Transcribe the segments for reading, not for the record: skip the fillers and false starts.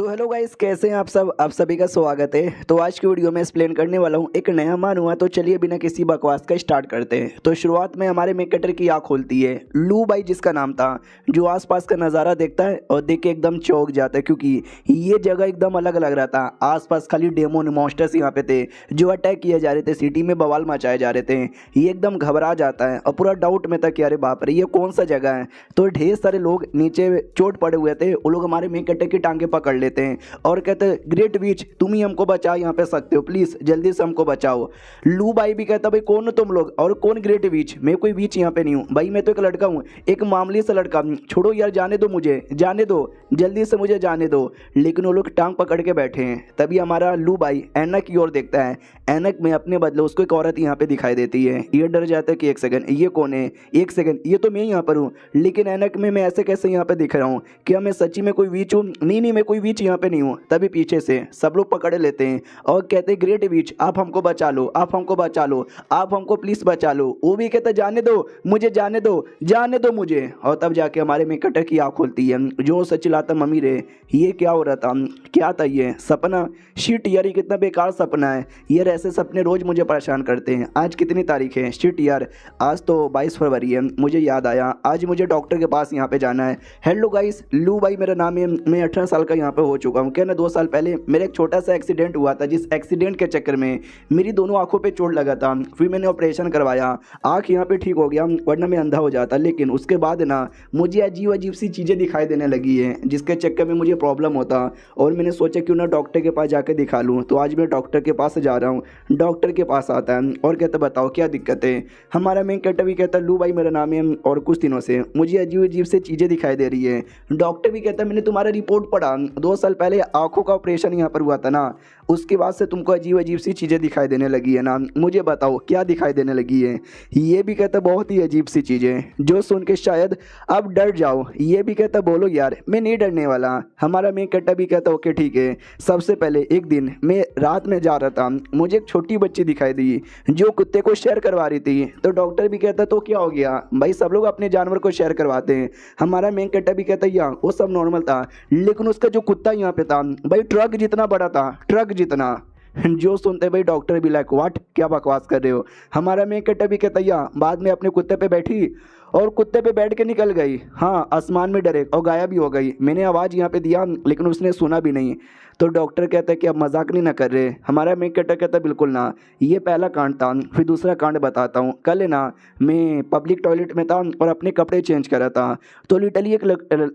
तो hello guys, कैसे हैं आप सब। आप सभी का स्वागत है। तो आज की वीडियो में एक्सप्लेन करने वाला हूं एक नया मान हुआ। तो चलिए बिना किसी बकवास का स्टार्ट करते हैं। तो शुरुआत में हमारे मेन कैरेक्टर की आँख खुलती है। लू बाई जिसका नाम था, जो आसपास का नज़ारा देखता है और देख के एकदम चौंक जाता है, क्योंकि ये जगह एकदम अलग लग रहा था। आसपास खाली डेमोन मॉन्स्टर्स यहाँ पे थे जो अटैक किए जा रहे थे, सिटी में बवाल मचाए जा रहे थे। ये एकदम घबरा जाता है और पूरा डाउट में था कि अरे बाप रे, ये कौन सा जगह है। तो ढेर सारे लोग नीचे चोट पड़े हुए थे, वो लोग हमारे मेन कैरेक्टर की टांगे पकड़ लेते हैं और कहते हैं ग्रेट विच, तुम ही हमको बचा यहाँ पे सकते हो, प्लीज जल्दी से हमको बचाओ। लू बाई भी कहता भाई कौन हो तुम लोग और कौन ग्रेट विच, मैं कोई विच यहाँ पे नहीं हूँ भाई, मैं तो एक लड़का हूँ, एक मामूली सा लड़का, छोड़ो यार, जाने दो मुझे, जाने दो, जल्दी से मुझे जाने दो। लेकिन वो लोग टांग पकड़ के बैठे हैं। तभी हमारा लू बाई ऐनक की ओर देखता है। ऐनक में अपने बदले उसको एक औरत यहाँ पे दिखाई देती है। ये डर जाता है कि एक सेकंड, ये कौन है, एक सेकंड, ये तो मैं यहाँ पर हूँ, लेकिन ऐनक में मैं ऐसे कैसे यहाँ पे दिख रहा हूँ, क्या मैं सच्ची में कोई वीच हूँ? नहीं, मैं कोई वीच यहाँ पे नहीं हूँ। तभी पीछे से सब लोग पकड़ लेते हैं और कहते हैं ग्रेट वीच, आप हमको बचा लो, आप हमको बचा लो, आप हमको प्लीज बचा लो। वो भी कहता जाने दो मुझे, जाने दो, जाने दो मुझे। और तब जाके हमारे में कटर की आँख खुलती है। जो सच चिल्लाता मम्मी रे, ये क्या हो रहा था, क्या था ये सपना, शिट यार ये कितना बेकार सपना है यार, ऐसे सपने रोज मुझे परेशान करते हैं। आज कितनी तारीख है, शिट यार आज तो 22 फरवरी है। मुझे याद आया आज मुझे डॉक्टर के पास यहाँ पे जाना है। हेलो गाइस, लू बाई मेरा नाम है, मैं 18 साल का यहाँ पे हो चुका हूँ। क्या ना 2 साल पहले मेरा एक छोटा सा एक्सीडेंट हुआ था, जिस एक्सीडेंट के चक्कर में मेरी दोनों आंखों पे चोट लगा था। फिर मैंने ऑपरेशन करवाया, आँख यहाँ पे ठीक हो गया, वरना मैं अंधा हो जाता। लेकिन उसके बाद ना मुझे अजीब अजीब सी चीज़ें दिखाई देने लगी है, जिसके चक्कर में मुझे प्रॉब्लम होता। और मैंने सोचा क्यों ना डॉक्टर के पास जाके दिखा लूँ। तो आज मैं डॉक्टर के पास जा रहा हूँ। डॉक्टर के पास आता है और कहता बताओ क्या दिक्कत है। हमारा मेन कैरेक्टर भी कहता लू बाई मेरा नाम है और कुछ दिनों से मुझे अजीब अजीब से चीज़ें दिखाई दे रही है। डॉक्टर भी कहता मैंने तुम्हारा रिपोर्ट पढ़ा, 2 साल पहले आँखों का ऑपरेशन यहाँ पर हुआ था ना, उसके बाद से तुमको अजीब अजीब सी चीज़ें दिखाई देने लगी है ना, मुझे बताओ क्या दिखाई देने लगी है। ये भी कहता बहुत ही अजीब सी चीज़ें जो सुन के शायद आप डर जाओ। ये भी कहता बोलो यार, मैं नहीं डरने वाला। हमारा मेन कैरेक्टर भी कहता ओके ठीक है। सबसे पहले एक दिन मैं रात में जा रहा था, मुझे एक छोटी बच्ची दिखाई दी जो कुत्ते को शेयर करवा रही थी। तो डॉक्टर भी कहता तो क्या हो गया भाई, सब लोग अपने जानवर को शेयर करवाते हैं। हमारा मेन कैरेक्टर भी कहता या वो सब नॉर्मल था, लेकिन उसका जो कुत्ता यहाँ पे था भाई ट्रक जितना बड़ा था, ट्रक जितना। जो सुनते भाई डॉक्टर भी लाइक व्हाट, क्या बकवास कर रहे हो। हमारा मेन कैरेक्टर भी कहता या बाद में अपने कुत्ते पे बैठी और कुत्ते पे बैठ के निकल गई। हाँ, आसमान में डायरेक्ट और गायब भी हो गई। मैंने आवाज़ यहाँ पे दिया लेकिन उसने सुना भी नहीं। तो डॉक्टर कहता है कि अब मजाक नहीं ना कर रहे। हमारा मेन कैरेक्टर कहता है बिल्कुल ना। ये पहला कांड था। फिर दूसरा कांड बताता हूँ। कल है ना मैं पब्लिक टॉयलेट में था और अपने कपड़े चेंज कर रहा था, तो लिटरली एक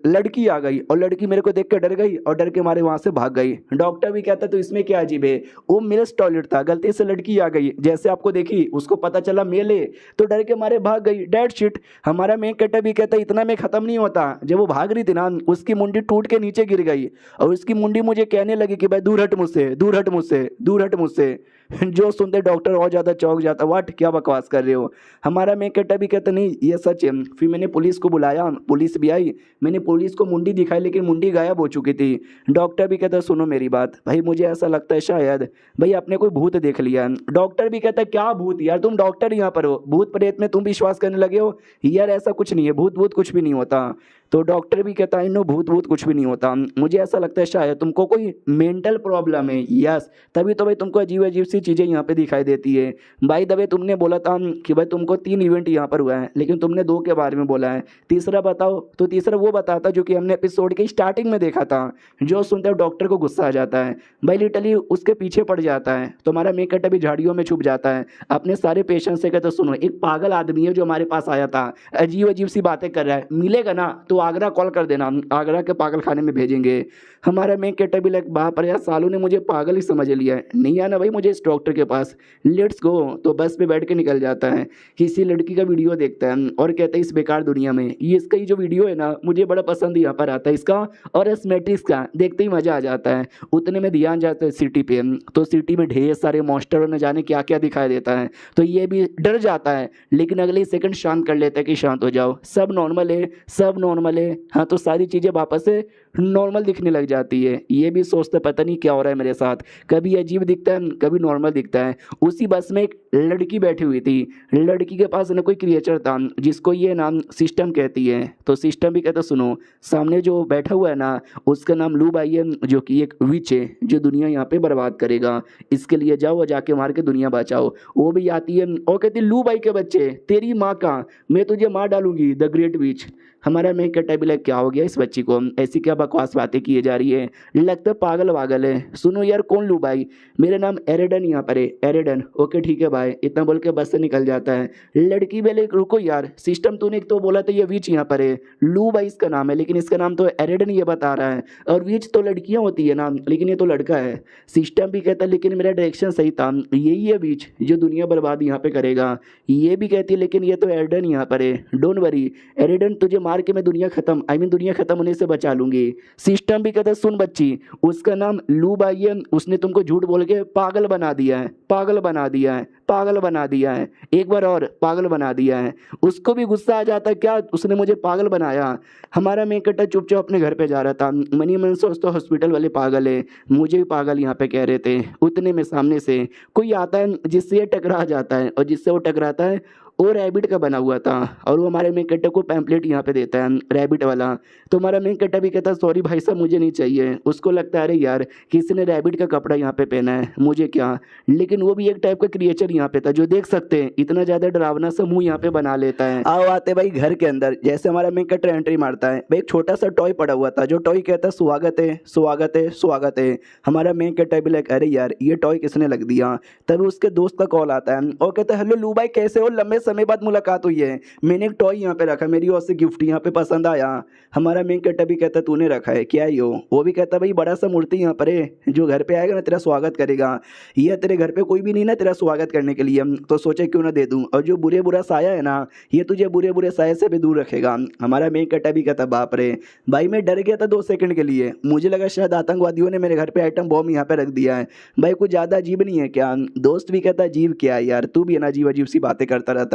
लड़की आ गई और लड़की मेरे को देख के डर गई और डर के मारे वहाँ से भाग गई। डॉक्टर भी कहता तो इसमें क्या अजीब है, वो मेल्स टॉयलेट था, गलती से लड़की आ गई, जैसे आपको देखी उसको पता चला मेल है तो डर के मारे भाग गई, डेड शिट। हमारा मेन कैरेक्टर भी कहता इतना में ख़त्म नहीं होता। जब वो भाग रही थी ना, उसकी मुंडी टूट के नीचे गिर गई और उसकी मुंडी मुझे कहने लगी कि भाई दूर हट मुझसे, दूर हट मुझसे, दूर हट मुझसे। जो सुनते डॉक्टर और ज़्यादा चौंक जाता, व्हाट, क्या बकवास कर रहे हो। हमारा मेन कैरेक्टर भी कहता नहीं ये सच है। फिर मैंने पुलिस को बुलाया, पुलिस भी आई, मैंने पुलिस को मुंडी दिखाई लेकिन मुंडी गायब हो चुकी थी। डॉक्टर भी कहता सुनो मेरी बात भाई, मुझे ऐसा लगता है शायद भाई आपने कोई भूत देख लिया है। डॉक्टर भी कहता क्या भूत यार, तुम डॉक्टर यहाँ पर हो, भूत प्रेत में तुम विश्वास करने लगे हो यार, ऐसा कुछ नहीं है, भूत भूत कुछ भी नहीं होता। तो डॉक्टर भी कहता है नो भूत भूत कुछ भी नहीं होता, मुझे ऐसा लगता है शायद तुमको कोई मेंटल प्रॉब्लम है। यस, तभी तो भाई तुमको अजीब अजीब सी चीज़ें यहाँ पे दिखाई देती है। बाय द वे तुमने बोला था कि भाई तुमको 3 इवेंट यहाँ पर हुआ है, लेकिन तुमने 2 के बारे में बोला है, तीसरा बताओ। तो तीसरा वो बताता जो कि हमने एपिसोड के स्टार्टिंग में देखा था। जो सुनते डॉक्टर को गुस्सा आ जाता है भाई, लिटरली उसके पीछे पड़ जाता है। तो हमारा मेन कैरेक्टर भी झाड़ियों में छुप जाता है अपने सारे पेशेंट से। कहते सुनो एक पागल आदमी है जो हमारे पास आया था, अजीब अजीब सी बातें कर रहा है, मिलेगा ना तो आगरा कॉल कर देना, आगरा के पागल खाने में भेजेंगे। हमारा मेन कैरेक्टर भी लाइक बाप रे यार सालों ने मुझे पागल ही समझ लिया है, नहीं आना भाई मुझे इस डॉक्टर के पास, लेट्स गो। तो बस पे बैठ के निकल जाता है, किसी लड़की का वीडियो देखता है और कहता है इस बेकार दुनिया में ये इसका ही जो वीडियो है ना मुझे बड़ा पसंद यहाँ पर आता है, इसका और एस्मेटिक्स का देखते ही मज़ा आ जाता है। उतने में ध्यान जाता है सिटी पे, तो सिटी में ढेर सारे मॉन्स्टर और न जाने क्या क्या दिखाई देता है। तो ये भी डर जाता है, लेकिन अगले सेकंड शांत कर लेता है कि शांत हो जाओ, सब नॉर्मल है, सब नॉर्मल नॉर्मल है, हाँ तो सारी चीज़ें वापस से नॉर्मल दिखने लग जाती है। ये भी सोचते पता नहीं क्या हो रहा है मेरे साथ, कभी अजीब दिखता है कभी नॉर्मल दिखता है। उसी बस में एक लड़की बैठी हुई थी, लड़की के पास ना कोई क्रिएचर था जिसको ये नाम सिस्टम कहती है। तो सिस्टम भी कहता सुनो, सामने जो बैठा हुआ है ना उसका नाम लू बाई है, जो कि एक विच है जो दुनिया यहाँ पे बर्बाद करेगा। इसके लिए जाओ और जाके मार के दुनिया बचाओ। वो भी आती है और कहती लू बाई के बच्चे तेरी माँ का, मैं तुझे मार डालूंगी द ग्रेट विच। हमारा मैं कहता भी लग क्या हो गया इस बच्ची को, ऐसी क्या बकवास बातें किए जा रही है, लगता है पागल वागल है। सुनो यार कौन लू भाई, मेरा नाम एरेडन यहाँ पर है, एरेडन। ओके ठीक है भाई, इतना बोल के बस से निकल जाता है। लड़की बोले रुको यार, सिस्टम तूने तो बोला था ये विच यहाँ पर है, लू भाई इसका नाम है लेकिन इसका नाम तो एरेडन ये बता रहा है, और विच तो लड़कियाँ होती है ना, लेकिन ये तो लड़का है। सिस्टम भी कहता लेकिन मेरा डायरेक्शन सही था, यही है विच जो दुनिया बर्बाद यहाँ पे करेगा। ये भी कहती है लेकिन ये तो एरेडन यहाँ पर है, डोंट वरी एरेडन, तुझे मार के मैं दुनिया खत्म दुनिया खत्म होने से बचा लूंगी। सिस्टम भी कहता सुन बच्ची, उसका नाम लू बाई है, उसने तुमको झूठ बोल के पागल बना दिया है, पागल बना दिया है, पागल बना दिया है, एक बार और पागल बना दिया है। उसको भी गुस्सा आ जाता क्या उसने मुझे पागल बनाया। हमारा मेकटा चुपचाप अपने घर पे जा रहा था, मनी मन सोचता हॉस्पिटल वाले पागल है, मुझे भी पागल यहाँ पे कह रहे थे। उतने में सामने से कोई आता है जिससे ये टकरा जाता है, और जिससे वो टकराता है वो रैबिट का बना हुआ था, और वो हमारे मेन कट्टा को पैम्पलेट यहाँ पे देता है रैबिट वाला। तो हमारा मेन कट्टा भी कहता है सॉरी भाई साहब मुझे नहीं चाहिए। उसको लगता है अरे यार किसी ने रैबिट का कपड़ा यहाँ पे पहना है, मुझे क्या। लेकिन वो भी एक टाइप का क्रिएचर यहाँ पे था जो देख सकते हैं इतना ज़्यादा डरावना सा मुंह यहाँ पे बना लेता है। आओ आते भाई घर के अंदर, जैसे हमारा मेन कट्टा एंट्री मारता है भाई, एक छोटा सा टॉय पड़ा हुआ था जो टॉय कहता है स्वागत है स्वागत है स्वागत है। हमारा मेन कट्टा भी लाइक अरे यार ये टॉय किसने लग दिया। तभी उसके दोस्त का कॉल आता है और कहता है हेलो लू भाई कैसे हो, लंबे समय बाद मुलाकात हुई है, मैंने एक टॉय यहाँ पे रखा, मेरी ओर से गिफ्ट यहाँ पे पसंद आया। हमारा मेन कट्टा भी कहता तूने रखा है क्या ही हो। वो भी कहता भाई बड़ा सा मूर्ति यहाँ पर है, जो घर पे आएगा ना तेरा स्वागत करेगा। ये तेरे घर पे कोई भी नहीं ना तेरा स्वागत करने के लिए, तो सोचे क्यों ना दे दूं। और जो बुरे बुरा साया है ना ये तुझे बुरे बुरे साये से भी दूर रखेगा। हमारा मेन कट्टा भी कहता बाप रे भाई मैं डर गया था 2 सेकंड के लिए, मुझे लगा शायद आतंकवादियों ने मेरे घर पे आइटम बॉम्ब यहाँ पे रख दिया है। भाई कुछ ज़्यादा अजीब नहीं है क्या। दोस्त भी कहता अजीब क्या है यार, तू भी ना अजीब अजीब सी बातें करता रहता है।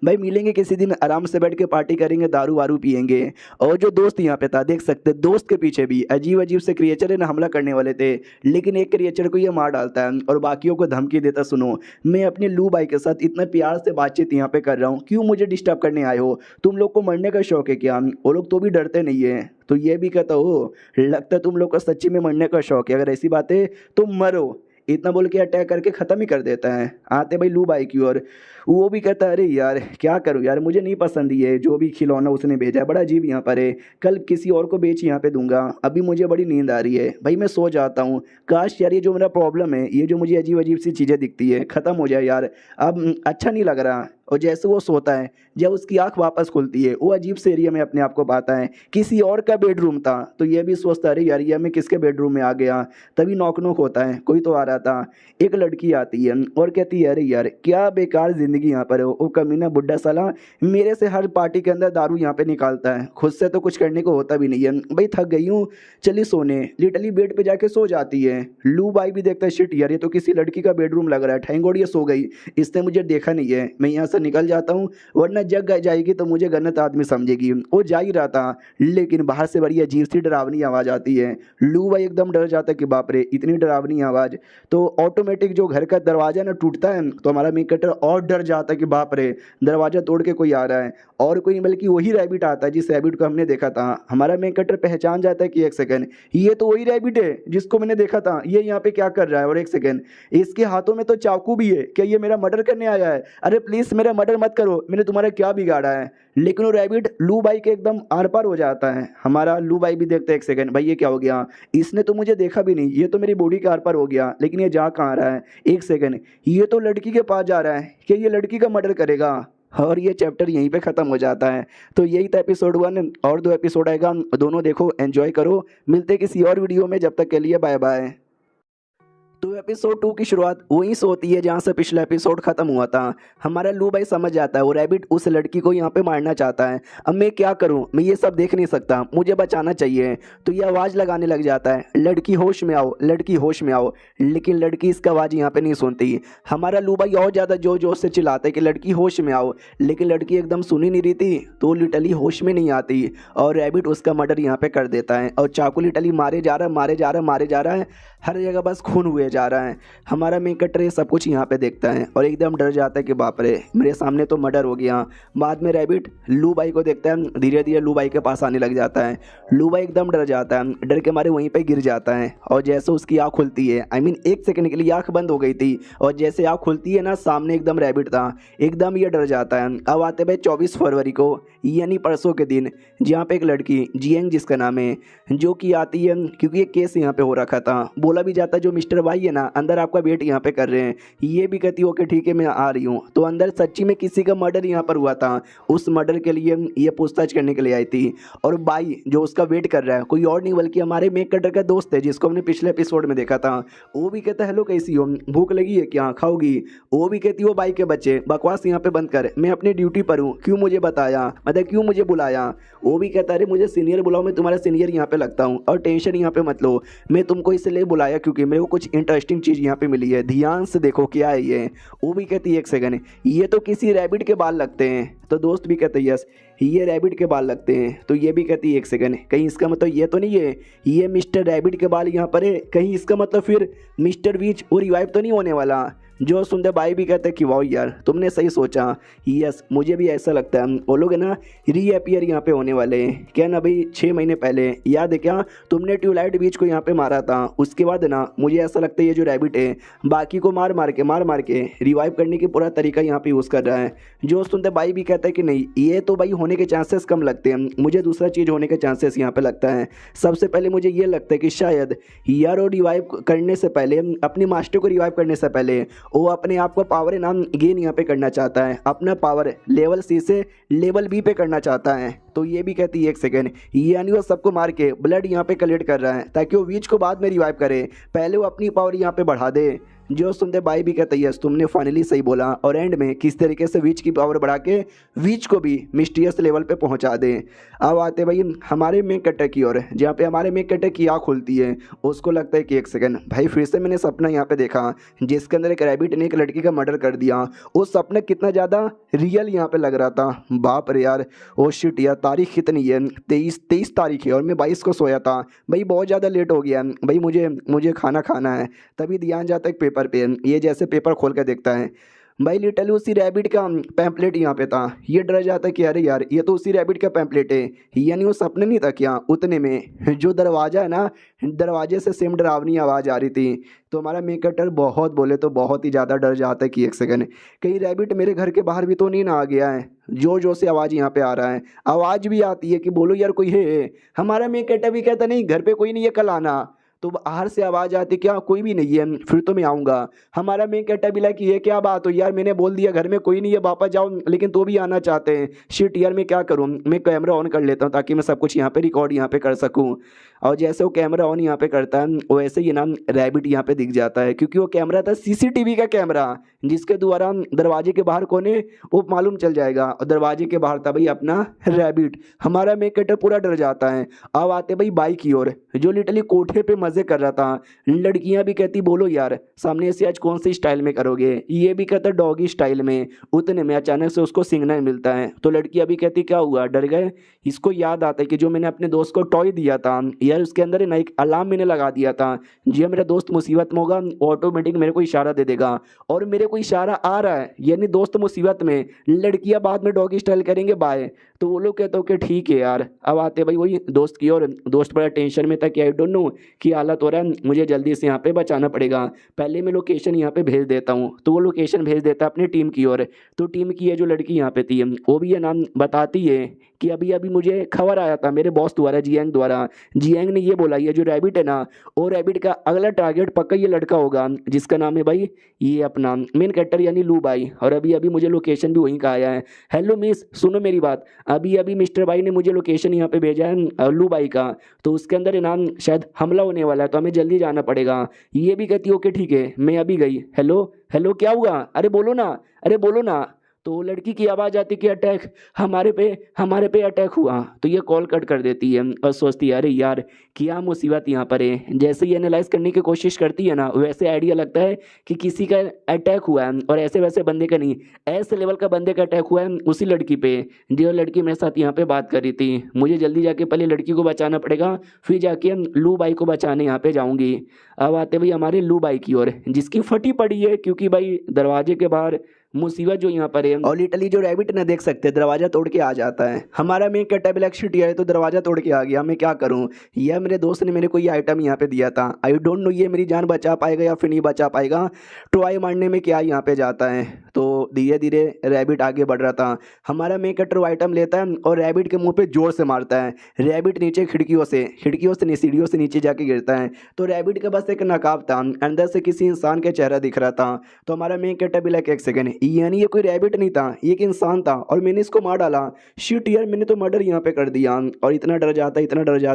भाई मिलेंगे किसी दिन आराम से बैठ के पार्टी करेंगे, दारू वारू पियेंगे। और जो दोस्त यहाँ पे था देख सकते दोस्त के पीछे भी अजीब अजीब से क्रिएचर है ना हमला करने वाले थे, लेकिन एक क्रिएचर को ये मार डालता है और बाकियों को धमकी देता सुनो मैं अपने लू भाई के साथ इतना प्यार से बातचीत यहाँ पे कर रहा हूँ, क्यों मुझे डिस्टर्ब करने आए हो, तुम लोग को मरने का शौक है क्या। वो लोग तो भी डरते नहीं है। तो ये भी कहता हो लगता है तुम लोग को सच्ची में मरने का शौक है, अगर ऐसी बात है तो मरो। इतना बोल के अटैक करके ख़त्म ही कर देता है। आते भाई लू बाई की ओर, वो भी कहता है अरे यार क्या करूँ यार मुझे नहीं पसंद ये जो भी खिलौना उसने भेजा है, बड़ा अजीब यहाँ पर है, कल किसी और को बेच यहाँ पे दूंगा, अभी मुझे बड़ी नींद आ रही है भाई मैं सो जाता हूँ। काश यार ये जो मेरा प्रॉब्लम है, ये जो मुझे अजीब अजीब सी चीज़ें दिखती है ख़त्म हो जाए यार, अब अच्छा नहीं लग रहा। और जैसे वो सोता है जब उसकी आंख वापस खुलती है वो अजीब से एरिया में अपने आप को पाता है किसी और का बेडरूम था। तो ये भी सोचता अरे यार ये मैं किसके बेडरूम में आ गया। तभी नॉक नॉक होता है, कोई तो आ रहा था। एक लड़की आती है और कहती है अरे यार क्या बेकार ज़िंदगी यहाँ पर है, वो कमीना बुड्ढा साला मेरे से हर पार्टी के अंदर दारू यहाँ पे निकालता है, खुद से तो कुछ करने को होता भी नहीं है। भाई थक गई हूँ चली सोने, लिटरली बेड पे जाके सो जाती है। लू भाई भी देखता है शिट यार ये तो किसी लड़की का बेडरूम लग रहा है, ठैंगोड़ ये सो गई, इसने मुझे देखा नहीं है, मैं यहाँ से निकल जाता हूँ वरना जग जाएगी तो मुझे गलत आदमी समझेगी। वो जा ही रहा था लेकिन बाहर से बड़ी अजीब सी डरावनी आवाज़ आती है। लू भाई एकदम डर जाता है कि बाप रे इतनी डरावनी आवाज़। तो ऑटोमेटिक जो घर का दरवाज़ा ना टूटता है तो हमारा मेन कटर और डर जाता है कि बाप रे दरवाज़ा तोड़ के कोई आ रहा है, और कोई नहीं बल्कि वही रैबिट आता है जिस रैबिट को हमने देखा था। हमारा मेन कटर पहचान जाता है कि एक सेकंड ये तो वही रैबिट है जिसको मैंने देखा था, ये यहाँ पे क्या कर रहा है, और एक सेकंड इसके हाथों में तो चाकू भी है, क्या ये मेरा मर्डर करने आया है, अरे प्लीज़ मेरा मर्डर मत करो, मैंने तुम्हारा क्या बिगाड़ा है। लेकिन वो रैबिट लू भाई के एकदम आर पार हो जाता है। हमारा लू भाई भी देखता है एक सेकंड भाई ये क्या हो गया, इसने तो मुझे देखा भी नहीं, ये तो मेरी बॉडी के आर पार हो गया, लेकिन ये जा कहाँ रहा है, एक सेकंड ये तो लड़की के पास जा रहा है, क्या ये लड़की का मर्डर करेगा। और ये चैप्टर यहीं पे ख़त्म हो जाता है। तो यही था एपिसोड 1, और 2 एपिसोड आएगा, दोनों देखो एंजॉय करो। मिलते किसी और वीडियो में, जब तक के लिए बाय बाय। तो तो एपिसोड 2 की शुरुआत वहीं से होती है जहाँ से पिछला एपिसोड खत्म हुआ था। हमारा लू भाई समझ जाता है वो रैबिट उस लड़की को यहाँ पे मारना चाहता है। अब मैं क्या करूँ, मैं ये सब देख नहीं सकता, मुझे बचाना चाहिए। तो ये आवाज़ लगाने लग जाता है, लड़की होश में आओ, लड़की होश में आओ। लेकिन लड़की इसका आवाज़ यहाँ पे नहीं सुनती। हमारा लू भाई और ज़्यादा जोर जोर से चिल्लाता है कि लड़की होश में आओ, लेकिन लड़की एकदम सुन ही नहीं रही थी, तो लिटरली होश में नहीं आती और रैबिट उसका मर्डर यहाँ पे कर देता है। और चाकू लिटरली मारे जा रहा है, मारे जा रहा है, मारे जा रहा है, हर जगह बस खून हुए जा रहा है। हमारा मेन कैरेक्टर ये सब कुछ यहाँ पे देखता है और एकदम डर जाता है कि बाप रे, मेरे सामने तो मर्डर हो गया। बाद में रैबिट लू भाई को देखता है, धीरे धीरे लू भाई के पास आने लग जाता है। लू भाई एकदम डर जाता है, डर के मारे वहीं पे गिर जाता है। और जैसे उसकी आँख खुलती है, आई मीन 1 सेकंड के लिए आँख बंद हो गई थी, और जैसे आँख खुलती है ना, सामने एकदम रैबिट था। एकदम ये डर जाता है। अब आते भाई 24 फरवरी को, यानी परसों के दिन, जहाँ पे एक लड़की जियंग जिसका नाम है, जो कि आती है क्योंकि ये केस यहाँ पे हो रखा था। बोला भी जाता है जो मिस्टर भाई है ना, अंदर आपका वेट यहाँ पे कर रहे हैं। ये भी कहती है ओके ठीक है मैं आ रही हूँ। तो अंदर सच्ची में किसी का मर्डर यहाँ पर हुआ था, उस मर्डर के लिए ये पूछताछ करने के लिए आई थी। और भाई जो उसका वेट कर रहा है कोई और नहीं बल्कि हमारे मेक कटर का दोस्त है, जिसको हमने पिछले एपिसोड में देखा था। वो भी कहता है हेलो कैसी हो, भूख लगी है क्या, खाओगी? वो भी कहती है वो भाई के बच्चे बकवास यहाँ पे बंद कर, मैं अपनी ड्यूटी पर हूँ, क्यों मुझे बताया, मतलब क्यों मुझे बुलाया? वो भी कहता है अरे मुझे सीनियर बुलाओ, मैं तुम्हारा सीनियर यहाँ पे लगता हूँ, और टेंशन यहाँ पे मत लो, मैं तुमको इसलिए बुलाया क्योंकि मेरे को कुछ इंटरेस्टिंग चीज़ यहाँ पे मिली है, ध्यान से देखो क्या है ये। वो भी कहती है 1 सेकंड, ये तो किसी रैबिट के बाल लगते हैं। तो दोस्त भी कहते हैं यस ये रैबिट के बाल लगते हैं। तो ये भी कहती है 1 सेकंड, कहीं इसका मतलब ये तो नहीं है ये मिस्टर रैबिट के बाल यहाँ पर है, कहीं इसका मतलब फिर मिस्टर बीच वो रिवाइव तो नहीं होने वाला? जो सुनते भाई भी कहते हैं कि वाह यार तुमने सही सोचा। यस मुझे भी ऐसा लगता है, वो लोग है ना रीअपियर यहाँ पे होने वाले हैं। क्या ना भाई 6 महीने पहले याद है क्या, तुमने ट्यूबलाइट बीच को यहाँ पे मारा था, उसके बाद ना मुझे ऐसा लगता है ये जो रैबिट है बाकी को मार मार के रिवाइव करने की पूरा तरीका यहाँ पे यूज़ कर रहा है। जो सुनते भाई भी कहता है कि नहीं ये तो भाई होने के चांसेस कम लगते हैं, मुझे दूसरा चीज़ होने के चांसेस यहाँ पे लगता है। सबसे पहले मुझे ये लगता है कि शायद यार वो रिवाइव करने से पहले, अपनी मास्टर को रिवाइव करने से पहले वो अपने आप को पावर नाम गेन यहाँ पे करना चाहता है, अपना पावर लेवल C से लेवल B पे करना चाहता है। तो ये भी कहती है 1 सेकंड, यानी वो सबको मार के ब्लड यहाँ पे कलेक्ट कर रहा है ताकि वो वीच को बाद में रिवाइव करे, पहले वो अपनी पावर यहाँ पे बढ़ा दे। जो सुनते भाई भी कहते यस तुमने फाइनली सही बोला, और एंड में किस तरीके से वीच की पावर बढ़ा के वीच को भी मिस्टीरियस लेवल पे पहुंचा दें। अब आते भाई हमारे मेन कैरेक्टर की ओर, जहाँ पे हमारे मेन कैरेक्टर की आँख खुलती है, उसको लगता है कि 1 सेकंड भाई फिर से मैंने सपना यहाँ पे देखा जिसके अंदर एक रैबिट ने एक लड़की का मर्डर कर दिया। वो सपना कितना ज़्यादा रियल यहाँ पे लग रहा था, बाप रे यार। ओ शिट यार, तारीख कितनी है, 23 तारीख है और मैं 22 को सोया था भाई, बहुत ज़्यादा लेट हो गया भाई, मुझे खाना खाना है। तभी ध्यान जाता है पेपर पे, ये जैसे पेपर खोल कर देखता है भाई लिटरली उसी रैबिट का पैम्पलेट यहाँ पे था। ये डर जाता है कि अरे यार ये तो उसी रैबिट का पैम्पलेट है, यानी वो सपने नहीं था क्या? उतने में जो दरवाज़ा है ना, दरवाजे से सेम डरावनी आवाज़ आ रही थी। तो हमारा मेन कैरेक्टर बहुत बोले तो बहुत ही ज़्यादा डर जाता है कि 1 सेकंड कहीं रैबिट मेरे घर के बाहर भी तो नहीं ना आ गया है। जोर जोर से आवाज़ यहाँ पे आ रहा है, आवाज़ भी आती है कि बोलो यार कोई है। हमारा मेन कैरेक्टर भी कहता नहीं घर पे कोई नहीं है कल आना, तो बाहर से आवाज़ आती क्या कोई भी नहीं है फिर तो मैं आऊँगा। हमारा मेन कैरेक्टर भी लाइक ये क्या बात हो यार, मैंने बोल दिया घर में कोई नहीं है वापस जाओ, लेकिन तो भी आना चाहते हैं। शिट यार मैं क्या करूँ, मैं कैमरा ऑन कर लेता हूँ ताकि मैं सब कुछ यहाँ पे रिकॉर्ड यहाँ पे कर सकूँ। और जैसे वो कैमरा ऑन यहाँ पे करता है वैसे ही ना रैबिट यहाँ पे दिख जाता है, क्योंकि वो कैमरा था CCTV का कैमरा जिसके द्वारा दरवाजे के बाहर कौन है वो मालूम चल जाएगा, और दरवाजे के बाहर था भाई अपना रैबिट। हमारा मेन कैरेक्टर पूरा डर जाता है। अब आते भाई बाई की ओर, जो लिटरली कोठे पे मजे कर रहा था। लड़कियां भी कहती बोलो यार सामने से आज कौन सी स्टाइल में करोगे, ये भी कहता डॉगी स्टाइल में। उतने में अचानक से उसको सिग्नल मिलता है, तो लड़कियां भी कहती क्या हुआ, डर गए? इसको याद आता है कि जो मैंने अपने दोस्त को टॉय दिया था यार, उसके अंदर ना एक अलार्म मैंने लगा दिया था, जी मेरा दोस्त मुसीबत में होगा ऑटोमेटिक मेरे को इशारा दे देगा, और मेरे को इशारा आ रहा है यानी दोस्त मुसीबत में, लड़कियां बाद में डॉगी स्टाइल करेंगे बाय। तो वो लोग कहते हो कि ठीक है यार। अब आते भाई वही दोस्त की ओर, दोस्त बड़ा टेंशन में था कि आई डोंट नो कि हालत हो रहा है, मुझे जल्दी से यहाँ पे बचाना पड़ेगा, पहले मैं लोकेशन यहाँ पे भेज देता हूँ। तो वो लोकेशन भेज देता है अपनी टीम की ओर। तो टीम की है जो लड़की यहाँ पे थी वो भी ये नाम बताती है कि अभी अभी मुझे खबर आया था मेरे बॉस द्वारा, जियांग द्वारा। जियांग ने ये बोला ये जो रैबिट है ना, वो रैबिट का अगला टारगेट पक्का ये लड़का होगा जिसका नाम है भाई ये अपना मेन कैरेक्टर यानी लू भाई। और अभी अभी मुझे लोकेशन भी वहीं का आया है। हेलो मिस, सुनो मेरी बात। अभी अभी मिस्टर भाई ने मुझे लोकेशन यहाँ पे भेजा है लू भाई का, तो उसके अंदर है ना शायद हमला होने वाला है, तो हमें जल्दी जाना पड़ेगा। ये भी कहती ओके ठीक है, मैं अभी गई। हेलो हेलो, क्या हुआ? अरे बोलो ना, अरे बोलो ना। तो वो लड़की की आवाज़ आती कि अटैक, हमारे पे अटैक हुआ। तो ये कॉल कट कर देती है और सोचती है अरे यार क्या मुसीबत यहाँ पर है। जैसे ही एनालाइज करने की कोशिश करती है ना, वैसे आइडिया लगता है कि किसी का अटैक हुआ है, और ऐसे वैसे बंदे का नहीं, ऐसे लेवल का बंदे का अटैक हुआ है उसी लड़की पे जो लड़की मेरे साथ यहाँ पे बात कर रही थी। मुझे जल्दी जाके पहले लड़की को बचाना पड़ेगा, फिर जाके लू बाई को बचाने यहाँ पे जाऊँगी। अब आते भाई हमारे लू बाई की ओर, जिसकी फटी पड़ी है क्योंकि भाई दरवाजे के बाहर मुसीबत जो यहाँ पर है। और लिटरली जो रैबिट ना देख सकते दरवाजा तोड़ के आ जाता है। हमारा मेन कैरेक्टर ब्लैक शीट है तो दरवाजा तोड़ के आ गया। मैं क्या करूँ, यह मेरे दोस्त ने मेरे को ये आइटम यहाँ पे दिया था। आई डोंट नो ये मेरी जान बचा पाएगा या फिर नहीं बचा पाएगा। ट्राई मारने में क्या यहाँ पे जाता है। तो धीरे धीरे रैबिट आगे बढ़ रहा था। हमारा मेन कैरेक्टर आइटम लेता है और रैबिट के मुंह पे जोर से मारता है। रैबिट नीचे खिड़कियों से नहीं सीढ़ियों से नीचे जाके गिरता है। तो रैबिट के बस एक नकाब था, अंदर से किसी इंसान का चेहरा दिख रहा था। तो हमारा मेन कैरेक्टर भी लाइक एक सेकंड, यानी ये कोई रैबिट नहीं था, ये एक इंसान था और मैंने इसको मार डाला। शिट यार, मैंने तो मर्डर यहाँ पे कर दिया। और इतना डर जाता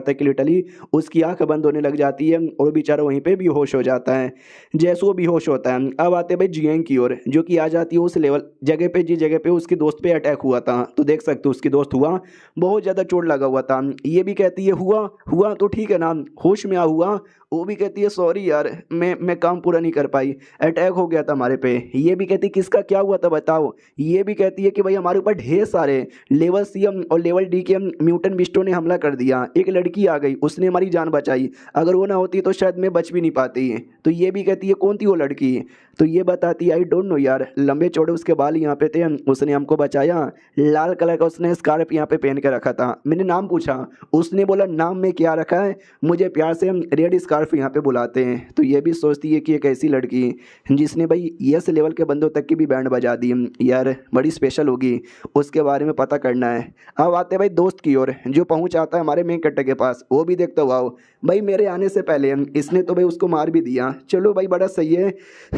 है कि लिटरली उसकी आंख बंद होने लग जाती है और बेचारा वहीं पे बेहोश हो जाता है। जैसे वो बेहोश होता है, अब आते भाई जियांग की ओर, जो कि आ जाती है उस लेवल जगह पे जिस जगह पे उसके दोस्त पे अटैक हुआ था। तो देख सकते हो उसके दोस्त हुआ बहुत ज़्यादा चोट लगा हुआ था। ये भी कहती है हुआ तो ठीक है ना, होश में आ हुआ। वो भी कहती है सॉरी यार, मैं काम पूरा नहीं कर पाई, अटैक हो गया था हमारे पे। ये भी कहती है किसका क्या हुआ था बताओ। ये भी कहती है कि भाई हमारे ऊपर ढेर सारे लेवल सी और लेवल डी के म्यूटेंट बिस्टों ने हमला कर दिया। एक लड़की आ गई, उसने हमारी जान बचाई, अगर वो ना होती तो शायद मैं बच भी नहीं पाती। तो ये भी कहती है कौन थी वो लड़की। तो ये बताती है आई डोंट नो यार, लंबे चौड़े उसके बाल यहाँ पे थे, उसने हमको बचाया। लाल कलर का उसने स्कार्फ यहाँ पे पहन के रखा था। मैंने नाम पूछा, उसने बोला नाम में क्या रखा है, मुझे प्यार से हम रेड स्कार्फ यहाँ पे बुलाते हैं। तो ये भी सोचती है कि एक ऐसी लड़की जिसने भाई यस लेवल के बंदों तक की भी बैंड बजा दी यार, बड़ी स्पेशल होगी, उसके बारे में पता करना है। अब आते भाई दोस्त की ओर, जो पहुँच आता है हमारे मेन कट्टे के पास। वो भी देखता हुआ भाई मेरे आने से पहले इसने तो भाई उसको मार भी दिया। चलो भाई बड़ा सही है,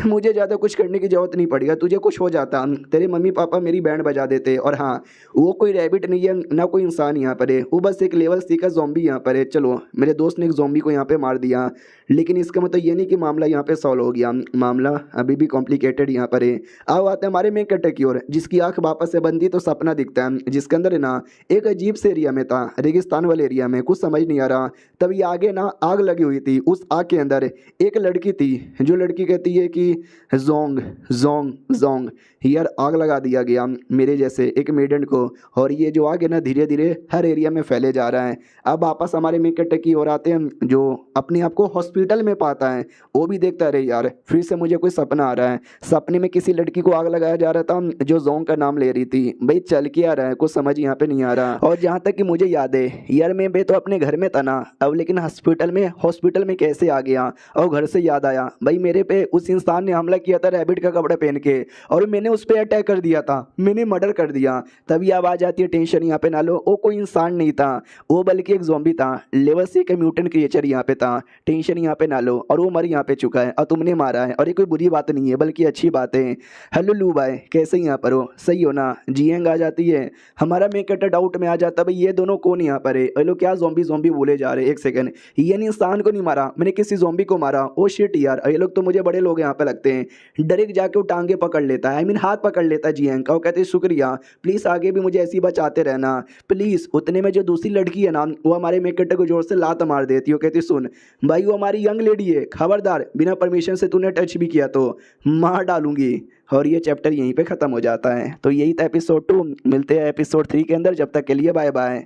मुझे ज़्यादा कुछ करने की ज़रूरत नहीं पड़ेगा, तुझे कुछ हो जाता तेरे मम्मी पापा मेरी बैंड बजा देते। और हाँ, वो कोई रैबिट नहीं है ना कोई इंसान यहाँ पर है, वो बस एक लेवल सी का ज़ॉम्बी यहाँ पर है। चलो मेरे दोस्त ने एक ज़ॉम्बी को यहाँ पे मार दिया, लेकिन इसका मतलब ये नहीं कि मामला यहाँ पे सॉल्व हो गया, मामला अभी भी कॉम्प्लिकेटेड यहाँ पर है। अब आते हैं हमारे मेन कैरेक्टर की ओर, जिसकी आंख वापस से बंदी तो सपना दिखता है, जिसके अंदर है ना एक अजीब से एरिया में था, रेगिस्तान वाले एरिया में, कुछ समझ नहीं आ रहा। तभी आगे ना आग लगी हुई थी, उस आग के अंदर एक लड़की थी, जो लड़की कहती है कि जोंग जोंग जोंग, यार आग लगा दिया गया मेरे जैसे एक मेडन को। और ये जो आग है ना धीरे धीरे हर एरिया में फैले जा रहा है। अब वापस हमारे मेन कैरेक्टर की ओर आते हैं, जो अपने आप को हॉस्पिटल में पाता है। वो भी देखता रहे यार, फिर से मुझे कोई सपना आ रहा है, सपने में किसी लड़की को आग लगाया जा रहा था जो जोंग का नाम ले रही थी। भाई चल के आ रहा है, कुछ समझ यहाँ पे नहीं आ रहा। और जहाँ तक कि मुझे याद है यार, मैं तो अपने घर में था ना अब, लेकिन हॉस्पिटल में कैसे आ गया। और घर से याद आया भाई मेरे पे उस इंसान ने हमला किया था रैबिट का कपड़ा पहन के, और मैंने उस पर अटैक कर दिया था, मैंने मर्डर कर दिया। तभी अब आ जाती है टेंशन यहाँ पे ना लो, वो कोई इंसान नहीं था, वो बल्कि एक ज़ॉम्बी था, लेवल सी का म्यूटेंट क्रिएचर यहाँ पे था। टेंशन यहाँ पे ना लो, और वो मर यहाँ पे चुका है और तुमने मारा है, और ये कोई बुरी बात नहीं है बल्कि अच्छी बात है। हेलो लू भाई, कैसे यहाँ पर हो, सही हो ना। जियांग आ जाती है, हमारा मेन कैरेक्टर डाउट में आ जाता भाई ये दोनों कौन यहाँ पर है। ये लोग क्या ज़ॉम्बी बोले जा रहे हैं। एक सेकंड, ये इंसान को नहीं मारा मैंने, किसी ज़ॉम्बी को मारा। ओ शिट यार, ये लोग तो मुझे बड़े लोग यहाँ पे लगते हैं। डायरेक्ट जाके वो टांगे पकड़ लेता है, आई मीन हाथ पकड़ लेता है जियांग का। वो कहते हैं शुक्रिया, प्लीज़ आगे भी मुझे ऐसी बचाते रहना प्लीज़। उतने में जो दूसरी लड़की है ना, वो हमारे मेन कैरेक्टर को जोर से लात मार देती है। वो कहती सुन भाई, वो हमारी यंग लेडी है, खबरदार बिना परमिशन से तूने टच भी किया तो मार डालूंगी। और ये चैप्टर यहीं पे ख़त्म हो जाता है। तो यही था एपिसोड 2, मिलते हैं एपिसोड 3 के अंदर, जब तक के लिए बाय बाय।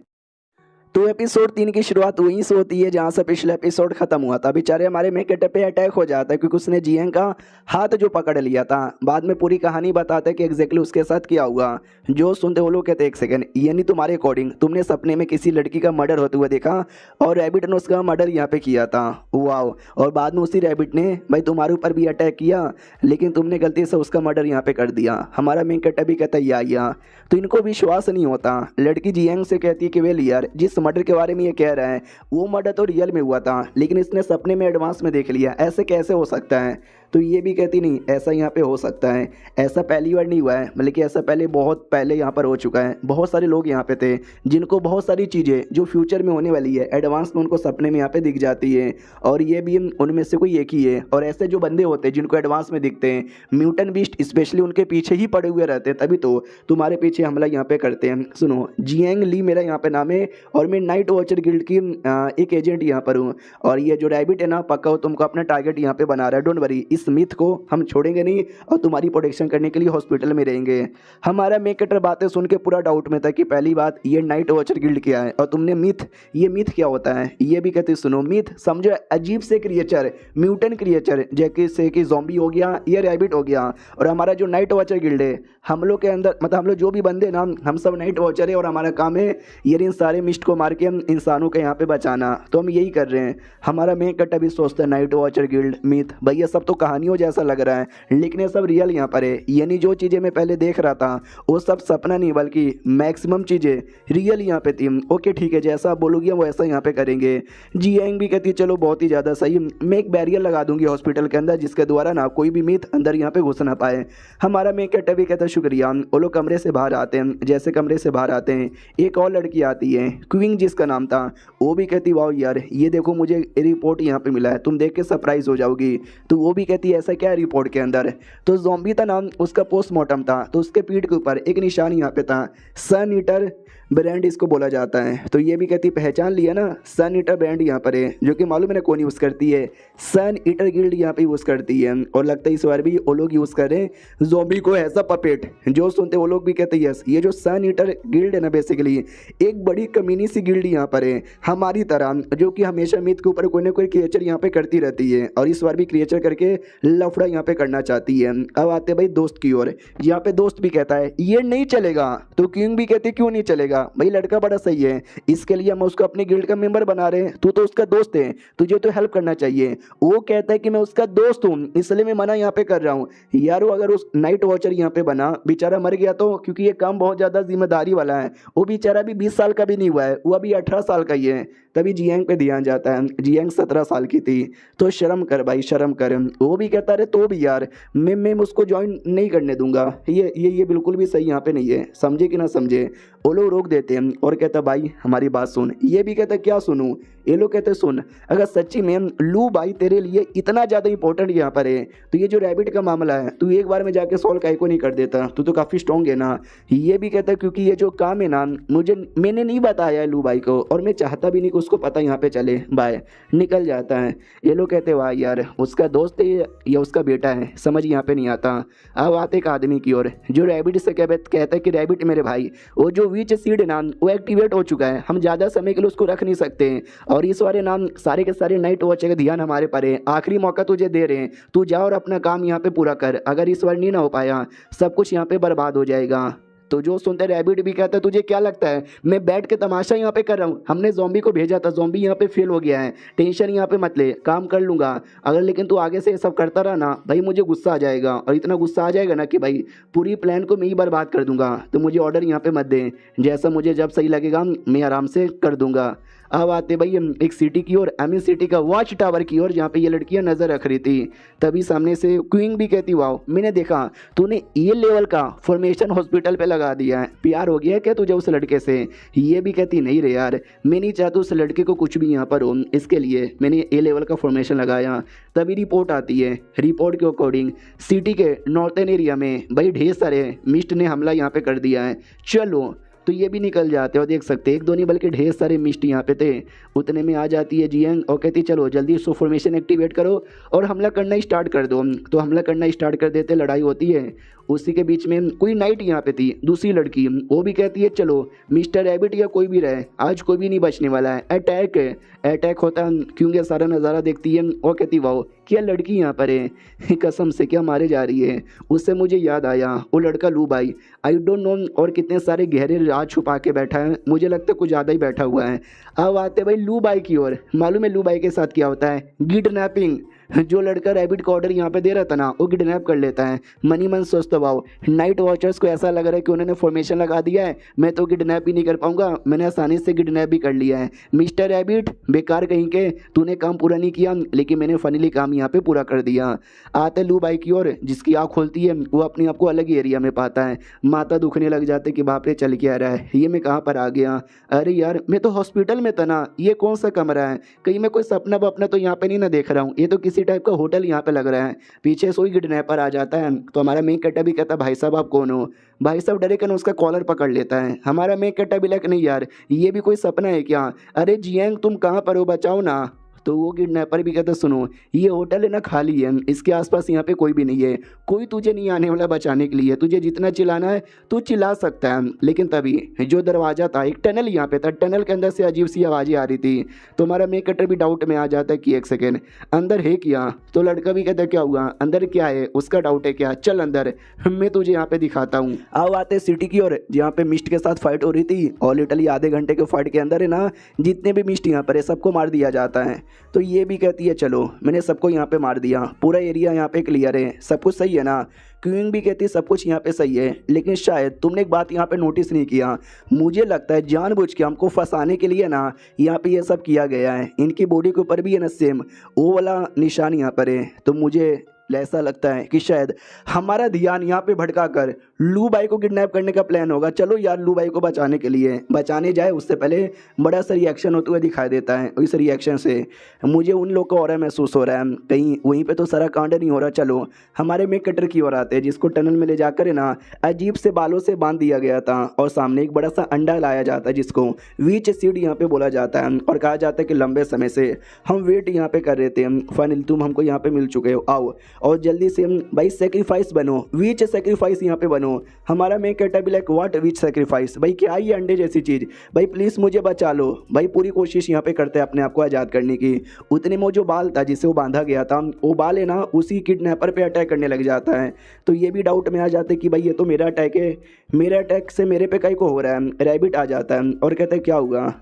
तो एपिसोड 3 की शुरुआत वहीं से होती है जहां से पिछला एपिसोड खत्म हुआ था। बेचारे हमारे मेन कैरेक्टर पे अटैक हो जाता है क्योंकि उसने जियांग का हाथ जो पकड़ लिया था। बाद में पूरी कहानी बताते हैं कि एग्जैक्टली उसके साथ क्या हुआ। जो सुनते वो लोग कहते एक सेकंड, यानी तुम्हारे अकॉर्डिंग तुमने सपने में किसी लड़की का मर्डर होते हुए देखा और रैबिट ने उसका मर्डर यहाँ पे किया था। वाओ। और बाद में उसी रैबिट ने भाई तुम्हारे ऊपर भी अटैक किया, लेकिन तुमने गलती से उसका मर्डर यहाँ पे कर दिया। हमारा मेन कैरेक्टर भी कहता है या तो इनको विश्वास नहीं होता। लड़की जियांग से कहती है कि वेल यार, जिस मर्डर के बारे में ये कह रहा है वो मर्डर तो रियल में हुआ था, लेकिन इसने सपने में एडवांस में देख लिया, ऐसे कैसे हो सकता है। तो ये भी कहती नहीं, ऐसा यहाँ पे हो सकता है, ऐसा पहली बार नहीं हुआ है, मतलब कि ऐसा पहले बहुत पहले यहाँ पर हो चुका है। बहुत सारे लोग यहाँ पे थे जिनको बहुत सारी चीज़ें जो फ्यूचर में होने वाली है एडवांस में उनको सपने में यहाँ पे दिख जाती है, और ये भी उनमें से कोई एक ही है। और ऐसे जो बंदे होते हैं जिनको एडवांस में दिखते हैं, म्यूटेंट बीस्ट स्पेशली उनके पीछे ही पड़े हुए रहते हैं, तभी तो तुम्हारे पीछे हमला यहाँ पे करते हैं। सुनो, जियांग ली मेरा यहाँ पे नाम है और मैं नाइट वॉचर गिल्ड की एक एजेंट यहाँ पर हूँ, और ये जो रैबिट है ना पक्का वो तुमको अपना टारगेट यहाँ पे बना रहा है। डोंट वरी, इस मिथ को हम छोड़ेंगे नहीं और तुम्हारी प्रोटेक्शन करने के लिए हॉस्पिटल में रहेंगे। हमारा मेन कैरेक्टर बातें सुन के पूरा डाउट में था कि पहली बात ये नाइट वॉचर गिल्ड क्या है, और तुमने मिथ, ये मिथ क्या होता है। ये भी कहते सुनो, मिथ समझो अजीब से क्रिएचर, म्यूटेंट क्रिएचर, जैसे कि ज़ॉम्बी हो गया, ये रैबिट हो गया। और हमारा जो नाइट वॉचर गिल्ड है, हम लोग के अंदर मतलब हम लोग जो भी बंदे ना, हम सब नाइट वॉचर है और हमारा काम है ये इन सारे मिस्ट को मार के हम इंसानों के यहाँ पे बचाना। तो हम यही कर रहे हैं। हमारा मेन कैरेक्टर भी सोचता है नाइट वॉचर गिल्ड मिथ, भैया सब तो कहानियों जैसा लग रहा है, लेकिन ये सब रियल यहाँ पर है। यानी जो चीज़ें मैं पहले देख रहा था वो सब सपना नहीं बल्कि मैक्सिमम चीज़ें रियल यहाँ पे थी। ओके ठीक है, जैसा आप बोलोगे वो ऐसा यहाँ पे करेंगे। जियांग भी कहती है चलो बहुत ही ज़्यादा सही, मैं एक बैरियर लगा दूंगी हॉस्पिटल के अंदर जिसके द्वारा ना कोई भी मिथ अंदर यहाँ पे घुस ना पाए। हमारा मेन कैरेक्टर भी कहता है शुक्रिया। वो लोग कमरे से बाहर आते हैं, जैसे कमरे से बाहर आते हैं एक और लड़की आती है क्वीन जिसका नाम था। वो भी कहती वाओ यार, ये देखो मुझे रिपोर्ट यहाँ पे मिला है, तुम देख के सरप्राइज हो जाओगी। तो वो भी कहती है ऐसा क्या है रिपोर्ट के अंदर। तो ज़ॉम्बी था नाम उसका, पोस्टमार्टम था, तो उसके पीठ के ऊपर एक निशान यहाँ पे था, सन ईटर ब्रांड इसको बोला जाता है। तो ये भी कहती पहचान लिया ना, सन ईटर ब्रांड यहाँ पर है, जो कि मालूम है ना कौन यूज़ करती है, सन ईटर गिल्ड यहाँ पे यूज़ करती है। और लगता है इस बार भी वो लोग यूज़ करें ज़ॉम्बी को एज अ पपेट। जो सुनते वो लोग भी कहते यस, ये जो सन ईटर गिल्ड है ना बेसिकली एक बड़ी कम्युनिटी सी गिल्ड यहाँ पर है हमारी तरह, जो कि हमेशा मिथ के ऊपर कोई ना कोई क्रिएचर यहाँ पे करती रहती है, और इस बार भी क्रिएचर करके लफड़ा यहाँ पे करना चाहती है। अब आते भाई दोस्त की ओर। यहाँ पे दोस्त भी कहता है ये नहीं चलेगा, तो किंग भी कहती क्यों नहीं चलेगा, भाई लड़का बड़ा सही है, इसके लिए हम उसको अपने गिल्ड का मेंबर बना रहे हैं, तू तो उसका दोस्त है, तुझे तो हेल्प करना चाहिए। वो कहता है कि मैं उसका दोस्त हूँ इसलिए मैं मना यहाँ पे कर रहा हूँ। यार वो अगर उस नाइट वॉचर यहाँ पे बना, बेचारा मर गया तो, क्योंकि ये काम बहुत ज़्यादा जिम्मेदारी वाला है। वो बेचारा भी 20 साल का भी नहीं हुआ है, वो अभी 18 साल का ही है। तभी जियांग पे ध्यान जाता है, जियांग 17 साल की थी। तो शर्म कर भाई, शर्म कर। वो भी कहता है तो भी यार मैं उसको ज्वाइन नहीं करने दूंगा, ये बिल्कुल भी सही यहाँ पे नहीं है, समझे कि ना समझे। वो लोग रोक देते हैं और कहता भाई हमारी बात सुन। ये भी कहता क्या सुनूं। ये लोग कहते सुन, अगर सच्ची में लू भाई तेरे लिए इतना ज़्यादा इंपॉर्टेंट यहाँ पर है तो ये जो रैबिट का मामला है तू एक बार में जाके सॉल्व काहे को नहीं कर देता, तू तो काफ़ी स्ट्रॉन्ग है ना। ये भी कहता क्योंकि ये जो काम है ना मैंने नहीं बताया है लू भाई को, और मैं चाहता भी नहीं कि उसको पता यहाँ पे चले। बाय, निकल जाता है। ये लोग कहते वाह यार उसका दोस्त है या उसका बेटा है, समझ यहाँ पे नहीं आता। अब आते एक आदमी की ओर जो रैबिट से कहता है कि रैबिट मेरे भाई वो जो विच सीड है ना वो एक्टिवेट हो चुका है, हम ज़्यादा समय के लिए उसको रख नहीं सकते, और इस वाले नाम सारे के सारे नाइट वॉचर का ध्यान हमारे पर है, आखिरी मौका तुझे दे रहे हैं, तू जा और अपना काम यहाँ पे पूरा कर, अगर इस बार नहीं ना हो पाया सब कुछ यहाँ पे बर्बाद हो जाएगा। तो जो सुनते रैबिट भी कहता है तुझे क्या लगता है मैं बैठ के तमाशा यहाँ पे कर रहा हूँ, हमने ज़ॉम्बी को भेजा था, ज़ॉम्बी यहाँ पे फेल हो गया है, टेंशन यहाँ पे मत ले, काम कर लूँगा, अगर लेकिन तू आगे से ये सब करता रहा ना भाई मुझे गुस्सा आ जाएगा, और इतना गुस्सा आ जाएगा ना कि भाई पूरी प्लान को मैं ही बर्बाद कर दूंगा। तो मुझे ऑर्डर यहाँ पे मत दे, जैसा मुझे जब सही लगेगा मैं आराम से कर दूंगा। अब आते भाई एक सिटी की ओर, एमी सिटी का वॉच टावर की ओर, जहाँ पे ये लड़कियां नज़र रख रही थी। तभी सामने से क्वीन भी कहती वाओ मैंने देखा तूने ये लेवल का फॉर्मेशन हॉस्पिटल पे लगा दिया है, प्यार हो गया क्या तुझे उस लड़के से। ये भी कहती नहीं रे यार मैं नहीं चाहता उस लड़के को कुछ भी यहाँ पर हो, इसके लिए मैंने ए लेवल का फॉर्मेशन लगाया। तभी रिपोर्ट आती है, रिपोर्ट के अकॉर्डिंग सिटी के नॉर्थन एरिया में भाई ढेर सारे मिस्ट ने हमला यहाँ पे कर दिया है। चलो तो ये भी निकल जाते हैं। और देख सकते हैं एक दो नहीं बल्कि ढेर सारे मिस्ट यहाँ पे थे। उतने में आ जाती है जियांग और कहती चलो जल्दी सो फॉर्मेशन एक्टिवेट करो और हमला करना स्टार्ट कर दो। तो हमला करना स्टार्ट कर देते, लड़ाई होती है। उसी के बीच में कोई नाइट यहाँ पे थी, दूसरी लड़की, वो भी कहती है चलो मिस्टर रैबिट या कोई भी रहे, आज कोई भी नहीं बचने वाला है, अटैक है। अटैक होता है क्योंकि सारा नज़ारा देखती है और कहती वाह क्या लड़की यहाँ पर है, कसम से क्या मारे जा रही है। उससे मुझे याद आया वो लड़का लू भाई, आई डोंट नो और कितने सारे गहरे राज छुपा के बैठा है, मुझे लगता है कुछ ज़्यादा ही बैठा हुआ है। अब आते भाई लू भाई की ओर। मालूम है लू भाई के साथ क्या होता है, किडनैपिंग। जो लड़का रैबिट को ऑर्डर यहाँ पे दे रहा था ना, वो किडनैप कर लेता है। मनी मन सोचता वाओ, नाइट वॉचर्स को ऐसा लग रहा है कि उन्होंने फॉर्मेशन लगा दिया है, मैं तो किडनैप ही नहीं कर पाऊंगा, मैंने आसानी से किडनैप भी कर लिया है। मिस्टर रैबिट बेकार कहीं के, तूने काम पूरा नहीं किया, लेकिन मैंने फाइनली काम यहाँ पे पूरा कर दिया। आते लू बाई की ओर, जिसकी आँख खोलती है वो अपने आप को अलग ही एरिया में पाता है। माता दुखने लग जाते कि बाप रे चल के आ रहा है, ये मैं कहाँ पर आ गया। अरे यार मैं तो हॉस्पिटल में था ना, ये कौन सा कमरा है, कहीं मैं कोई सपना वपना तो यहाँ पे नहीं ना देख रहा हूँ, ये तो किसी टाइप का होटल यहाँ पे लग रहा है। पीछे से कोई किडनैपर आ जाता है तो हमारा मेन कट्टा भी कहता है भाई साहब आप कौन हो। भाई साहब डरे कर उसका कॉलर पकड़ लेता है। हमारा मेन कट्टा भी लग नहीं यार ये भी कोई सपना है क्या, अरे जियांग तुम कहाँ पर हो, बचाओ ना। तो वो किडनैपर भी कहता सुनो ये होटल है ना खाली है, इसके आसपास यहाँ पे कोई भी नहीं है, कोई तुझे नहीं आने वाला बचाने के लिए, तुझे जितना चिल्लाना है तू चिल्ला सकता है। लेकिन तभी जो दरवाज़ा था, एक टनल यहाँ पे था, टनल के अंदर से अजीब सी आवाज़ें आ रही थी। तो हमारा मेक कटर भी डाउट में आ जाता है कि एक सेकेंड अंदर है क्या। तो लड़का भी कहता क्या हुआ, अंदर क्या है, उसका डाउट है क्या, चल अंदर मैं तुझे यहाँ पे दिखाता हूँ। आओ आते सिटी की ओर, जहाँ पे मिस्ट के साथ फाइट हो रही थी और लिटरली आधे घंटे के फाइट के अंदर है ना जितने भी मिस्ट यहाँ पर है सबको मार दिया जाता है। तो ये भी कहती है चलो मैंने सबको यहाँ पे मार दिया, पूरा एरिया यहाँ पे क्लियर है, सब कुछ सही है ना। क्वीन भी कहती है सब कुछ यहाँ पे सही है, लेकिन शायद तुमने एक बात यहाँ पे नोटिस नहीं किया, मुझे लगता है जानबूझ के हमको फंसाने के लिए ना यहाँ पे ये सब किया गया है। इनकी बॉडी के ऊपर भी है ना सेम वो वाला निशान यहाँ पर है। तो मुझे ऐसा लगता है कि शायद हमारा ध्यान यहाँ पे भटका कर लू बाई को किडनैप करने का प्लान होगा। चलो यार लू बाई को बचाने के लिए, बचाने जाए उससे पहले बड़ा सा रिएक्शन होते हुए दिखाई देता है। इस रिएक्शन से मुझे उन लोग का ऑरा महसूस हो रहा है, कहीं वहीं पे तो सारा कांड नहीं हो रहा। चलो हमारे मेक कटर की ओर आते हैं, जिसको टनल में ले जाकर ना अजीब से बालों से बांध दिया गया था और सामने एक बड़ा सा अंडा लाया जाता है जिसको वीच सीड यहाँ पे बोला जाता है। और कहा जाता है कि लंबे समय से हम वेट यहाँ पे कर रहे थे, फाइनली तुम हमको यहाँ पे मिल चुके हो, आओ और जल्दी से भाई सेक्रीफाइस बनो, वीच सेक्रीफाइस यहाँ पे बनो। हमारा मेक कटर भी लाइक व्हाट वीच सेक्रीफाइस, भाई क्या ये अंडे जैसी चीज़, भाई प्लीज़ मुझे बचा लो। भाई पूरी कोशिश यहाँ पे करते हैं अपने आप को आज़ाद करने की। उतने में जो बाल था जिससे वो बांधा गया था, वो बाल है ना उसी किडनैपर पे अटैक करने लग जाता है। तो ये भी डाउट में आ जाते कि भाई ये तो मेरा अटैक है, मेरा अटैक से मेरे पे कहीं को हो रहा है। रैबिट आ जाता है और कहता है क्या हुआ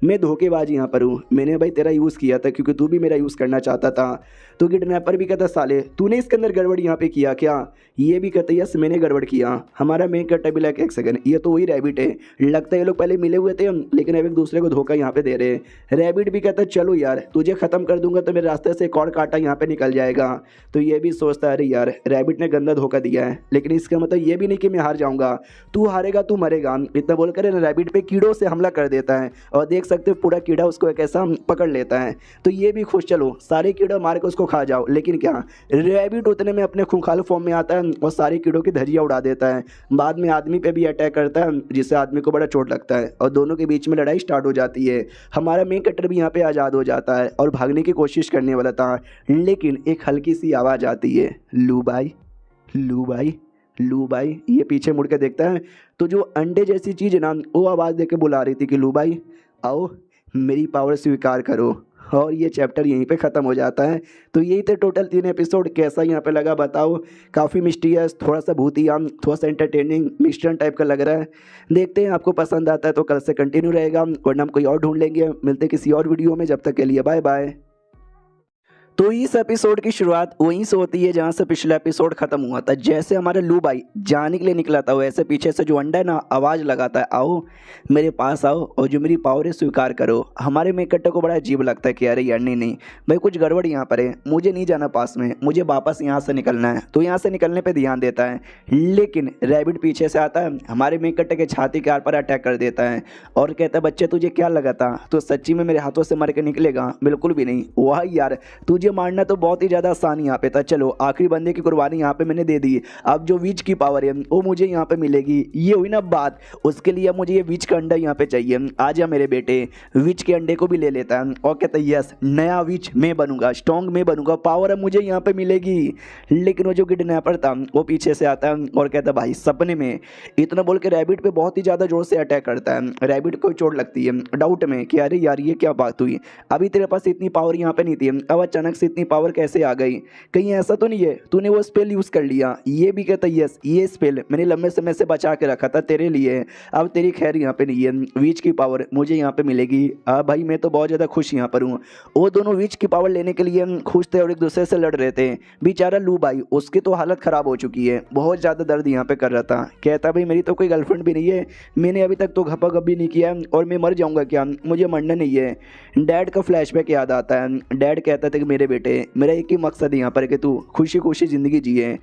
मैं धोखेबाज यहाँ पर हूँ, मैंने भाई तेरा यूज़ किया था क्योंकि तू भी मेरा यूज़ करना चाहता था। तो किडनैपर भी कहता साले तूने इसके अंदर गड़बड़ यहाँ पे किया क्या, ये भी कहते यस मैंने गड़बड़ किया। हमारा मेक करता भी लाइक एक सेकंड, ये तो वही रैबिट है, लगता है ये लोग पहले मिले हुए थे लेकिन अब एक दूसरे को धोखा यहाँ पे दे रहे हैं। रैबिट भी कहता है चलो यार तुझे ख़त्म कर दूंगा तो मेरे रास्ते से एक और कांटा यहाँ पे निकल जाएगा। तो ये भी सोचता है अरे यार रैबिट ने गंदा धोखा दिया है, लेकिन इसका मतलब ये भी नहीं कि मैं हार जाऊँगा, तू हारेगा तू मरेगा, इतना बोलकर रैबिट पे कीड़ों से हमला कर देता है। और देख सकते हो पूरा कीड़ा उसको एक ऐसा पकड़ लेता है। तो ये भी खुश, चलो सारे कीड़े मार के उसको खा जाओ। लेकिन क्या रैबिट उतने में अपने खूंखाल फॉर्म में आता है और सारे कीड़ों की धज्जियां उड़ा देता है। बाद में आदमी पे भी अटैक करता है जिससे आदमी को बड़ा चोट लगता है और दोनों के बीच में लड़ाई स्टार्ट हो जाती है। हमारा मेन कटर भी यहाँ पे आज़ाद हो जाता है और भागने की कोशिश करने वाला था, लेकिन एक हल्की सी आवाज़ आती है, लू भाई लू भाई लू भाई। ये पीछे मुड़ के देखता है तो जो अंडे जैसी चीज़ है ना वो आवाज़ दे के बुला रही थी कि लू भाई आओ मेरी पावर स्वीकार करो। और ये चैप्टर यहीं पे ख़त्म हो जाता है। तो यही थे टोटल 3 एपिसोड। कैसा यहाँ पे लगा बताओ, काफ़ी मिस्टीरियस, थोड़ा सा भूतिया, थोड़ा सा एंटरटेनिंग मिस्टर टाइप का लग रहा है। देखते हैं आपको पसंद आता है तो कल से कंटिन्यू रहेगा, वरना हम कोई और ढूंढ लेंगे। मिलते किसी और वीडियो में, जब तक के लिए बाय बाय। तो इस एपिसोड की शुरुआत वहीं से होती है जहाँ से पिछला एपिसोड खत्म हुआ था। जैसे हमारा लू भाई जाने के लिए निकला था, वैसे पीछे से जो अंडा है ना आवाज़ लगाता है आओ मेरे पास आओ और जो मेरी पावर है स्वीकार करो। हमारे मेक कट्टर को बड़ा अजीब लगता है कि अरे यार नहीं भाई कुछ गड़बड़ यहाँ पर है, मुझे नहीं जाना पास में, मुझे वापस यहाँ से निकलना है। तो यहाँ से निकलने पर ध्यान देता है, लेकिन रैबिट पीछे से आता है, हमारे मेक कट्टर के छाती के आर पर अटैक कर देता है और कहता है बच्चे तुझे क्या लगा था, तो सच्ची में मेरे हाथों से मर के निकलेगा? बिल्कुल भी नहीं। वाह यार तुझे मारना तो बहुत ही ज़्यादा आसान यहाँ पे था। चलो आखिरी बंदे की कुर्बानी यहाँ पे मैंने दे दी। अब जो विच की पावर है वो मुझे यहाँ पे मिलेगी। ये हुई ना बात। उसके लिए अब मुझे ये विच का अंडा यहाँ पे चाहिए। आ जा मेरे बेटे, विच के अंडे को भी ले लेता है और कहता है यस नया विच मैं बनूंगा, स्ट्रॉन्ग मैं बनूंगा, पावर अब मुझे यहाँ पे मिलेगी। लेकिन वो जो किडनैपर था वो पीछे से आता है और कहता है भाई सपने में, इतना बोल के रैबिट पे बहुत ही ज़्यादा जोर से अटैक करता है। रैबिट को चोट लगती है डाउट में कि अरे यार ये क्या बात हुई, अभी तेरे पास इतनी पावर यहाँ पे नहीं थी, अब अचानक से इतनी पावर कैसे आ गई, कहीं ऐसा तो नहीं है तूने वो स्पेल यूज़ कर लिया। ये भी कहता है यस ये स्पेल मैंने लंबे समय से बचा के रखा था तेरे लिए, अब तेरी खैर यहाँ पे नहीं है, विच की पावर मुझे यहाँ पे मिलेगी। भाई मैं तो बहुत ज़्यादा खुश यहाँ पर हूँ। वो दोनों विच की पावर लेने के लिए खुश थे और एक दूसरे से लड़ रहे थे। बेचारा लू भाई उसकी तो हालत ख़राब हो चुकी है, बहुत ज़्यादा दर्द यहाँ पे कर रहा था। कहता भाई मेरी तो कोई गर्लफ्रेंड भी नहीं है, मैंने अभी तक तो घपा भी नहीं किया और मैं मर जाऊँगा क्या, मुझे मरना नहीं है। डैड का फ्लैशबैक याद आता है। डैड कहता था कि मेरे बेटे मेरा एक ही मकसद है यहाँ पर कि तू खुशी खुशी ज़िंदगी जिए,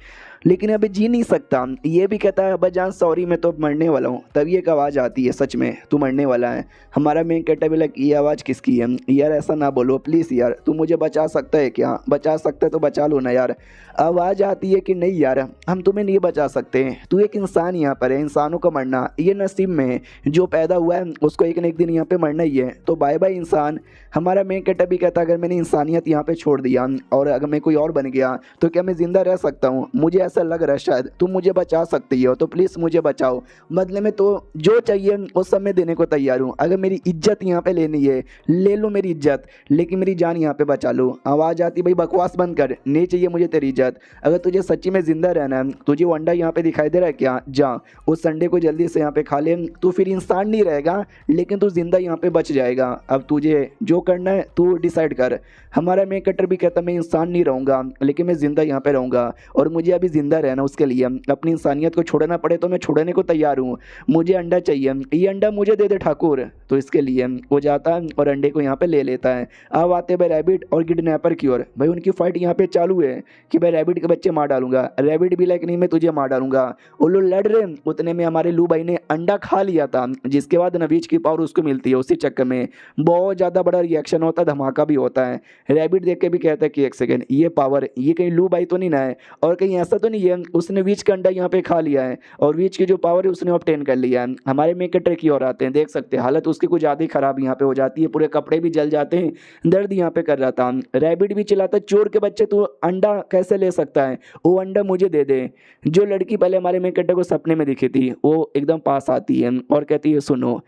लेकिन अभी जी नहीं सकता। ये भी कहता है अब्बा जान सॉरी मैं तो मरने वाला हूँ। तभी एक आवाज़ आती है सच में तू मरने वाला है। हमारा मेन कहता भी लग ये आवाज़ किसकी है यार, ऐसा ना बोलो प्लीज़ यार, तू मुझे बचा सकता है क्या, बचा सकता है तो बचा लो ना यार। आवाज़ आती है कि नहीं यार हम तुम्हें नहीं बचा सकते, तू एक इंसान यहाँ पर है, इंसानों का मरना ये नसीब में है, जो पैदा हुआ है उसको एक न एक दिन यहाँ पे मरना ही है, तो बाय बाय इंसान। हमारा मेन कहता भी कहता अगर मैंने इंसानियत यहाँ पे छोड़ दिया और अगर मैं कोई और बन गया तो क्या मैं ज़िंदा रह सकता हूँ, मुझे ऐसा लग रहा है शायद तुम मुझे बचा सकती हो, तो प्लीज़ मुझे बचाओ, बदले में तो जो चाहिए वो सब मैं देने को तैयार हूँ। अगर मेरी इज्जत यहाँ पे लेनी है ले लो मेरी इज्जत, लेकिन मेरी जान यहाँ पे बचा लो। आवाज़ आती भाई बकवास बंद कर, नहीं चाहिए मुझे तेरी इज्जत, अगर तुझे सच्ची में ज़िंदा रहना है, तुझे वो अंडा यहाँ पे दिखाई दे रहा है क्या, जा उस अंडे को जल्दी से यहाँ पे खा ले, तू फिर इंसान नहीं रहेगा लेकिन तू जिंदा यहाँ पे बच जाएगा। अब तुझे जो करना है तू डिसाइड कर। हमारा मेन कटर भी कहता मैं इंसान नहीं रहूँगा लेकिन मैं ज़िंदा यहाँ पे रहूँगा और मुझे अभी ज़िंदा रहना, उसके लिए अपनी इंसानियत को छोड़ना पड़े तो मैं छोड़ने को तैयार हूँ, मुझे अंडा चाहिए, ये अंडा मुझे दे दे ठाकुर। तो इसके लिए वो जाता है और अंडे को यहाँ पे ले लेता है। अब आते भाई रैबिट और किडनैपर की ओर। भाई उनकी फाइट यहाँ पे चालू है कि भाई रैबिट के बच्चे मार डालूंगा, रैबिट भी लाइक नहीं मैं तुझे मार डालूंगा। वो लोग लड़ रहे, उतने में हमारे लू भाई ने अंडा खा लिया था, जिसके बाद नवीज की पावर उसको मिलती है। उसी चक्कर में बहुत ज़्यादा बड़ा रिएक्शन होता है, धमाका भी होता है। रैबिट देख के भी कहता है कि एक सेकेंड ये पावर ये कहीं लू भाई तो नहीं ना है और कहीं ऐसा तो नहीं है उसने वीच का अंडा यहाँ पे खा लिया है और वीच की जो पावर है उसने ऑब्टेन कर लिया है। हमारे मेकटर की ओर आते हैं, देख सकते हैं हालत उसकी कुछ ज़्यादा ही खराब यहाँ पे हो जाती है, पूरे कपड़े भी जल जाते हैं, दर्द यहाँ पे कर रहा था। रैबिट भी चिल्लाता है चोर के बच्चे तू अंडा कैसे ले सकता है, वो अंडा मुझे दे दे। जो लड़की पहले हमारे मेकटर को सपने में दिखी थी वो एकदम पास आती है और कहती है सुनो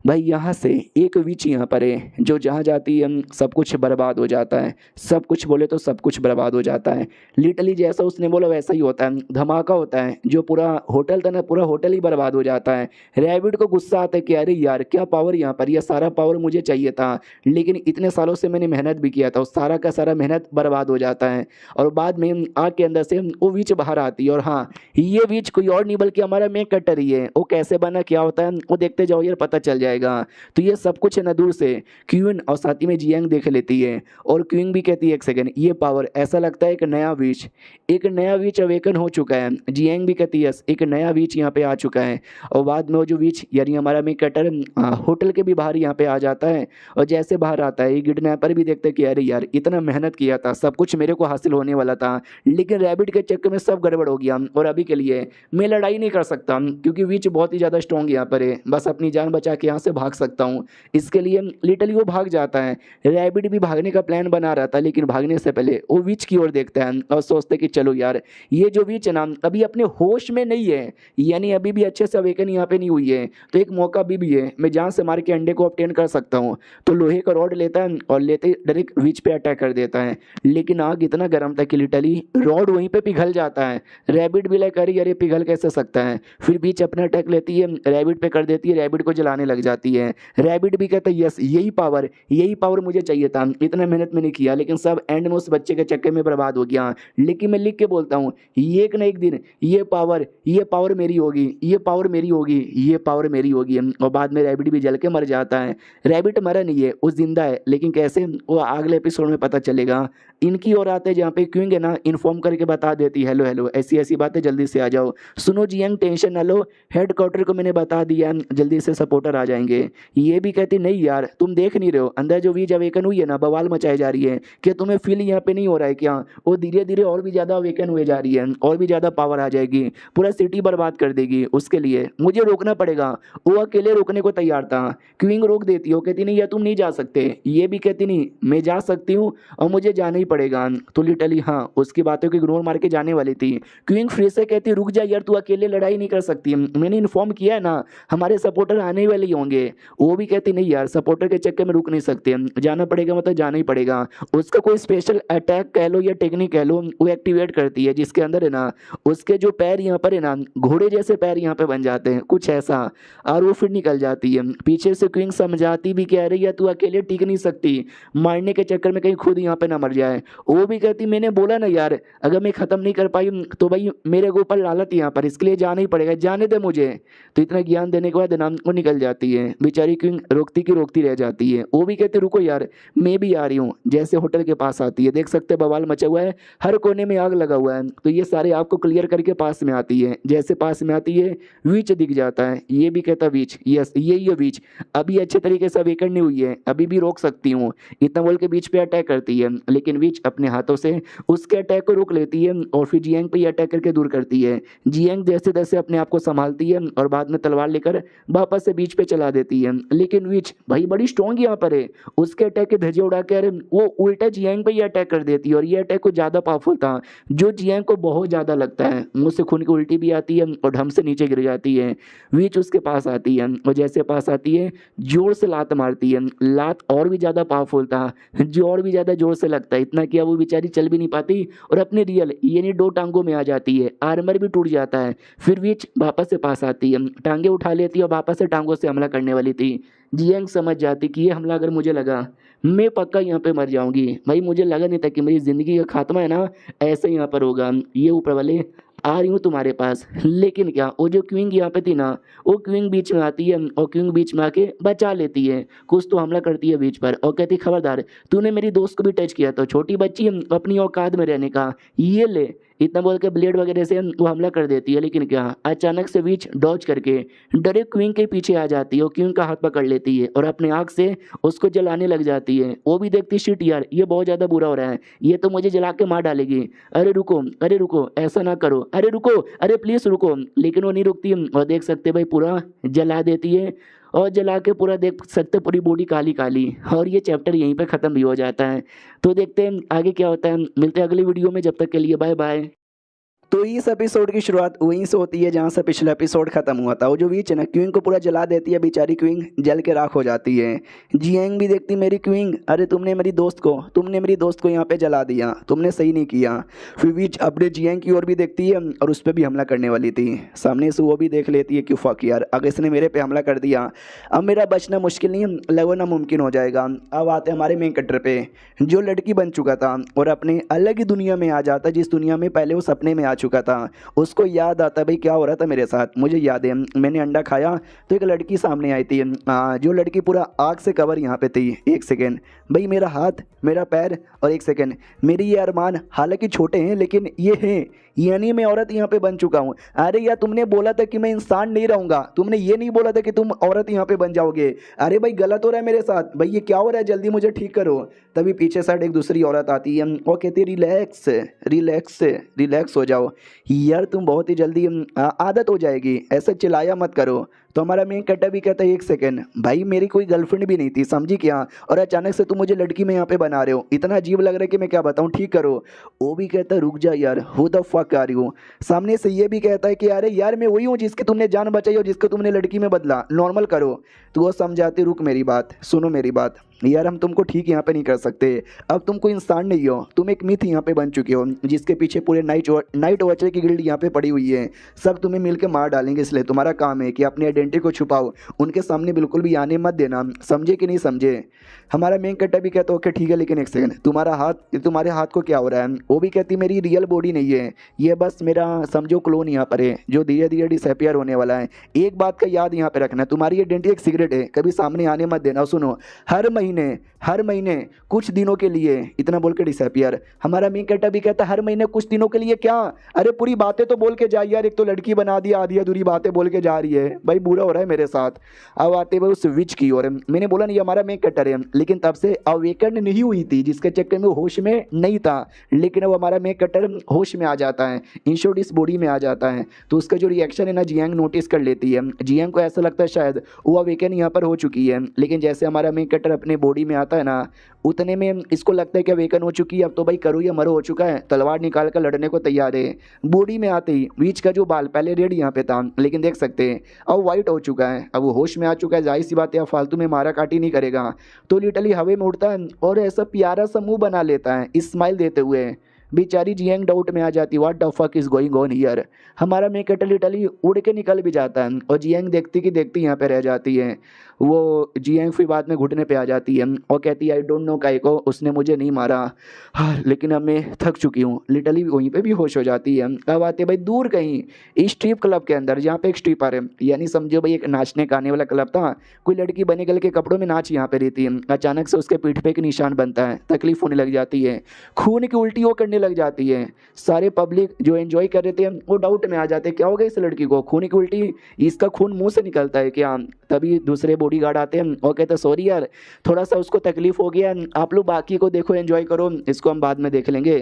भाई यहाँ से एक विच यहाँ पर है जो जहाँ जाती है सब कुछ बर्बाद हो जाता है, सब कुछ बोले तो सब कुछ बर्बाद हो जाता है। लिटरली जैसा उसने बोला वैसा ही होता है, धमाका होता है, जो पूरा होटल था ना पूरा होटल ही बर्बाद हो जाता है। रैबिट को गुस्सा आता है कि अरे यार क्या पावर यहाँ पर, यह सारा पावर मुझे चाहिए था लेकिन इतने सालों से मैंने मेहनत भी किया था, उस सारा का सारा मेहनत बर्बाद हो जाता है। और बाद में आग के अंदर से वो विच बाहर आती है और हाँ ये विच कोई और नहीं बल्कि हमारा मेक कटर ही है। वो कैसे बना क्या होता है वो देखते जाओ यार पता चल जाएगा। तो ये सब कुछ है ना दूर से क्वीन और साथ ही में जियांग देख लेती है और क्वीन भी कहती है एक सेकंड ये पावर ऐसा लगता है एक नया विच अवेकन हो चुका है। जियांग भी कहती है एक नया विच यहाँ पे आ चुका है। और बाद में वो जो विच यानी हमारा मेक कटर होटल के भी बाहर यहाँ पे आ जाता है और जैसे बाहर आता है ये किडनैपर भी देखते हैं कि अरे यार इतना मेहनत किया था, सब कुछ मेरे को हासिल होने वाला था लेकिन रैबिट के चक्कर में सब गड़बड़ हो गया और अभी के लिए मैं लड़ाई नहीं कर सकता क्योंकि विच बहुत ही ज़्यादा स्ट्रॉन्ग यहाँ पर है, बस अपनी जान बचा के यहाँ से भाग सकता हूँ। इसके लिए लिटरली वो भाग जाता है। रैबिट भी भागने का प्लान बना रहा था लेकिन भागने से पहले वो विच की ओर देखता है और सोचते कि चलो यार ये जो विच है ना अभी अपने होश में नहीं है, यानी अभी भी अच्छे से अवेकन यहाँ पे नहीं हुई है, तो एक मौका अभी भी है, मैं जान से मार के अंडे को ऑब्टेन कर सकता हूँ। तो लोहे का रॉड लेता है और लेते डायरेक्ट विच पे अटैक कर देता है लेकिन आग इतना गर्म था कि लिटरली रॉड वहीं पे पिघल जाता है। रैबिट भी लाइक अरे यार पिघल कैसे सकता है, फिर बीच अपना अटैक लेती है, रैबिट पे कर देती है, रैबिट को जलाने लग जाती है। रैबिट भी कहता है यस यही पावर मुझे चाहिए था, इतना मेहनत मैंने किया लेकिन सब एंड में उस बच्चे के चक्कर में बर्बाद हो गया। लेकिन मैं लिख के बोलता हूँ एक न एक दिन ये पावर मेरी होगी, ये पावर मेरी होगी, ये पावर मेरी होगी। और बाद में रैबिट भी जल के मर जाता है। रैबिट मरा नहीं है, वो जिंदा है, लेकिन कैसे वो अगले एपिसोड में पता चलेगा। इनकी ओर आते जहाँ पे क्विंग है ना, इन्फॉर्म करके बता देती हेलो हेलो ऐसी ऐसी बातें, जल्दी से आ जाओ। सुनो जियांग टेंशन ना लो, हेडक्वार्टर को मैंने बता दिया, जल्दी से सपोर्टर आ जाएंगे। ये भी कहती नहीं यार तुम देख नहीं रहे हो, अंदर जो वीज अवेकन हुई है ना, बवाल मचाई जा रही है, क्या तुम्हें फील यहाँ पे नहीं हो रहा है क्या? वो धीरे धीरे और भी ज्यादा अवेकन हुए जा रही है, और भी ज्यादा पावर आ जाएगी, पूरा सिटी बर्बाद कर देगी। उसके लिए मुझे रोकना पड़ेगा। वो अकेले रोकने को तैयार था, क्विंग रोक देती हो, कहती नहीं यार तुम नहीं जा सकते। ये भी कहती नहीं मैं जा सकती हूँ और मुझे जाना ही पड़ेगा। तो लिटरली हाँ, उसकी बातों को इग्नोर मार के जाने वाली थी। क्विंग फिर से कहती रुक जा यार, तू अकेले लड़ाई नहीं कर सकती, मैंने इन्फॉर्म किया है ना, हमारे सपोर्टर आने वाले ही होंगे। वो भी कहती नहीं यार, सपोर्टर के चक्कर में रुक नहीं सकते, जाना पड़ेगा मतलब जाना ही पड़ेगा। उसका कोई स्पेशल अटैक कह लो या टेक्निक कह लो, वो एक्टिवेट करती है, जिसके अंदर है ना उसके जो पैर यहाँ पर है ना, घोड़े जैसे पैर यहाँ पे बन जाते हैं कुछ ऐसा, और वो फिर निकल जाती है। पीछे से क्विंग समझाती भी कह रही है तू अकेले टिक नहीं सकती, मारने के चक्कर में कहीं खुद यहाँ पे ना मर जाए। वो भी कहती मैंने बोला ना यार, अगर मैं खत्म नहीं कर पाई तो भाई मेरे को ऊपर लालत यहाँ पर, इसके लिए जाना ही पड़ेगा, जाने दे मुझे। तो इतना ज्ञान देने के बाद नाम को निकल जाती है। बेचारी क्विंग रोकती की रोकती रह जाती है। वो भी कहते रुको यार मैं भी आ रही हूँ। जैसे होटल के पास आती है, देख सकते बवाल मचा हुआ है, हर कोने में आग लगा हुआ है। तो ये सारे आपको क्लियर करके पास में आती है। जैसे पास में आती है वीच दिख जाता है। ये भी कहता वीच, यस ये वीच अभी अच्छे तरीके से अवेकन नहीं हुई है, अभी भी रोक सकती हूँ, इतना बोल के बीच पे अटैक करती है। लेकिन वीच अपने हाथों से उसके अटैक को रोक लेती है और फिर जियांग पे अटैक करके दूर करती है। जियांग जैसे तैसे अपने आप को संभालती है और बाद में तलवार लेकर वापस से बीच पे चला देती है। लेकिन वीच भाई बड़ी स्ट्रॉन्ग यहाँ पर है, उसके अटैक के धज्जे उड़ा कर वो उल्टा जियांग पे ही अटैक कर देती है। और ये अटैक कुछ ज्यादा पावरफुल था, जो जियांग को बहुत ज्यादा लगता है। मुंह से खून की उल्टी भी आती है और ढम से नीचे गिर जाती है। वीच उसके पास आती है और जैसे पास आती है जोर से लात मारती है। लात और भी ज्यादा पावरफुल था, जो और भी ज्यादा जोर से लगता है, इतना किया वो बेचारी चल भी नहीं पाती और अपने रियल यानी दो टांगों में आ जाती है। आर्मर भी टूट जाता है। फिर वीच वापस से पास आती है, टांगे उठा लेती है और वापस से टांगों से हमला करने वाली थी। जियांग समझ जाती कि ये हमला अगर मुझे लगा मैं पक्का यहाँ पे मर जाऊंगी। भाई मुझे लगा नहीं था कि मेरी जिंदगी का खात्मा है ना ऐसे यहाँ पर होगा। ये ऊपर वाले आ रही हूँ तुम्हारे पास। लेकिन क्या वो जो क्विंग यहाँ पे थी ना, वो क्विंग बीच में आती है और क्विंग बीच में आके बचा लेती है। कुछ तो हमला करती है बीच पर और कहती खबरदार तूने मेरी दोस्त को भी टच किया तो छोटी बच्ची है अपनी औकात में रहने का, ये ले। इतना बोल के ब्लेड वगैरह से वो हमला कर देती है। लेकिन क्या अचानक से बीच डॉज करके डायरेक्ट क्विंग के पीछे आ जाती है और क्विंग का हाथ पकड़ लेती है और अपने आँख से उसको जलाने लग जाती है। वो भी देखती शिट यार ये बहुत ज़्यादा बुरा हो रहा है, ये तो मुझे जला के मार डालेगी। अरे रुको ऐसा ना करो, अरे रुको, अरे प्लीज रुको। लेकिन वो नहीं रुकती और देख सकते भाई पूरा जला देती है और जला के पूरा देख सकते पूरी बॉडी काली काली। और ये चैप्टर यहीं पे ख़त्म भी हो जाता है। तो देखते हैं आगे क्या होता है, मिलते हैं अगली वीडियो में, जब तक के लिए बाय बाय। तो इस एपिसोड की शुरुआत वहीं से होती है जहाँ से पिछला एपिसोड खत्म हुआ था। वो जो वीच है ना, क्विंग को पूरा जला देती है, बेचारी क्विंग जल के राख हो जाती है। जियांग भी देखती मेरी क्विंग, अरे तुमने मेरी दोस्त को यहाँ पे जला दिया, तुमने सही नहीं किया। फिर वीच अपने जियांग की ओर भी देखती है और उस पर भी हमला करने वाली थी। सामने से वो भी देख लेती है कि फक यार अगर इसने मेरे पे हमला कर दिया अब मेरा बचना मुश्किल नहीं लगो नामुमकिन हो जाएगा। अब आते हमारे मेन कैरेक्टर पे, जो लड़की बन चुका था और अपने अलग ही दुनिया में आ जाता, जिस दुनिया में पहले वो सपने में आ चुका था। उसको याद आता भाई क्या हो रहा था मेरे साथ, मुझे याद है मैंने अंडा खाया तो एक लड़की सामने आई थी, जो लड़की पूरा आग से कवर यहाँ पे थी। एक सेकेंड भाई, मेरा हाथ, मेरा पैर, और एक सेकेंड मेरी ये अरमान हालांकि छोटे हैं लेकिन ये हैं, यानी मैं औरत यहाँ पे बन चुका हूँ। अरे यार तुमने बोला था कि मैं इंसान नहीं रहूंगा, तुमने ये नहीं बोला था कि तुम औरत यहाँ पे बन जाओगे। अरे भाई गलत हो रहा है मेरे साथ, भाई ये क्या हो रहा है, जल्दी मुझे ठीक करो। तभी पीछे साइड एक दूसरी औरत आती है और कहती है रिलैक्स रिलैक्स रिलैक्स हो जाओ यार, तुम बहुत ही जल्दी आदत हो जाएगी, ऐसे चिल्लाया मत करो। तो हमारा मेन कैरेक्टर भी कहता है एक सेकंड भाई मेरी कोई गर्लफ्रेंड भी नहीं थी समझी क्या, और अचानक से तुम मुझे लड़की में यहाँ पे बना रहे हो, इतना अजीब लग रहा है कि मैं क्या बताऊँ, ठीक करो। वो भी कहता है रुक जा यार, who the fuck are you. सामने से ये भी कहता है कि अरे यार मैं वही हूँ जिसकी तुमने जान बचाई और जिसको तुमने लड़की में बदला, नॉर्मल करो। तो वो समझाती रुक मेरी बात सुनो मेरी बात यार, हम तुमको ठीक यहाँ पे नहीं कर सकते, अब तुम कोई इंसान नहीं हो, तुम एक मिथ यहाँ पे बन चुके हो जिसके पीछे पूरे नाइट वॉचर की गिल्ड यहाँ पे पड़ी हुई है, सब तुम्हें मिलकर मार डालेंगे, इसलिए तुम्हारा काम है कि अपनी आइडेंटिटी को छुपाओ, उनके सामने बिल्कुल भी आने मत देना, समझे कि नहीं समझे। हमारा मेन कैरेक्टर भी कहता है ओके ठीक है, लेकिन एक सेकंड, तुम्हारे हाथ को क्या हो रहा है। वो भी कहती मेरी रियल बॉडी नहीं है, ये बस मेरा समझो क्लोन यहाँ पर है जो धीरे धीरे डिसअपियर होने वाला है। एक बात का याद यहाँ पे रखना, तुम्हारी आइडेंटिटी एक सिगरेट है, कभी सामने आने मत देना। सुनो, हर महीने कुछ दिनों के लिए, इतना बोल के डिसअपियर। हमारा मेन कैरेक्टर भी कहता है हर महीने कुछ दिनों के लिए क्या, अरे पूरी बातें तो बोल के जा यार, एक तो लड़की बना दिया, आधी अधूरी बातें बोल के जा रही है भाई, बुरा हो रहा है मेरे साथ। अब आते हुए उस विच की ओर, मैंने बोला नहीं हमारा मेन कैरेक्टर है, लेकिन तब से अवेकन नहीं हुई थी, जिसके चक्कर में होश में नहीं था, लेकिन अब हमारा मेन कैरेक्टर होश में आ जाता है, इन शॉर्ट इस बॉडी में आ जाता है। तो उसका जो रिएक्शन है ना जियांग नोटिस कर लेती है। जियांग को ऐसा लगता है शायद वो अवेकन यहाँ पर हो चुकी है, लेकिन जैसे हमारा मेन कैरेक्टर अपने बॉडी में आता है ना, उतने में इसको लगता है कि अवेकन हो चुकी है, अब तो भाई करो या मरो हो चुका है, तलवार निकाल कर लड़ने को तैयार है। बॉडी में आते ही बीच का जो बाल पहले रेड यहाँ पे था, लेकिन देख सकते हैं अब वाइट हो चुका है, अब वो होश में आ चुका है, जाहिर सी बात है अब फालतू में मारा काटी नहीं करेगा। तो लिटरली हवा में उड़ता है और ऐसा प्यारा सा मुंह बना लेता है स्माइल देते हुए। बेचारी जियांग डाउट में आ जाती, what the fuck is going on here. हमारा मेन कैरेक्टर लिटरली उड़ के निकल भी जाता है और जियांग देखती कि देखती यहाँ पे रह जाती है। वो जियांग फिर बाद में घुटने पे आ जाती है और कहती है आई डोंट नो काहे को उसने मुझे नहीं मारा, हाँ लेकिन अब मैं थक चुकी हूँ। लिटरली वहीं पे भी होश हो जाती है। अब आते भाई दूर कहीं स्ट्रिप क्लब के अंदर, जहाँ पे एक स्ट्रिपर है, यानी समझो भाई एक नाचने गाने वाला क्लब था, कोई लड़की बने गल के कपड़ों में नाच यहाँ पे रहती है। अचानक से उसके पीठ पे एक निशान बनता है, तकलीफ होने लग जाती है, खून की उल्टी वो करने लग जाती है। सारे पब्लिक जो एंजॉय कर रहे थे वो डाउट में आ जाते हैं क्या हो गया इस लड़की को, खून की उल्टी, इसका खून मुंह से निकलता है क्या। तभी दूसरे बॉडीगार्ड आते हैं और कहते हैं सॉरी यार थोड़ा सा उसको तकलीफ हो गया, आप लोग बाकी को देखो एंजॉय करो, इसको हम बाद में देख लेंगे।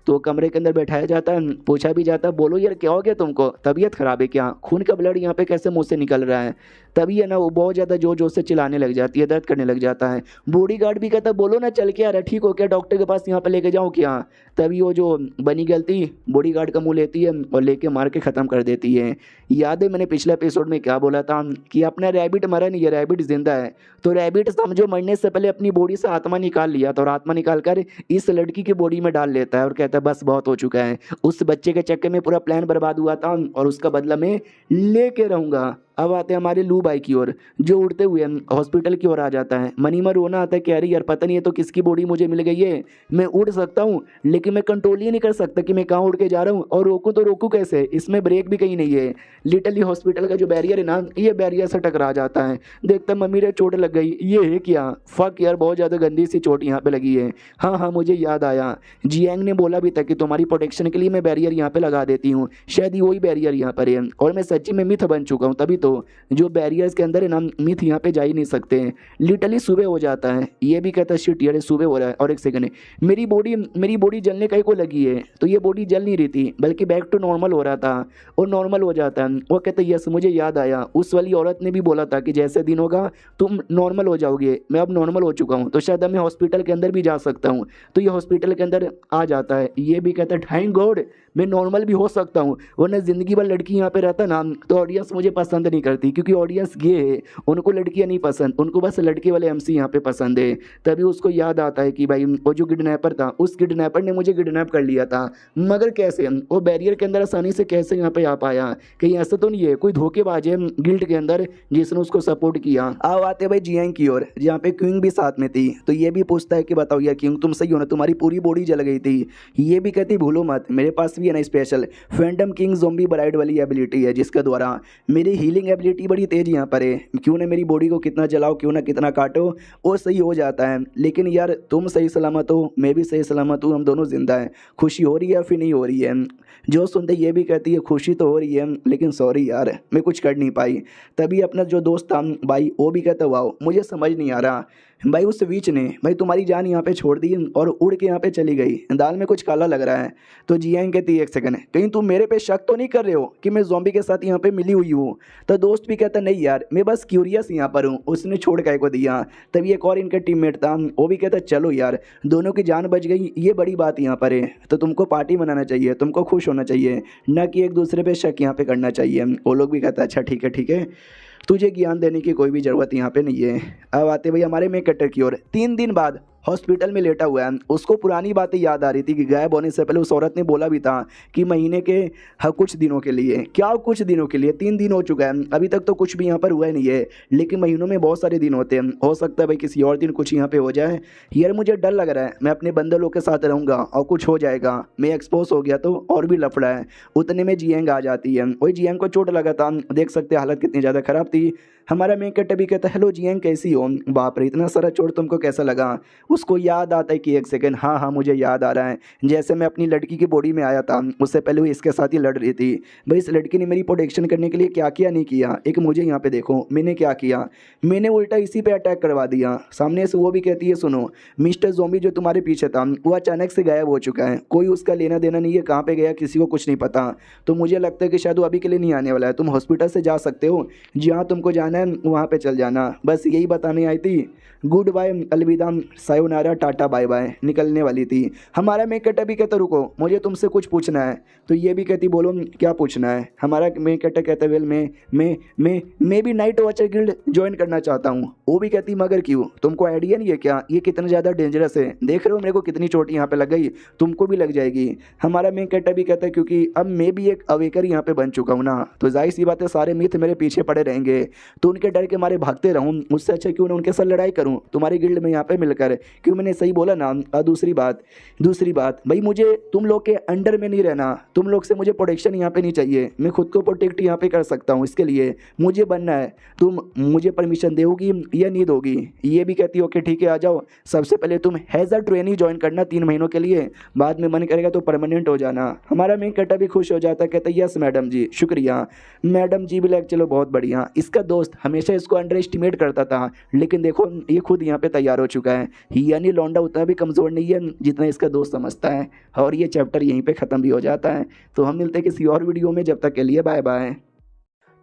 तो कमरे के अंदर बैठाया जाता है, पूछा भी जाता है बोलो यार क्या हो गया तुमको, तबीयत खराब है क्या, खून का ब्लड यहाँ पे कैसे मुंह से निकल रहा है। तभी है ना वो बहुत ज़्यादा जोर जोर से चिल्लाने लग जाती है, दर्द करने लग जाता है। बॉडीगार्ड भी कहता है बोलो ना चल के आ रहा है, ठीक हो क्या, डॉक्टर के पास यहाँ पे लेके जाऊँ क्या। तभी वो जो बनी गलती बॉडीगार्ड का मुंह लेती है और लेके मार के ख़त्म कर देती है। याद है मैंने पिछले एपिसोड में क्या बोला था कि अपना रैबिट मरा नहीं है, रैबिट जिंदा है। तो रैबिट समझो मरने से पहले अपनी बॉडी से आत्मा निकाल लिया था और आत्मा निकाल कर इस लड़की की बॉडी में डाल लेता है और कहता है बस बहुत हो चुका है, उस बच्चे के चक्कर में पूरा प्लान बर्बाद हुआ था और उसका बदला मैं लेके रहूँगा। अब आते हैं हमारे लू बाई की ओर, जो उड़ते हुए हॉस्पिटल की ओर आ जाता है। मनी में रोना आता है कि अरे यार पता नहीं है तो किसकी बॉडी मुझे मिल गई है, मैं उड़ सकता हूँ लेकिन मैं कंट्रोल ही नहीं कर सकता कि मैं कहाँ उड़ के जा रहा हूँ, और रोकूँ तो रोकूँ कैसे, इसमें ब्रेक भी कहीं नहीं है। लिटरली हॉस्पिटल का जो बैरियर है ना, ये बैरियर से टकरा जाता है, देखता मम्मी रे चोट लग गई, ये है क्या, फक यार बहुत ज़्यादा गंदी सी चोट यहाँ पे लगी है। हाँ मुझे याद आया, जियांग ने बोला भी था कि तुम्हारी प्रोटेक्शन के लिए मैं बैरियर यहाँ पे लगा देती हूँ, शायद ही वही बैरियर यहाँ पर है और मैं सच्ची में मिथ बन चुका हूँ, तभी तो जो बैरियर्स के अंदर है ना मिथ यहाँ पे जा ही नहीं सकते हैं। लिटरली सुबह हो जाता है, ये भी कहता है शिट यार सुबह हो रहा है, और एक सेकंड मेरी बॉडी जलने कहीं को लगी है, तो ये बॉडी जल नहीं रही थी बल्कि बैक टू नॉर्मल हो रहा था और नॉर्मल हो जाता है। वो कहते हैं यस मुझे याद आया, उस वाली औरत ने भी बोला था कि जैसे दिन होगा तुम नॉर्मल हो जाओगे, मैं अब नॉर्मल हो चुका हूँ तो शायद अब मैं हॉस्पिटल के अंदर भी जा सकता हूँ। तो ये हॉस्पिटल के अंदर आ जाता है, ये भी कहता है थैंक गॉड मैं नॉर्मल भी हो सकता हूँ, वरना ज़िंदगी भर लड़की यहाँ पे रहता ना तो ऑडियंस मुझे पसंद नहीं करती, क्योंकि ऑडियंस गे है, उनको लड़कियाँ नहीं पसंद, उनको बस लड़के वाले MC यहाँ पे पसंद है। तभी उसको याद आता है कि भाई वो जो किडनैपर था उस किडनैपर ने मुझे किडनैप कर लिया था, मगर कैसे, वो बैरियर के अंदर आसानी से कैसे यहाँ पे आ पाया, कहीं ऐसा तो नहीं है कोई धोखेबाज है गिल्ड के अंदर जिसने उसको सपोर्ट किया। अब आते भाई जियांग की ओर, जहाँ पे क्यूंग भी साथ में थी, तो ये भी पूछता है कि बताओ यार क्यूंग तुम सही हो ना, तुम्हारी पूरी बॉडी जल गई थी। ये भी कहती भूलो मत मेरे पास भी है ना special Phantom king zombie bride वाली एबिलिटी है, जिसके द्वारा मेरी हीलिंग एबिलिटी बड़ी तेज यहाँ पर है, क्यों ना मेरी बॉडी को कितना जलाओ क्यों ना कितना काटो वो सही हो जाता है। लेकिन यार तुम सही सलामत हो मैं भी सही सलामत हूँ, हम दोनों जिंदा हैं, खुशी हो रही है या फिर नहीं हो रही है। जो सुनते ये भी कहती है खुशी तो हो रही है लेकिन सॉरी यार मैं कुछ कर नहीं पाई। तभी अपना जो दोस्त था भाई वो भी कहता वाओ मुझे समझ नहीं आ रहा भाई उस वीच ने भाई तुम्हारी जान यहाँ पे छोड़ दी और उड़ के यहाँ पे चली गई, दाल में कुछ काला लग रहा है। तो जियांग कहती है एक सेकंड कहीं तुम मेरे पे शक तो नहीं कर रहे हो कि मैं ज़ॉम्बी के साथ यहाँ पे मिली हुई हूँ। तो दोस्त भी कहता नहीं यार मैं बस क्यूरियस यहाँ पर हूँ, उसने छोड़ काहे को दिया। तभी एक और इनका टीममेट था वो भी कहता चलो यार दोनों की जान बच गई ये बड़ी बात यहाँ पर है, तो तुमको पार्टी मनाना चाहिए, तुमको खुश होना चाहिए, न कि एक दूसरे पे शक यहाँ पे करना चाहिए। वो लोग भी कहता अच्छा ठीक है तुझे ज्ञान देने की कोई भी ज़रूरत यहाँ पे नहीं है। अब आते भाई हमारे मेन कैरेक्टर की ओर, 3 दिन बाद हॉस्पिटल में लेटा हुआ है। उसको पुरानी बातें याद आ रही थी कि गायब होने से पहले उस औरत ने बोला भी था कि महीने के कुछ दिनों के लिए, क्या कुछ दिनों के लिए, 3 दिन हो चुका है, अभी तक तो कुछ भी यहाँ पर हुआ नहीं है, लेकिन महीनों में बहुत सारे दिन होते हैं, हो सकता है भाई किसी और दिन कुछ यहाँ पे हो जाए। यार मुझे डर लग रहा है, मैं अपने बंदे लोग के साथ रहूँगा और कुछ हो जाएगा, मैं एक्सपोज हो गया तो और भी लफड़ा है। उतने में जियांग आ जाती है। वही जियांग को चोट लगा था, देख सकते हैं हालत कितनी ज़्यादा ख़राब थी। हमारा मेन कैरेक्टर भी कहता है हेलो जियांग कैसी हो, बाप रे इतना सारा चोट तुमको कैसा लगा। उसको याद आता है कि एक सेकंड, हाँ हाँ मुझे याद आ रहा है, जैसे मैं अपनी लड़की की बॉडी में आया था उससे पहले वो इसके साथ ही लड़ रही थी। भाई इस लड़की ने मेरी प्रोटेक्शन करने के लिए क्या किया नहीं किया, एक मुझे यहाँ पे देखो मैंने क्या किया, मैंने उल्टा इसी पे अटैक करवा दिया। सामने से वो भी कहती है सुनो मिस्टर ज़ोंबी जो तुम्हारे पीछे था वो अचानक से गायब हो चुका है, कोई उसका लेना देना नहीं है, कहाँ पे गया किसी को कुछ नहीं पता। तो मुझे लगता है कि शायद वो अभी के लिए नहीं आने वाला है, तुम हॉस्पिटल से जा सकते हो, जहाँ तुमको जाना है वहाँ पे चल जाना। बस यही बताने आई थी, गुड बाय, अलविदा, सायोनारा, टाटा बाय बाय, निकलने वाली थी। हमारा मेन कैरेक्टर भी कहता रुको मुझे तुमसे कुछ पूछना है, तो ये भी कहती बोलो क्या पूछना है। हमारा मेन कैरेक्टर कहता वेल मैं भी नाइट वॉचर गिल्ड ज्वाइन करना चाहता हूँ। वो भी कहती मगर क्यों, तुमको आइडिया नहीं है क्या ये कितना ज़्यादा डेंजरस है, देख रहे हो मेरे को कितनी चोट यहाँ पे लग गई, तुमको भी लग जाएगी। हमारा मेन कैरेक्टर भी कहता है क्योंकि अब मैं भी एक अवेकर यहाँ पे बन चुका हूँ ना, तो जाहिर सी बात है सारे मिथ मेरे पीछे पड़े रहेंगे, तो उनके डर के मारे भागते रहूँ, उससे अच्छा क्यों ना उनके साथ लड़ाई करूँ तुम्हारी गिल्ड में यहाँ पे मिलकर। क्यों मैंने सही बोला ना। और दूसरी बात भाई मुझे तुम लोग के अंडर में नहीं रहना, तुम लोग से मुझे प्रोटेक्शन यहाँ पे नहीं चाहिए, मैं खुद को प्रोटेक्ट यहाँ पे कर सकता हूँ, इसके लिए मुझे बनना है, तुम मुझे परमिशन दोगी या नहीं दोगी। ये भी कहती ओके ठीक है आ जाओ, सबसे पहले तुम हैज़ अ ट्रेनी ज्वाइन करना 3 महीनों के लिए, बाद में मन करेगा तो परमानेंट हो जाना। हमारा मेन कैरेक्टर भी खुश हो जाता है, कहता है यस मैडम जी शुक्रिया। मैडम जी भी लाइक चलो बहुत बढ़िया। इसका दोस्त हमेशा इसको अंडर एस्टिमेट करता था, लेकिन देखो ये खुद यहाँ पे तैयार हो चुका है, यानी लौंडा उतना भी कमज़ोर नहीं है जितना इसका दोस्त समझता है। और ये चैप्टर यहीं पे ख़त्म भी हो जाता है। तो हम मिलते हैं किसी और वीडियो में, जब तक के लिए बाय बाय।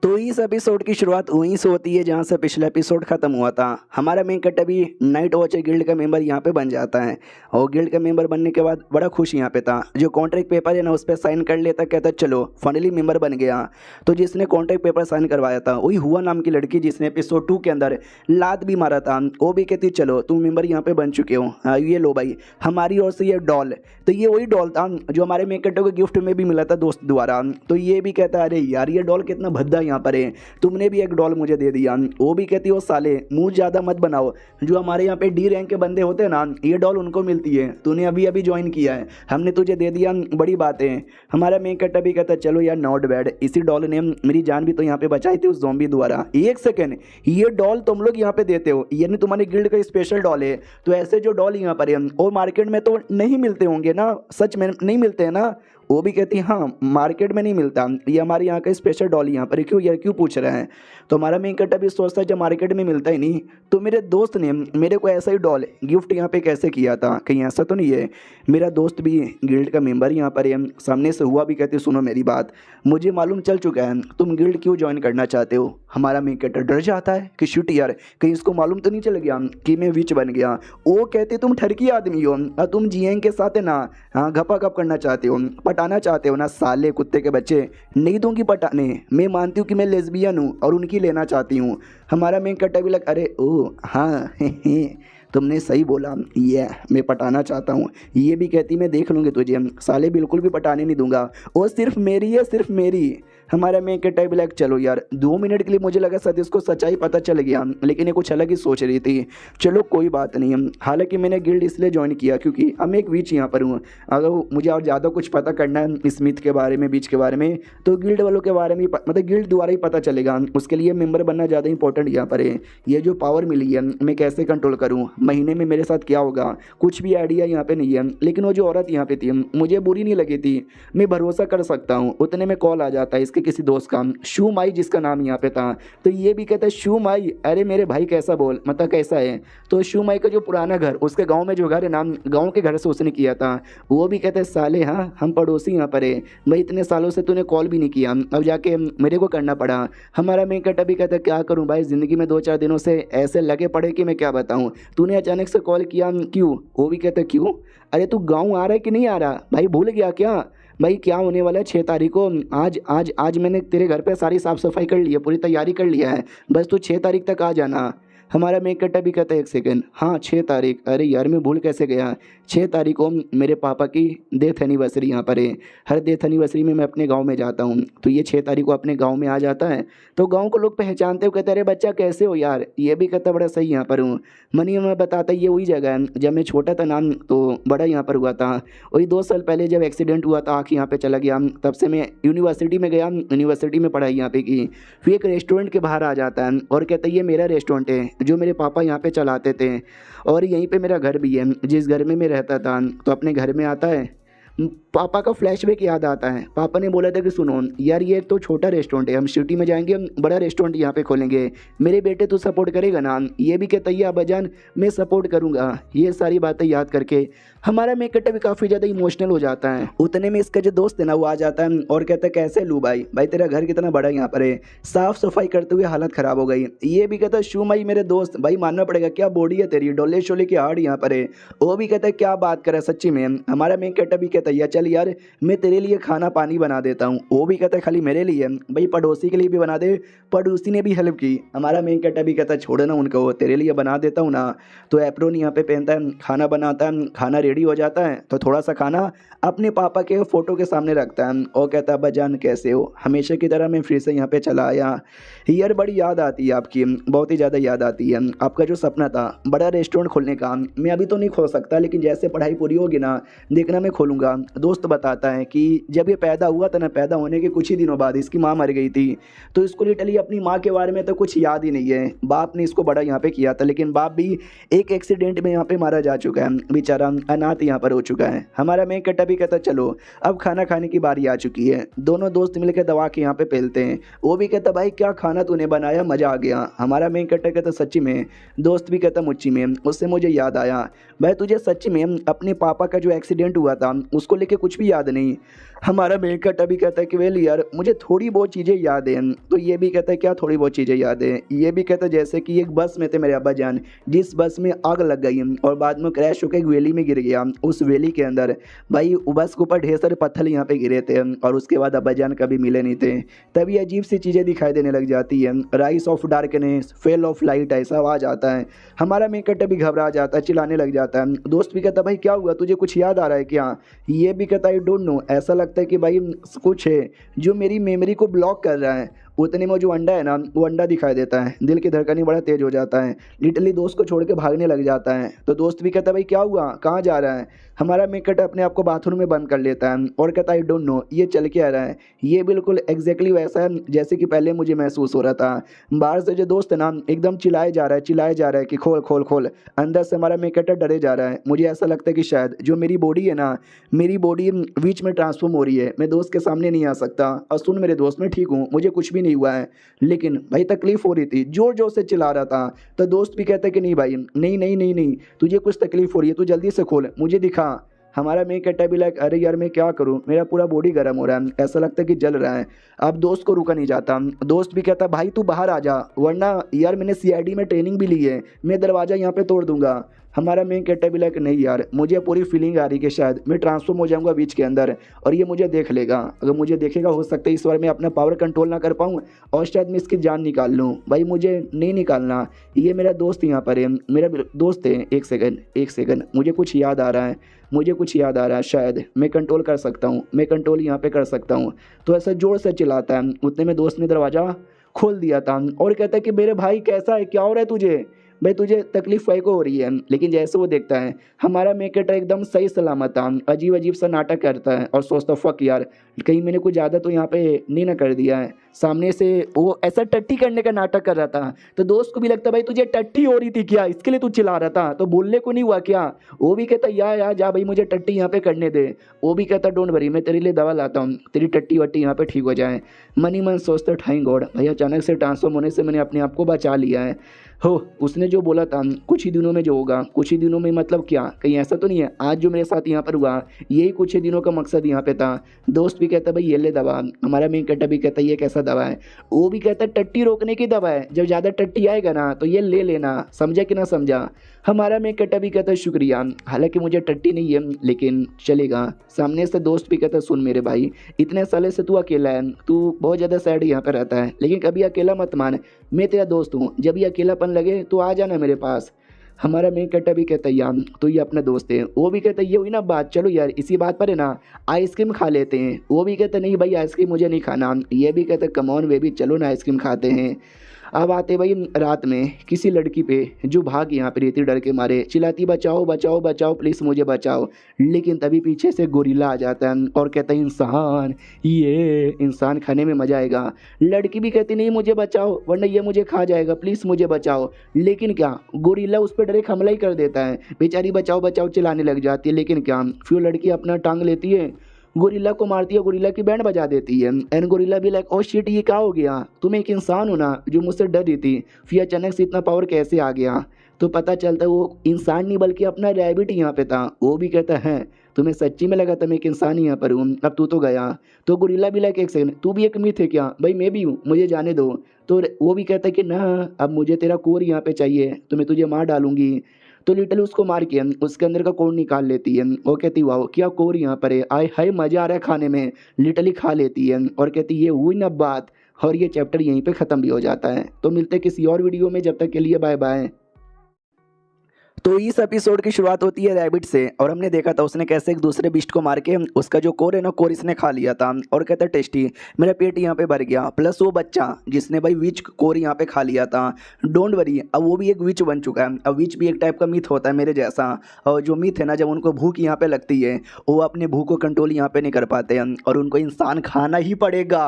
तो इस एपिसोड की शुरुआत वहीं से होती है जहाँ से पिछला एपिसोड खत्म हुआ था। हमारा मेन कैरेक्टर भी नाइट वॉचर गिल्ड का मेंबर यहाँ पे बन जाता है, और गिल्ड का मेंबर बनने के बाद बड़ा खुश यहाँ पे था। जो कॉन्ट्रैक्ट पेपर है ना उस पर साइन कर लेता, कहता चलो फाइनली मेंबर बन गया। तो जिसने कॉन्ट्रैक्ट पेपर साइन करवाया था वही हुआ नाम की लड़की जिसने एपिसोड 2 के अंदर लात भी मारा था, वो भी कहती चलो तुम मेंबर यहाँ पे बन चुके हो, ये लो भाई हमारी ओर से ये डॉल। तो ये वही डॉल था जो हमारे मेन कैरेक्टर को गिफ्ट में भी मिला था दोस्त द्वारा। तो ये भी कहता है अरे यार ये डॉल कितना भद्दा यहाँ पर है, तुमने भी एक डॉल मुझे दे दिया। वो भी कहती हो साले मुंह ज़्यादा मत बनाओ, जो हमारे यहाँ पे डी रैंक के बंदे होते हैं ना ये डॉल उनको मिलती है, तूने अभी अभी ज्वाइन किया है, हमने तुझे दे दिया, बड़ी बात है। हमारा मेन कैरेक्टर भी कहता है चलो यार नॉट बैड, इसी डॉल ने मेरी जान भी तो यहाँ पे बचाई थी उस ज़ॉम्बी द्वारा। एक सेकेंड, ये डॉल तुम लोग यहाँ पे देते हो, यानी तुम्हारे गिल्ड का स्पेशल डॉल है, तो ऐसे जो डॉल यहाँ पर है और मार्केट में तो नहीं मिलते होंगे ना, सच में नहीं मिलते हैं ना। वो भी कहती है हाँ मार्केट में नहीं मिलता, ये हमारे यहाँ का स्पेशल डॉल यहाँ पर। क्यों यार क्यों पूछ रहे हैं। तो हमारा मेन कैरेक्टर भी सोचता है जब मार्केट में मिलता ही नहीं तो मेरे दोस्त ने मेरे को ऐसा ही डॉल गिफ्ट यहाँ पे कैसे किया था, कहीं ऐसा तो नहीं है। मेरा दोस्त भी गिल्ड का मेंबर यहाँ पर है, सामने से हुआ भी कहते सुनो मेरी बात, मुझे मालूम चल चुका है तुम गिल्ड क्यों ज्वाइन करना चाहते हो। हमारा मेन कैरेक्टर डर जाता है कि शूट यार कहीं इसको मालूम तो नहीं चल गया कि मैं विच बन गया। वो कहते तुम ठरकी आदमी हो, तुम जियांग के साथ है ना हाँ घपा घप करना चाहते हो, पटाना चाहते हो ना, साले कुत्ते के बच्चे नहीं दूंगी पटाने, मैं मानती हूँ कि मैं लेस्बियन हूँ और उनकी लेना चाहती हूँ। हमारा मेन कैरेक्टर भी लग अरे ओ हाँ तुमने सही बोला, ये मैं पटाना चाहता हूँ। ये भी कहती मैं देख लूँगी तुझे, साले बिल्कुल भी पटाने नहीं दूंगा, वो सिर्फ मेरी है सिर्फ मेरी। हमारा मेन कैरेक्टर भी लाइक चलो यार 2 मिनट के लिए मुझे लगा सद इसको सच्चाई पता चल गया, लेकिन ये कुछ अलग ही सोच रही थी। चलो कोई बात नहीं, हालांकि मैंने गिल्ड इसलिए ज्वाइन किया क्योंकि अब मैं एक विच यहाँ पर हूँ, अगर मुझे और ज़्यादा कुछ पता करना है स्मिथ के बारे में विच के बारे में तो गिल्ड वालों के बारे में मतलब गिल्ड द्वारा ही पता चलेगा, उसके लिए मेंबर बनना ज़्यादा इंपॉर्टेंट यहाँ पर है। ये जो पावर मिली है मैं कैसे कंट्रोल करूँ, महीने में मेरे साथ क्या होगा, कुछ भी आइडिया यहाँ पे नहीं है। लेकिन वो जो औरत यहाँ पे थी मुझे बुरी नहीं लगी थी, मैं भरोसा कर सकता हूँ। उतने में कॉल आ जाता है इसके किसी दोस्त का, शू माई जिसका नाम यहाँ पे था। तो ये भी कहता है शू माई, अरे मेरे भाई कैसा बोल मतलब कैसा है। तो शू माई का जो पुराना घर उसके गांव में जो घर है नाम गांव के घर से उसने किया था। वो भी कहते हैं साले हाँ हम पड़ोसी यहाँ पर है, भाई इतने सालों से तूने कॉल भी नहीं किया, अब जाके मेरे को करना पड़ा। हमारा मेन कैरेक्टर भी कहता है क्या करूँ भाई ज़िंदगी में 2-4 दिनों से ऐसे लगे पड़े कि मैं क्या बताऊँ, तूने अचानक से कॉल किया क्यों। वो भी कहता है क्यों, अरे तू गाँव आ रहा है कि नहीं आ रहा भाई, भूल गया क्या भाई क्या होने वाला है 6 तारीख को। आज मैंने तेरे घर पे सारी साफ़ सफाई कर ली है, पूरी तैयारी कर लिया है, बस तू 6 तारीख तक आ जाना। हमारा मेन कट्टा भी कहता है 1 सेकंड, हाँ 6 तारीख, अरे यार मैं भूल कैसे गया, 6 तारीख को मेरे पापा की डेथ एनिवर्सरी यहाँ पर है। हर डेथ एनिवर्सरी में मैं अपने गाँव में जाता हूँ, तो ये 6 तारीख को अपने गाँव में आ जाता है। तो गाँव को लोग पहचानते हो, कहते अरे बच्चा कैसे हो यार, ये भी कहता बड़ा सही यहाँ पर हूँ। मनी में बताता ये वही जगह है जब मैं छोटा था नाम तो बड़ा यहाँ पर हुआ था। वही 2 साल पहले जब एक्सीडेंट हुआ था, आँख यहाँ पे चला गया, तब से मैं यूनिवर्सिटी में गया, यूनिवर्सिटी में पढ़ाई यहाँ पे की। फिर एक रेस्टोरेंट के बाहर आ जाता है और कहता है ये मेरा रेस्टोरेंट है जो मेरे पापा यहाँ पे चलाते थे, और यहीं पे मेरा घर भी है जिस घर में मैं रहता था। तो अपने घर में आता है, पापा का फ्लैशबैक याद आता है। पापा ने बोला था कि सुनो यार ये तो छोटा रेस्टोरेंट है, हम सिटी में जाएंगे, हम बड़ा रेस्टोरेंट यहाँ पे खोलेंगे, मेरे बेटे तू सपोर्ट करेगा ना। ये भी कहता है अब्बाजान मैं सपोर्ट करूँगा। ये सारी बातें याद करके हमारा मेकअप भी काफ़ी ज़्यादा इमोशनल हो जाता है। उतने में इसका जो दोस्त है ना वो आ जाता है और कहता है कैसे लू भाई, भाई तेरा घर कितना बड़ा यहाँ पर है, साफ़ सफाई करते हुए हालत ख़राब हो गई। ये भी कहता है शू माई मेरे दोस्त, भाई मानना पड़ेगा क्या बॉडी है तेरी, डोले शोले की हार्ड यहाँ पर है। वो भी कहता है क्या बात करे सच्ची में। हमारा मेकअप भी कहता है चल यार मैं तेरे लिए खाना पानी बना देता हूँ। वो भी कहता है खाली मेरे लिए, भाई पड़ोसी के लिए भी बना दे। पड़ोसी ने भी हेल्प की। हमारा मेकअप भी कहता है छोड़ ना उनको, तेरे लिए बना देता हूँ ना। तो एप्रोन यहाँ पे पहनता है, खाना बनाता है, खाना रेडी हो जाता है तो थोड़ा सा खाना अपने पापा के फ़ोटो के सामने रखता है और कहता है अब्बाजान कैसे हो, हमेशा की तरह मैं फिर से यहाँ पे चला आया। यार बड़ी याद आती है आपकी, बहुत ही ज़्यादा याद आती है। आपका जो सपना था बड़ा रेस्टोरेंट खोलने का, मैं अभी तो नहीं खोल सकता लेकिन जैसे पढ़ाई पूरी होगी ना देखना मैं खोलूँगा। दोस्त बताता है कि जब ये पैदा हुआ था ना, पैदा होने के कुछ ही दिनों बाद इसकी माँ मर गई थी, तो इसको लिटरली अपनी माँ के बारे में तो कुछ याद ही नहीं है। बाप ने इसको बड़ा यहाँ पे किया था, लेकिन बाप भी एक एक्सीडेंट में यहाँ पे मारा जा चुका है, बेचारा अनाथ यहाँ पर हो चुका है। हमारा मेन कट्टा भी कहता चलो अब खाना खाने की बारी आ चुकी है। दोनों दोस्त मिलकर दवा के यहाँ पे पहलते हैं। वो भी कहता भाई क्या खाना तूने बनाया, मज़ा आ गया। हमारा मेन कट्टा कहता सच्ची में। दोस्त भी कहता मुच्ची में। उससे मुझे याद आया भाई तुझे सच्ची में अपने पापा का जो एक्सीडेंट हुआ था उसको लेके कुछ भी याद नहीं। हमारा मेन कट्टा भी कहता है कि वेल यार मुझे थोड़ी बहुत चीज़ें याद हैं। तो ये भी कहता है क्या थोड़ी बहुत चीज़ें याद हैं। ये भी कहता है जैसे कि एक बस में थे मेरे अब्बाजान, जिस बस में आग लग गई और बाद में क्रैश होकर एक वैली में गिर गया। उस वैली के अंदर भाई बस के ऊपर ढेर सारे पत्थर यहाँ पे गिरे थे और उसके बाद अब्बाजान कभी मिले नहीं थे। तभी अजीब सी चीज़ें दिखाई देने लग जाती है, rise of darkness, fell off light, ऐसा आवाज़ आता है। हमारा मेन कट्टा भी घबरा जाता है, चिल्लाने लग जाता है। दोस्त भी कहता भाई क्या हुआ, तुझे कुछ याद आ रहा है क्या। ये भी कहता आई डोंट नो, ऐसा लगता है कि भाई कुछ है जो मेरी मेमोरी को ब्लॉक कर रहा है। उतने में जो अंडा है ना वो अंडा दिखाई देता है, दिल की धड़कन बड़ा तेज हो जाता है, लिटरली दोस्त को छोड़ के भागने लग जाता है। तो दोस्त भी कहता है भाई क्या हुआ, कहाँ जा रहा है। हमारा मेकअप अपने आप को बाथरूम में बंद कर लेता है और कहता है आई डोंट नो ये चल के आ रहा है। ये बिल्कुल एग्जैक्टली वैसा है जैसे कि पहले मुझे महसूस हो रहा था। बाहर से जो दोस्त है ना एकदम चिल्लाए जा रहा है, चिल्लाए जा रहा है कि खोल खोल खोल। अंदर से हमारा मेकअप डरे जा रहा है। मुझे ऐसा लगता है कि शायद जो मेरी बॉडी है ना, मेरी बॉडी बीच में ट्रांसफॉर्म हो रही है, मैं दोस्त के सामने नहीं आ सकता। और सुन मेरे दोस्त मैं ठीक हूँ, मुझे कुछ भी नहीं हुआ है, लेकिन भाई तकलीफ हो रही थी, जोर जोर से चिल्ला रहा था। तो दोस्त भी कहता है कि नहीं भाई नहीं नहीं नहीं नहीं, तुझे कुछ तकलीफ हो रही है, तू जल्दी से खोल मुझे दिखा। हमारा मेन कट्टा भी लाइक अरे यार मैं क्या करूं, मेरा पूरा बॉडी गर्म हो रहा है, ऐसा लगता है कि जल रहा है। अब दोस्त को रुका नहीं जाता। दोस्त भी कहता भाई तू बाहर आ जा, वरना यार मैंने सीआईडी में ट्रेनिंग भी ली है, मैं दरवाज़ा यहाँ पे तोड़ दूंगा। हमारा मेन कट्टा भी लाइक नहीं यार मुझे पूरी फीलिंग आ रही कि शायद मैं ट्रांसफॉर्म हो जाऊंगा बीच के अंदर और ये मुझे देख लेगा। अगर मुझे देखेगा हो सकता है इस बार मैं अपना पावर कंट्रोल ना कर पाऊँ और शायद मैं इसकी जान निकाल लूँ। भाई मुझे नहीं निकालना, ये मेरा दोस्त यहाँ पर है, मेरा दोस्त है। एक सेकंड मुझे कुछ याद आ रहा है, मुझे कुछ याद आ रहा है, शायद मैं कंट्रोल कर सकता हूँ, मैं कंट्रोल यहाँ पे कर सकता हूँ। तो ऐसा ज़ोर से चिल्लाता है। उतने में दोस्त ने दरवाज़ा खोल दिया था और कहता है कि मेरे भाई कैसा है, क्या हो रहा है तुझे, भाई तुझे तकलीफ भाई को हो रही है। लेकिन जैसे वो देखता है हमारा मेकअप एकदम सही सलामत था, अजीब अजीब सा नाटक करता है और सोचता फक यार कहीं मैंने कुछ ज़्यादा तो यहाँ पे नहीं ना कर दिया है। सामने से वो ऐसा टट्टी करने का नाटक कर रहा था, तो दोस्त को भी लगता भाई तुझे टट्टी हो रही थी क्या, इसके लिए तू चिल्ला रहा था, तो बोलने को नहीं हुआ क्या। वो भी कहता यार जा भाई मुझे टट्टी यहाँ पे करने दे। वो भी कहता डोंट वरी मैं तेरे लिए दवा लाता हूँ, तेरी टट्टी वट्टी यहाँ पे ठीक हो जाए। मनी मन सोचता थैंक गॉड भाई अचानक से ट्रांसफॉर्म होने से मैंने अपने आप को बचा लिया है। हो उसने जो बोला था कुछ ही दिनों में जो होगा, कुछ ही दिनों में मतलब क्या, कहीं ऐसा तो नहीं है आज जो मेरे साथ यहाँ पर हुआ यही कुछ ही दिनों का मकसद यहाँ पे था। दोस्त भी कहता भाई ये ले दवा। हमारा मेन कट्टा भी कहता ये कैसा दवा है। वो भी कहता टट्टी रोकने की दवा है, जब ज़्यादा टट्टी आएगा ना तो ये ले लेना, समझा कि ना समझा। हमारा मेन कट्टा भी कहता शुक्रिया, हालांकि मुझे टट्टी नहीं है लेकिन चलेगा। सामने से दोस्त भी कहता सुन मेरे भाई इतने साले से तू अकेला है, तू बहुत ज़्यादा सैड यहाँ पर रहता है, लेकिन कभी अकेला मत मान, मैं तेरा दोस्त हूँ। जब ये अकेलापन लगे तो आ जाना मेरे पास। हमारा मेन कैरेक्टर भी कहता है यार तो ये अपना दोस्त है। वो भी कहता है ये हुई ना बात, चलो यार इसी बात पर है ना आइसक्रीम खा लेते हैं। वो भी कहता नहीं भाई आइसक्रीम मुझे नहीं खाना। ये भी कहता कम ऑन बेबी चलो ना आइसक्रीम खाते हैं। अब आते भाई रात में किसी लड़की पे जो भाग यहाँ पे रहती डर के मारे, चिल्लाती बचाओ बचाओ बचाओ प्लीज़ मुझे बचाओ। लेकिन तभी पीछे से गोरिल्ला आ जाता है और कहता है इंसान, ये इंसान खाने में मज़ा आएगा। लड़की भी कहती नहीं मुझे बचाओ वरना ये मुझे खा जाएगा, प्लीज़ मुझे बचाओ। लेकिन क्या गोरिल्ला उस पर डायरेक्ट हमला ही कर देता है। बेचारी बचाओ बचाओ चिल्लाने लग जाती है। लेकिन क्या फिर लड़की अपना टांग लेती है, गोरिल्ला को मारती है, गोरिल्ला की बैंड बजा देती है। एंड गोरिल्ला भी लाइक ओ शिट ये क्या हो गया, तुम एक इंसान हो ना जो मुझसे डर रही थी, फिर अचानक से इतना पावर कैसे आ गया। तो पता चलता है वो इंसान नहीं बल्कि अपना रैबिट यहाँ पे था। वो भी कहता है तुम्हें सच्ची में लगा था मैं एक इंसान ही यहाँ पर हूँ, अब तू तो गया। तो गोरिल्ला भी लाइक एक सेकंड तू भी एक मिथ है क्या, भाई मैं भी हूँ मुझे जाने दो। तो वो भी कहता है कि ना अब मुझे तेरा कोर यहाँ पे चाहिए तो मैं तुझे मार डालूंगी। तो लिटरली उसको मार के उसके अंदर का कोर निकाल लेती है। वो कहती वाह क्या कोर यहाँ पर है, आय हाय मज़ा आ रहा है खाने में। लिटरली खा लेती है और कहती ये हुई ना बात। और ये चैप्टर यहीं पे ख़त्म भी हो जाता है। तो मिलते हैं किसी और वीडियो में, जब तक के लिए बाय बाय। तो इस एपिसोड की शुरुआत होती है रैबिट से और हमने देखा था उसने कैसे एक दूसरे बिस्ट को मार के उसका जो कोर है ना कोर इसने खा लिया था। और कहता है टेस्टी मेरा पेट यहाँ पे भर गया, प्लस वो बच्चा जिसने भाई विच कोर यहाँ पे खा लिया था। डोंट वरी अब वो भी एक विच बन चुका है। अब विच भी एक टाइप का मिथ होता है मेरे जैसा। और जो मिथ है ना जब उनको भूख यहाँ पे लगती है वो अपने भूख को कंट्रोल यहाँ पे नहीं कर पाते हैं और उनको इंसान खाना ही पड़ेगा।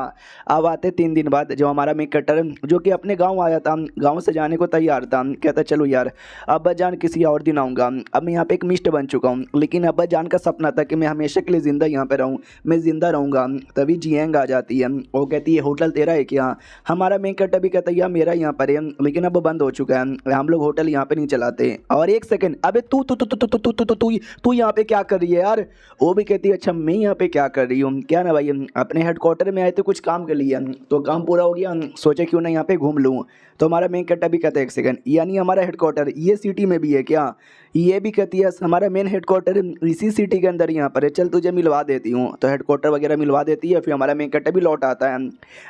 अब आते 3 दिन बाद जो हमारा मेन कैरेक्टर जो कि अपने गाँव आया था, गाँव से जाने को तैयार था। कहता चलो यार अब्बा जान किसी और दिन आऊँगा। अब मैं यहाँ पे एक मिस्ट बन चुका हूँ, लेकिन अब्बा जान का सपना था कि मैं हमेशा के लिए ज़िंदा यहाँ पे रहूँ, मैं ज़िंदा रहूँगा। तभी जियांग आ जाती है। वो कहती है होटल तेरा है क्या। हमारा मेन कैरेक्टर भी कहता है यार मेरा यहाँ पर है लेकिन अब बंद हो चुका है, हम लोग होटल यहाँ पे नहीं चलाते। और एक सेकंड अबे तू तू तू तू तू तू तू तू तू यहाँ पे क्या कर रही है यार। वो भी कहती है अच्छा मैं यहाँ पे क्या कर रही हूँ, क्या ना भाई अपने हेडक्वार्टर में आए थे कुछ काम के लिए, तो काम पूरा हो गया सोचे क्यों ना यहाँ पे घूम लूँ। तो हमारा मेन कैरेक्टर भी कहता है एक सेकंड यानी हमारा हेडक्वार्टर ये सिटी में भी है क्या। ये भी कहती है हमारा मेन हेडक्वार्टर इसी सिटी के अंदर यहाँ पर है, चल तुझे मिलवा देती हूँ। तो हेडक्वार्टर वगैरह मिलवा देती है। फिर हमारा मेन कैरेक्टर भी लौट आता है।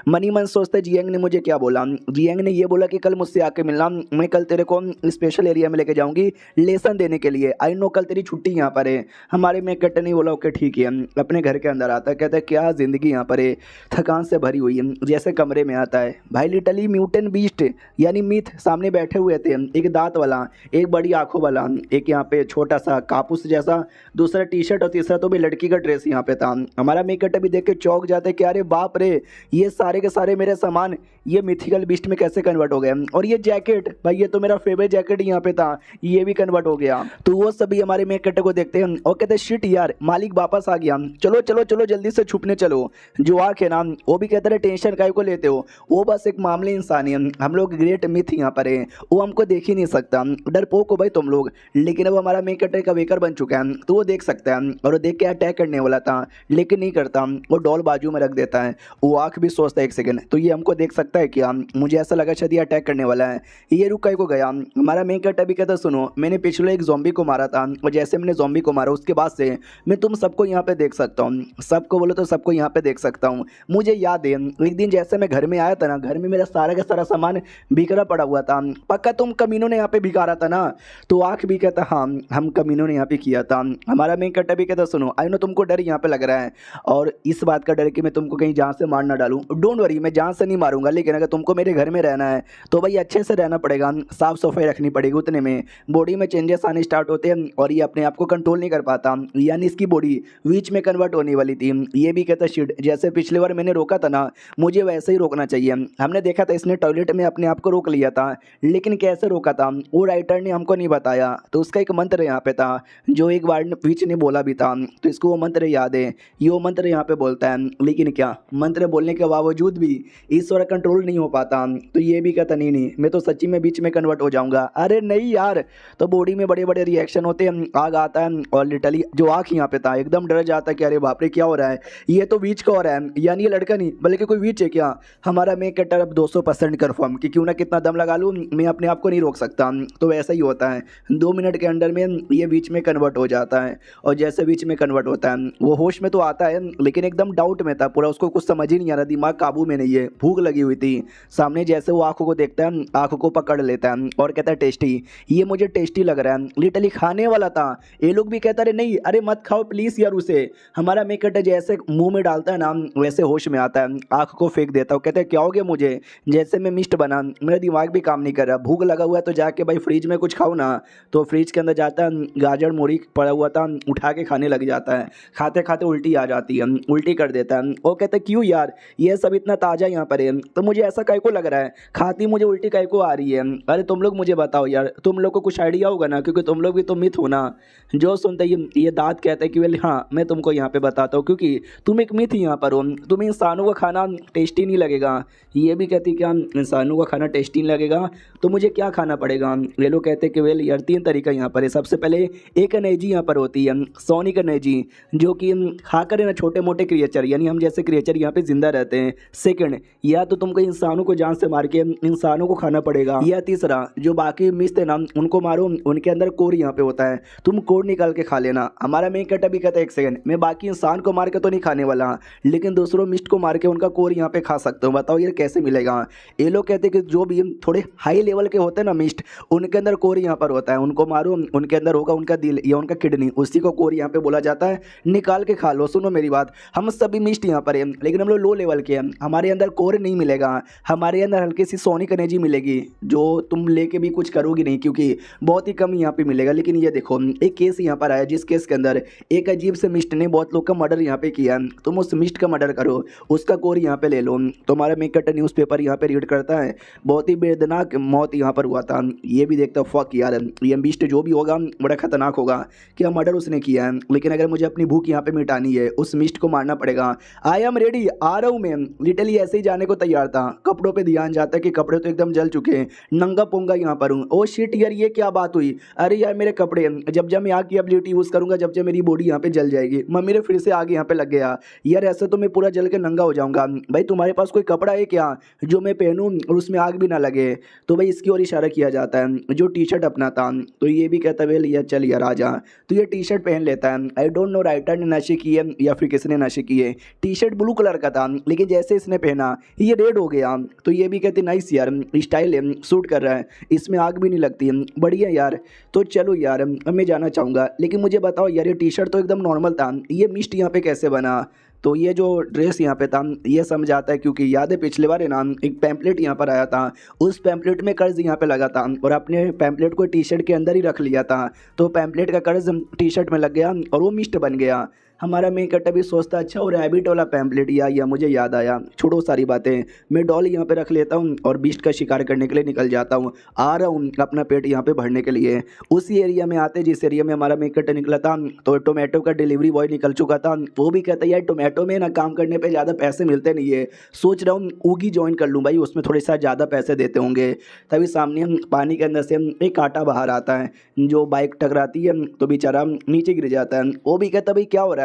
मनी मन सोचते जियांग ने मुझे क्या बोला। जियांग ने ये बोला कि कल मुझसे आके मिलना, मैं कल तेरे को स्पेशल एरिया में लेके जाऊँगी लेसन देने के लिए। आई नो कल तेरी छुट्टी यहाँ पर है। हमारे मेन कैरेक्टर ने बोला ओके ठीक है। अपने घर के अंदर आता है, कहता है क्या ज़िंदगी यहाँ पर है, थकान से भरी हुई है। जैसे कमरे में आता है भाई लिटरली म्यूटेंट बीस्ट यानी मिथ सामने बैठे हुए थे, एक दांत वाला, एक बड़ी आंखों वाला, एक यहाँ पे छोटा सा कापूस जैसा, दूसरा टी शर्ट और तीसरा तो भी लड़की का ड्रेस यहाँ पे था। हमारा मेकअप भी देख के चौंक जाते कि अरे बाप रे ये सारे के सारे मेरे सामान ये मिथिकल बीस्ट में कैसे कन्वर्ट हो गए। और ये जैकेट भाई ये तो मेरा फेवरेट जैकेट यहाँ पे था, ये भी कन्वर्ट हो गया। तो वो सभी हमारे मेकअप को देखते हैं और कहते शिट यार मालिक वापस आ गया, चलो चलो चलो जल्दी से छुपने चलो। जो आँख है ना वो भी कहते रहे टेंशन काय को लेते हो, वो बस एक मामले इंसान है, हम लोग ग्रेट मिथ यहाँ पर है, वो हमको देख ही नहीं सकता, डरपोक हो भाई तुम लोग। लेकिन अब हमारा मेन कैरेक्टर का वेकर बन चुका है तो वो देख सकता है और वो देख के अटैक करने वाला था लेकिन नहीं करता, वो डॉल बाजू में रख देता है। वो आँख भी सोचता है एक सेकंड तो ये हमको देख सकता है क्या, मुझे ऐसा लगा शायद ये अटैक करने वाला है। ये रुक को गया। हमारा मेन कैरेक्टर भी कहता सुनो मैंने पिछले एक ज़ॉम्बी को मारा था और जैसे मैंने ज़ॉम्बी को मारा उसके बाद से मैं तुम सबको यहाँ पे देख सकता हूँ, सबको बोलो तो सबको यहाँ पे देख सकता हूँ। मुझे याद है एक दिन जैसे मैं घर में आया था ना, घर में मेरा सारा का सारा सामान बिखरा पड़ा हुआ था, पक्का तुम कमीनों ने यहाँ पे बिगाड़ा था ना। तो आँख भी कहता हाँ हम कमीनों ने यहाँ पे किया था। हमारा मेन कैरेक्टर भी कहता सुनो आई नो तुमको डर यहाँ पे लग रहा है और इस बात का डर कि मैं तुमको कहीं जान से मार ना डालूं, डोंट वरी मैं जान से नहीं मारूंगा, लेकिन अगर तुमको मेरे घर में रहना है तो भाई अच्छे से रहना पड़ेगा, साफ सफाई रखनी पड़ेगी। उतने में बॉडी में चेंजेस आने स्टार्ट होते हैं और ये अपने आप को कंट्रोल नहीं कर पाता, यानी इसकी बॉडी बीच में कन्वर्ट होने वाली थी। ये भी कहता शिट जैसे पिछली बार मैंने रोका था ना मुझे वैसे ही रोकना चाहिए। हमने देखा था इसने टॉयलेट में अपने आप को रोक लिया था, लेकिन कैसे रोका था वो राइटर ने हमको नहीं बताया। तो उसका एक मंत्र यहाँ पे था जो एक बार बीच ने बोला भी था, तो इसको वो मंत्र याद है, ये वो मंत्र यहाँ पे बोलता है। लेकिन क्या मंत्र बोलने के बावजूद भी ईश्वर कंट्रोल नहीं हो पाता। तो ये भी कहता नहीं नहीं मैं तो सच्ची में बीच में कन्वर्ट हो जाऊंगा। अरे नहीं यार, तो बॉडी में बड़े बड़े रिएक्शन होते हैं, आग आता है और लिटरली जो आँख यहाँ पे था एकदम डर जाता है कि अरे बाप रे क्या हो रहा है, ये तो बीच का हो रहा है, यानी ये लड़का नहीं बल्कि कोई बीच है क्या। हमारा मेन कैरेक्टर अब 200% कन्फर्म कि क्यों ना कितना दम लगा लूँ मैं अपने आप को नहीं रोक सकता। तो वैसा ही होता है 2 मिनट मिनट के अंदर में ये विच में कन्वर्ट हो जाता है। और जैसे विच में कन्वर्ट होता है वो होश में तो आता है लेकिन एकदम डाउट में था पूरा, उसको कुछ समझ ही नहीं आ रहा, दिमाग काबू में नहीं है, भूख लगी हुई थी। सामने जैसे वो आंखों को देखता है, आंखों को पकड़ लेता है और कहता है टेस्टी, ये मुझे टेस्टी लग रहा है, लिटरली खाने वाला था। ये लोग भी कहता है नहीं अरे मत खाओ प्लीज़ यार उसे। हमारा मेकट जैसे मुंह में डालता है ना वैसे होश में आता है, आँख को फेंक देता है, कहता है क्या हो गया मुझे, जैसे मैं मिस्ट बना, मेरा दिमाग भी काम नहीं कर रहा, भूख लगा हुआ है तो जाके भाई फ्रिज में कुछ खाओ ना। तो फ्रिज के अंदर जाता है, गाजर मूरी पड़ा हुआ था, उठा के खाने लग जाता है। खाते खाते उल्टी आ जाती है, उल्टी कर देता है। वो कहता है क्यों यार ये सब इतना ताज़ा यहाँ पर है, तो मुझे ऐसा काय को लग रहा है, खाती मुझे उल्टी काय को आ रही है। अरे तुम लोग मुझे बताओ यार, तुम लोग को कुछ आइडिया होगा ना, क्योंकि तुम लोग भी तो मिथ हो ना। जो सुनते ये दांत कहते हैं कि वेल हाँ मैं तुमको यहाँ पे बताता हूँ, क्योंकि तुम एक मिथ यहाँ पर हो, तुम्हें इंसानों का खाना टेस्टी नहीं लगेगा। ये भी कहती क्या इंसानों का खाना टेस्टी नहीं लगेगा तो मुझे क्या खाना पड़ेगा। ये लोग कहते हैं कि वेल यार 3 तरीका यहाँ पर है। सबसे पहले एक एनर्जी यहाँ पर होती है सोनिक एनर्जी, जो कि खाकर है ना छोटे मोटे क्रिएचर यानी हम जैसे क्रिएचर यहाँ पे जिंदा रहते हैं। सेकंड, या तो तुमको इंसानों को जान से मार के इंसानों को खाना पड़ेगा, या तीसरा जो बाकी मिस्ट है ना उनको मारो, उनके अंदर कोर यहाँ पे होता है, तुम कोर निकाल के खा लेना। हमारा मेन कट अभी कहता है 1 सेकंड, मैं बाकी इंसान को मार के तो नहीं खाने वाला, लेकिन दूसरों मिस्ट को मार के उनका कोर यहाँ पे खा सकता हूँ। बताओ ये कैसे मिलेगा। ये लोग कहते हैं कि जो भी थोड़े हाई लेवल के होते हैं ना मिस्ट, उनके अंदर कोर यहाँ पर होता है, उनको मारो उनके अंदर होगा उनका दिल या उनका किडनी, उसी को कोर यहाँ पे बोला जाता है, निकाल के खा लो। सुनो मेरी बात, हम सभी मिस्ट यहाँ पर हैं लेकिन हम लोग लो लेवल के हैं, हमारे अंदर कोर नहीं मिलेगा, हमारे अंदर हल्की सी सोनिक एनर्जी मिलेगी जो तुम लेके भी कुछ करोगी नहीं, क्योंकि बहुत ही कम यहाँ पे मिलेगा। लेकिन ये देखो एक केस यहाँ पर आया जिस केस के अंदर एक अजीब से मिस्ट ने बहुत लोग का मर्डर यहाँ पे किया, तुम उस मिस्ट का मर्डर करो, उसका कोर यहाँ पे ले लो। तुम्हारा मेकट न्यूज़पेपर यहाँ पे रीड करता है, बहुत ही बेदनाक मौत यहाँ पर हुआ था। ये भी देखता फक यार ये मिस्ट जो भी होगा बड़ा खतरनाक होगा, क्या मर्डर उसने किया है, लेकिन अगर मुझे अपनी भूख यहाँ पे मिटानी है उस मिस्ट को मारना पड़ेगा। आई एम रेडी, आ रहा हूँ मैं। लिटरली ऐसे ही जाने को तैयार था, कपड़ों पे ध्यान जाता है कि कपड़े तो एकदम जल चुके हैं, नंगा पोंगा यहाँ पर हूँ। ओ शिट यार ये क्या बात हुई, अरे यार मेरे कपड़े, जब जब मैं आग की एबिलिटी यूज़ करूँगा जब जब मेरी बॉडी यहाँ पे जल जाएगी, मम्मी ने फिर से आगे यहाँ पे लग गया। यार ऐसे तो मैं पूरा जल के नंगा हो जाऊँगा। भाई तुम्हारे पास कोई कपड़ा है क्या जो मैं पहनूँ और उसमें आग भी ना लगे। तो भाई इसकी ओर इशारा किया जाता है जो टी शर्ट अपना था। तो ये भी कहता है यार चल यार आ जा। तो ये टी शर्ट पहन लेता है। आई डोंट नो राइटर ने नशे किए या फिर किसने नशे किए। टी शर्ट ब्लू कलर का था लेकिन जैसे इसने पहना ये रेड हो गया। तो ये भी कहते नाइस यार स्टाइल है, सूट कर रहा है, इसमें आग भी नहीं लगती, बढ़िया यार। तो चलो यार मैं जाना चाहूँगा, लेकिन मुझे बताओ यार ये टी शर्ट तो एकदम नॉर्मल था, ये मिस्ट यहाँ पे कैसे बना। तो ये जो ड्रेस यहाँ पे था ये समझाता है, क्योंकि याद है पिछले बार है ना एक पैम्पलेट यहाँ पर आया था, उस पैम्पलेट में कर्ज यहाँ पे लगा था और अपने पैम्पलेट को टी शर्ट के अंदर ही रख लिया था। तो पैम्पलेट का कर्ज टी शर्ट में लग गया और वो मिस्ट बन गया। हमारा मेन कट भी सोचता अच्छा और रैबिट वाला पैम्पलेट या मुझे याद आया, छोड़ो सारी बातें, मैं डॉल यहाँ पे रख लेता हूँ और बीस्ट का शिकार करने के लिए निकल जाता हूँ। आ रहा हूँ अपना पेट यहाँ पे भरने के लिए। उसी एरिया में आते जिस एरिया में हमारा मेन कट निकला था, तो टोमेटो का डिलीवरी बॉय निकल चुका था। वो भी कहता है यार टोमेटो में ना काम करने पर ज़्यादा पैसे मिलते नहीं है, सोच रहा हूँ ऊगी ज्वाइन कर लूँ भाई, उसमें थोड़े सा ज़्यादा पैसे देते होंगे। तभी सामने पानी के अंदर से एक कांटा बाहर आता है, जो बाइक टकराती है तो बेचारा नीचे गिर जाता है। वो भी कहता भाई क्या हो रहा है,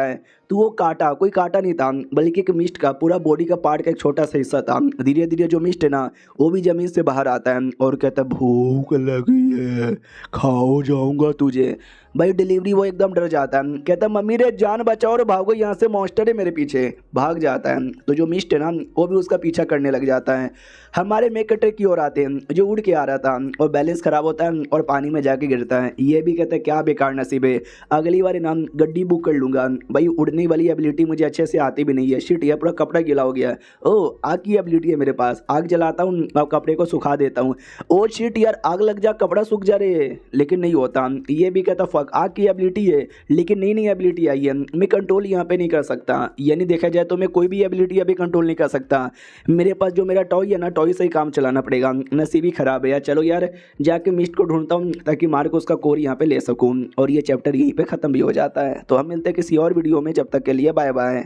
तो वो कांटा कोई कांटा नहीं था बल्कि एक मिस्ट का पूरा बॉडी का पार्ट का एक छोटा सा हिस्सा था। धीरे धीरे जो मिस्ट है ना वो भी जमीन से बाहर आता है और कहता है भूख लगी है खाओ जाऊंगा तुझे। भाई डिलीवरी वो एकदम डर जाता है, कहता है मम्मी रे जान बचाओ और भागो यहाँ से, मॉन्स्टर है मेरे पीछे, भाग जाता है। तो जो मिस्ट है ना वो भी उसका पीछा करने लग जाता है। हमारे मेक कटर की ओर आते हैं जो उड़ के आ रहा था और बैलेंस खराब होता है और पानी में जाके गिरता है। ये भी कहता है क्या बेकार नसीब है, अगली बार ना गड्डी बुक कर लूँगा भाई, उड़ने वाली एबिलिटी मुझे अच्छे से आती भी नहीं है। शिट ये पूरा कपड़ा गीला हो गया। ओ आग की एबिलिटी है मेरे पास, आग जलाता हूँ और कपड़े को सुखा देता हूँ। ओ शिट यार आग लग जा कपड़ा सूख जा रहे, लेकिन नहीं होता। ये भी कहता फक आग की एबिलिटी है लेकिन नई एबिलिटी आई है, मैं कंट्रोल यहाँ पे नहीं कर सकता। यानी देखा जाए तो मैं कोई भी एबिलिटी अभी कंट्रोल नहीं कर सकता, मेरे पास जो मेरा टॉय है ना टॉय से ही काम चलाना पड़ेगा। नसीब ही खराब है यार। चलो यार जाके मिस्ट को ढूंढता हूँ ताकि मार को उसका कोर यहाँ पे ले सकूँ। और ये चैप्टर यहीं पे ख़त्म भी हो जाता है। तो हम मिलते हैं किसी और वीडियो में, जब तक के लिए बाय बाय।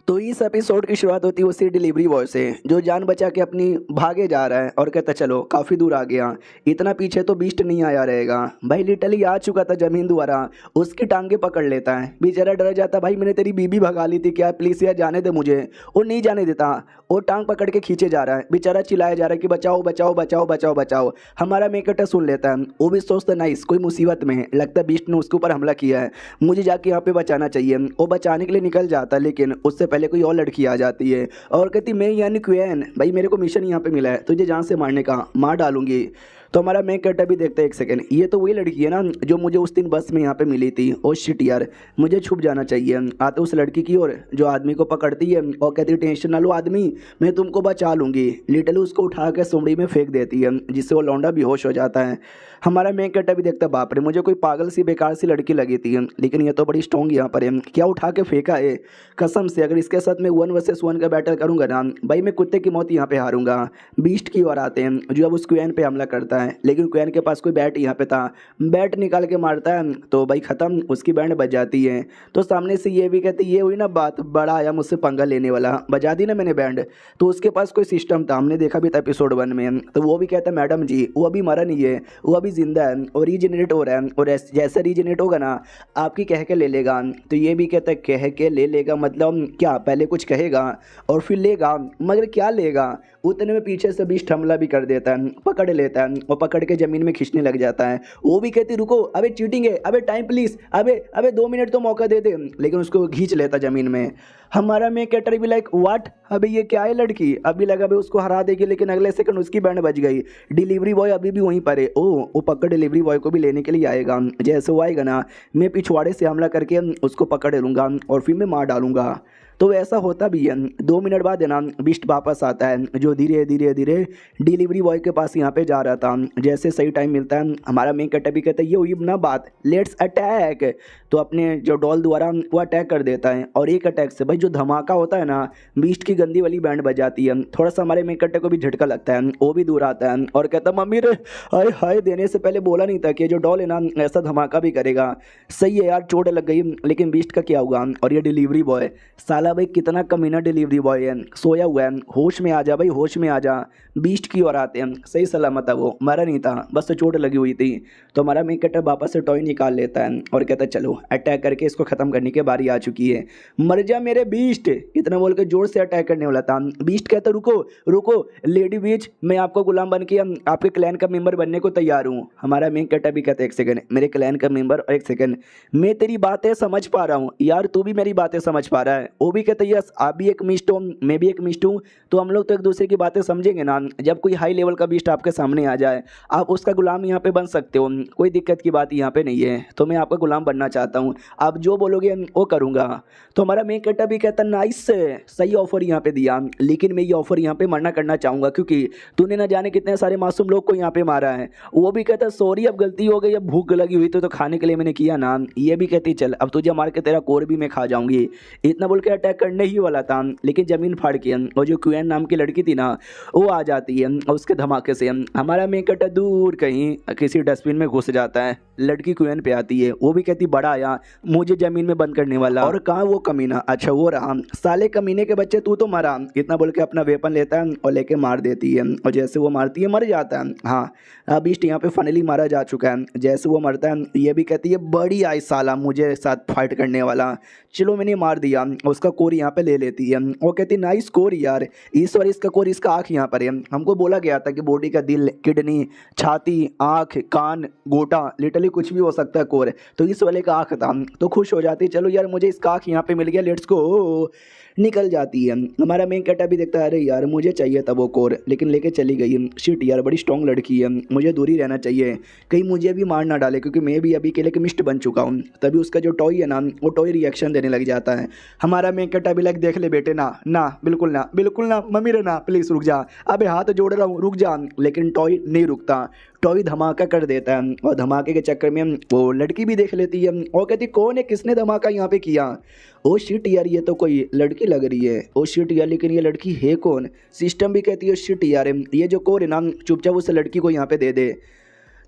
तो इस एपिसोड की शुरुआत होती है उसी डिलीवरी बॉय से जो जान बचा के अपनी भागे जा रहा है और कहता चलो काफ़ी दूर आ गया, इतना पीछे तो बीस्ट नहीं आया रहेगा। भाई लिटरली आ चुका था जमीन द्वारा, उसकी टांगे पकड़ लेता है, बेचारा डर जाता, भाई मैंने तेरी बीबी भगा ली थी क्या, प्लीज़ यार जाने दे मुझे। वो नहीं जाने देता, वो टांग पकड़ के खींचे जा रहा है, बेचारा चिल्लाया जा रहा है कि बचाओ बचाओ बचाओ बचाओ बचाओ। हमारा मेकटर सुन लेता है, वो भी सोचता नाइस कोई मुसीबत में है, लगता है बीस्ट ने उसके ऊपर हमला किया है, मुझे जाके यहाँ पे बचाना चाहिए। वो बचाने के लिए निकल जाता है, लेकिन उससे पहले कोई और लड़की आ जाती है और कहती मैं यानी क्वीन, भाई मेरे को मिशन यहाँ पे मिला है तुझे जान से मारने का, मार डालूंगी। तो हमारा मेन कैरेक्टर भी देखते हैं, एक सेकंड, ये तो वही लड़की है ना जो मुझे उस दिन बस में यहाँ पे मिली थी। ओ शिट यार, मुझे छुप जाना चाहिए। आते उस लड़की की ओर जो आदमी को पकड़ती है और कहती है टेंशन ना लो आदमी, मैं तुमको बचा लूंगी। लिटरली उसको उठा के सुमड़ी में फेंक देती है, जिससे वो लौंडा बेहोश हो जाता है। हमारा मेन कैरेक्टर भी देखता है, बाप रे मुझे कोई पागल सी बेकार सी लड़की लगी थी, लेकिन ये तो बड़ी स्ट्रॉन्ग यहाँ पर है, क्या उठा के फेंका है। कसम से अगर इसके साथ मैं 1 वर्सेस 1 का बैटल करूंगा ना भाई, मैं कुत्ते की मौत यहाँ पे हारूंगा। बीस्ट की ओर आते हैं जो अब उस क्वीन पे हमला करता है, लेकिन क्वीन के पास कोई बैट यहाँ पे था, बैट निकाल के मारता है तो भाई ख़त्म, उसकी बैंड बज जाती है। तो सामने से ये भी कहती ये हुई ना बात, बड़ा आया मुझसे पंगा लेने वाला, बजा दी ना मैंने बैंड। तो उसके पास कोई सिस्टम था, हमने देखा भी था एपिसोड 1 में। तो वो भी कहता है मैडम जी वो अभी मरा नहीं है, वो अभी जिंदा है और रीजनरेट हो रहा है, और जैसा रीजनरेट होगा ना आपकी कह के ले लेगा। तो ये भी कहता है कह के ले लेगा मतलब क्या, पहले कुछ कहेगा और फिर लेगा, मगर क्या लेगा। उतने में पीछे से बीस्ट हमला भी कर देता है, पकड़ लेता है और पकड़ के ज़मीन में खींचने लग जाता है। वो भी कहती रुको, अबे चीटिंग है, अबे टाइम प्लीज़, अबे अबे 2 मिनट तो मौका दे दे, लेकिन उसको खींच लेता ज़मीन में। हमारा में कैरेक्टर भी लाइक व्हाट, अबे ये क्या है लड़की, अभी लगा भाई उसको हरा देगी, लेकिन अगले सेकंड उसकी बैंड बज गई। डिलीवरी बॉय अभी भी वहीं पर है, ओ वो पकड़ डिलीवरी बॉय को भी लेने के लिए आएगा। जैसे वो आएगा ना मैं पिछवाड़े से हमला करके उसको पकड़ लूँगा और फिर मैं मार डालूंगा। तो ऐसा होता भी है। 2 मिनट बाद है ना बिस्ट वापस आता है, जो धीरे धीरे धीरे डिलीवरी बॉय के पास यहाँ पे जा रहा था। जैसे सही टाइम मिलता है हमारा मेन कैरेक्टर भी कहता है ये हुई ना बात, लेट्स अटैक। तो अपने जो डॉल द्वारा वो अटैक कर देता है और एक अटैक से भाई जो धमाका होता है ना, बीस्ट की गंदी वाली बैंड बजाती है। थोड़ा सा हमारे मेन कैरेक्टर को भी झटका लगता है, वो भी दूर आता है और कहता है मम्मी रे हाय हाय, देने से पहले बोला नहीं था कि जो डॉल है ना ऐसा धमाका भी करेगा। सही है यार, चोट लग गई, लेकिन बीस्ट का क्या हुआ। और ये डिलीवरी बॉय साला भाई कितना कमीना डिलीवरी बॉय है, सोया हुआ है, होश में आ जा भाई, होश में आ जा। बीस्ट की ओर आते हैं, सही सलामत है, वो मरा नहीं था, बस तो चोट लगी हुई थी। तो हमारा मेन कैरेक्टर वापस से टॉय निकाल लेता है और कहता है चलो अटैक करके इसको ख़त्म करने की बारी आ चुकी है, मर जा मेरे बीस्ट, इतना बोल के जोर से अटैक करने वाला था। बीस्ट कहता रुको रुको लेडी बीच, मैं आपको गुलाम बन के आपके क्लैन का मेंबर बनने को तैयार हूँ। हमारा मेन कैरेक्टर भी कहता है एक सेकंड, मेरे क्लैन का मेंबर, और एक सेकंड मैं तेरी बातें समझ पा रहा हूँ यार, तू भी मेरी बातें समझ पा रहा है। वो भी कहते यस आप भी एक मिस्ट हो मैं भी एक मिस्ट हूँ, तो हम लोग तो एक दूसरे की बातें समझेंगे ना। जब कोई हाई लेवल का बीस्ट आपके सामने आ जाए आप उसका गुलाम यहाँ पे बन सकते हो, कोई दिक्कत की बात यहाँ पे नहीं है। तो मैं आपका गुलाम बनना चाहता हूँ, आप जो बोलोगे वो करूँगा। तो हमारा मेन कैरेक्टर भी कहता नाइस, सही ऑफर यहाँ पे दिया, लेकिन मैं ये ऑफर यहाँ पे मना करना चाहूँगा क्योंकि तूने ना जाने कितने सारे मासूम लोग को यहाँ पे मारा है। वो भी कहता सॉरी अब गलती हो गई, अब भूख लगी हुई तो खाने के लिए मैंने किया ना। ये भी कहती चल अब तुझे मार के तेरा कोर भी मैं खा जाऊंगी। इतना बोल के अटैक करने ही वाला था, लेकिन जमीन फाड़ के और जो क्वीन नाम की लड़की थी ना वो आ जाती है और उसके धमाके से हमारा मेन कैरेक्टर दूर कहीं किसी डस्टबिन में घुस जाता है। लड़की क्वीन पे आती है, वो भी कहती बड़ा आया मुझे जमीन में बंद करने वाला, और कहाँ वो कमीना, अच्छा वो रहा, साले कमीने के बच्चे तू तो मरा। इतना बोल के अपना वेपन लेता है और लेके मार देती है, और जैसे वो मारती है मर जाता है। हाँ अब बीस्ट यहाँ पे फाइनली मारा जा चुका है। जैसे वो मरता है ये भी कहती है बड़ी आई साला मुझे साथ फाइट करने वाला, चलो मैंने मार दिया। उसका कोर यहाँ पे ले लेती है, वो कहती नाइस कोर यार, इस बार इसका कोर इसका आँख यहाँ पर है। हमको बोला गया था कि बॉडी का दिल किडनी छाती आँख कान गोटा लिटरली कुछ भी हो सकता है कोर, तो इस वाले का आँख था। तो खुश हो जाती चलो यार मुझे इसका आँख यहाँ पे मिल गया, लेट्स गो, निकल जाती है। हमारा मेन कैरेक्टर भी देखता है अरे यार मुझे चाहिए था वो कोर, लेकिन लेके चली गई। शिट यार बड़ी स्ट्रॉन्ग लड़की है, मुझे दूरी रहना चाहिए, कहीं मुझे भी मार ना डाले क्योंकि मैं भी अभी के लिए मिस्ट बन चुका हूँ। तभी उसका जो टॉय है ना वो टॉय रिएक्शन देने लग जाता है। हमारा मेन कैरेक्टर भी लाइक देख ले बेटे ना ना बिल्कुल ना बिल्कुल ना मम्मी रे ना प्लीज़ रुक जा, अबे हाथ जोड़ रहा हूँ रुक जा, लेकिन टॉय नहीं रुकता। टॉय धमाका कर देता है और धमाके के चक्कर में वो लड़की भी देख लेती है और कहती कौन है किसने धमाका यहाँ पे किया। ओ शिट यार ये तो कोई लड़की लग रही है, ओ शिट यार लेकिन ये लड़की है कौन। सिस्टम भी कहती है शिट यार ये जो कोर है ना चुपचाप उस लड़की को यहाँ पे दे दे।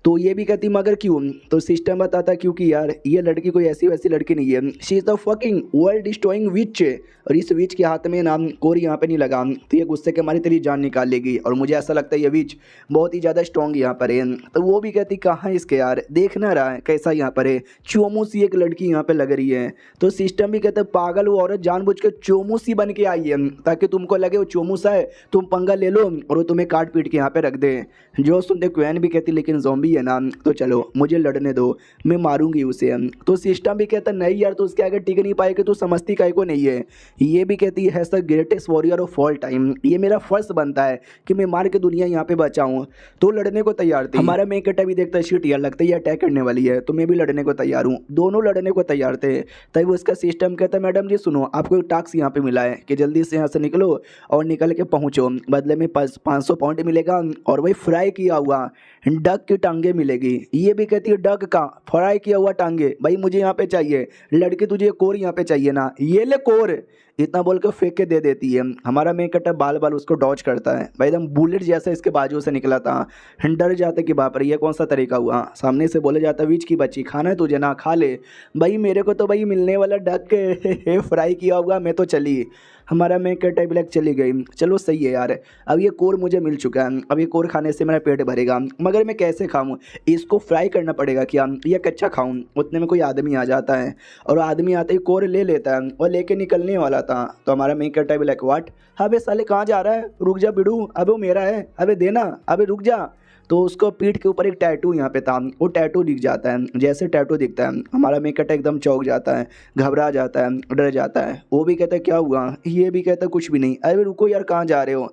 तो ये भी कहती मगर क्यों? तो सिस्टम बताता क्योंकि यार ये लड़की कोई ऐसी वैसी लड़की नहीं है, she is the fucking world destroying witch, और इस विच के हाथ में नाम कोर यहाँ पे नहीं लगा तो ये गुस्से के मारी तेरी जान निकाल लेगी, और मुझे ऐसा लगता है ये विच बहुत ही ज़्यादा स्ट्रॉन्ग यहाँ पर है। तो वो भी कहती कहाँ इसके यार, देख ना रहा है कैसा यहाँ पर है, चोमू सी एक लड़की यहाँ पे लग रही है। तो सिस्टम भी कहते पागल वो औरत जानबूझ के चोमू सी बन के आई है ताकि तुमको लगे वो चोमू सा है, तुम पंगा ले लो और वो तुम्हें काट पीट के यहाँ पे रख दे। जो सुनते क्वेन भी कहती लेकिन ज़ॉम्बी है ना, तो चलो मुझे लड़ने दो, मैं मारूंगी उसे। तो सिस्टम भी कहता नहीं यार, तो उसके आगे टिक नहीं पाएगी, तो समझती काहे को नहीं है। ये भी कहती है the greatest warrior of all time, ये मेरा फर्ज बनता है कि मैं मार के दुनिया यहाँ पे बचाऊं। तो लड़ने को तैयार थी। हमारा मेन कटा भी देखता है शिट यार लगता है ये अटैक करने वाली है, तो मैं भी लड़ने को तैयार हूँ। दोनों लड़ने को तैयार थे। तभी उसका सिस्टम कहता है मैडम जी सुनो, आपको एक टास्क यहाँ पे मिला है कि जल्दी से यहाँ से निकलो और निकल के पहुँचो, बदले में 500 पॉइंट मिलेगा और वही फ्राई किया हुआ डक की टांगे मिलेगी। ये भी कहती है डक का फ्राई किया हुआ टांगे भाई मुझे यहाँ पे चाहिए, लड़की तुझे कोर यहाँ पे चाहिए ना, ये ले कोर, इतना बोल के फेंक के दे देती है। हमारा मेन कटर बाल बाल उसको डॉज करता है भाई, एकदम बुलेट जैसा इसके बाजू से निकला था। डर जाते कि बाप रे ये कौन सा तरीका हुआ, सामने से बोले जाता बीच की बच्ची खाना है तुझे ना खा ले। भाई मेरे को तो भाई मिलने वाला डक फ्राई किया हुआ, मैं तो चली। हमारा मेन कटर ब्लैक चली गई। चलो सही है यार, अब ये कोर मुझे मिल चुका है, अब ये कोर खाने से मेरा पेट भरेगा, मगर मैं कैसे खाऊं? इसको फ्राई करना पड़ेगा क्या या कच्चा खाऊं? उतने में कोई आदमी आ जाता है और आदमी आते ही कोर ले लेता है और लेके निकलने वाला था। तो हमारा मेन कटा भी लाइक व्हाट, अबे साले कहाँ जा रहा है, रुक जा बिड़ू, अबे वो मेरा है, अबे देना, अबे रुक जा। तो उसको पीठ के ऊपर एक टैटू यहाँ पे था, वो टैटू दिख जाता है। जैसे टैटू दिखता है हमारा मेन कटा एकदम चौंक जाता है, घबरा जाता है, डर जाता है। वो भी कहता है क्या हुआ? ये भी कहता है कुछ भी नहीं। अरे रुको यार कहाँ जा रहे हो?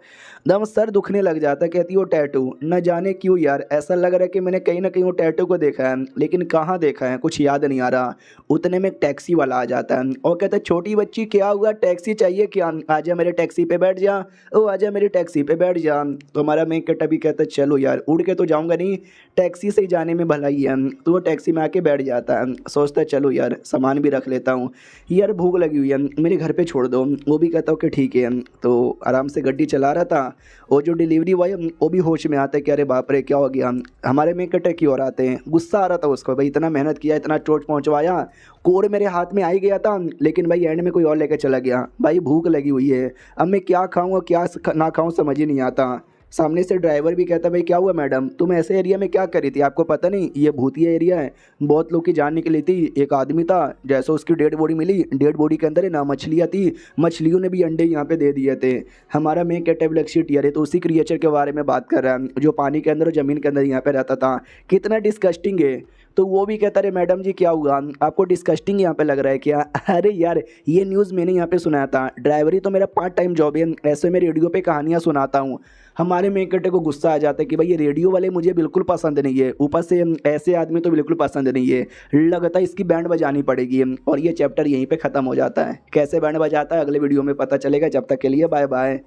दम सर दुखने लग जाता है। कहती वो टैटू, न जाने क्यों यार ऐसा लग रहा है कि मैंने कहीं ना कहीं वो टैटू को देखा है, लेकिन कहाँ देखा है कुछ याद नहीं आ रहा। उतने में एक टैक्सी वाला आ जाता है और कहता है छोटी बच्ची क्या हुआ, टैक्सी चाहिए क्या? आजा मेरे टैक्सी पे बैठ जा, ओ आजा मेरी टैक्सी पे बैठ जा। तो हमारा मेन कटा भी कहता है चलो यार, उड़ के तो जाऊंगा नहीं, टैक्सी से ही जाने में भलाई है। तो वो टैक्सी में आके बैठ जाता है, सोचता है चलो यार सामान भी रख लेता हूँ, यार भूख लगी हुई है मेरे घर पे छोड़ दो। वो भी कहता हूँ कि ठीक है। तो आराम से गाड़ी चला रहा था, और जो डिलीवरी बॉय वो भी होश में आता है कि अरे बाप रे क्या हो गया। हमारे में कटे की ओर आते हैं, गुस्सा आ रहा था उसको, भाई इतना मेहनत किया, इतना चोट पहुँचवाया, कोर मेरे हाथ में आ ही गया था, लेकिन भाई एंड में कोई और लेकर चला गया। भाई भूख लगी हुई है, अब मैं क्या खाऊँ और क्या ना खाऊँ समझ ही नहीं आता। सामने से ड्राइवर भी कहता भाई क्या हुआ मैडम, तुम ऐसे एरिया में क्या करी थी, आपको पता नहीं ये भूतिया एरिया है, बहुत लोग की जान निकली थी। एक आदमी था जैसे उसकी डेड बॉडी मिली, डेड बॉडी के अंदर है ना मछलियाँ थी, मछलियों ने भी अंडे यहाँ पे दे दिए थे। हमारा मेन कैटेबल शीट यार तो उसी क्रिएचर के बारे में बात कर रहा है जो पानी के अंदर और ज़मीन के अंदर यहाँ पे रहता था। कितना डिस्कस्टिंग है। तो वो भी कहता रहे मैडम जी क्या हुआ, आपको डिस्कस्टिंग यहाँ पे लग रहा है क्या? अरे यार ये न्यूज़ मैंने यहाँ पे सुनाया था, ड्राइवरी तो मेरा पार्ट टाइम जॉब है, ऐसे मैं रेडियो पे कहानियाँ सुनाता हूँ। हमारे मेन कटे को गुस्सा आ जाता है कि भाई ये रेडियो वाले मुझे बिल्कुल पसंद नहीं है, ऊपर से ऐसे आदमी तो बिल्कुल पसंद नहीं है, लगता है इसकी बैंड बजानी पड़ेगी। और ये चैप्टर यहीं पे ख़त्म हो जाता है। कैसे बैंड बजाता है अगले वीडियो में पता चलेगा, जब तक के लिए बाय बाय।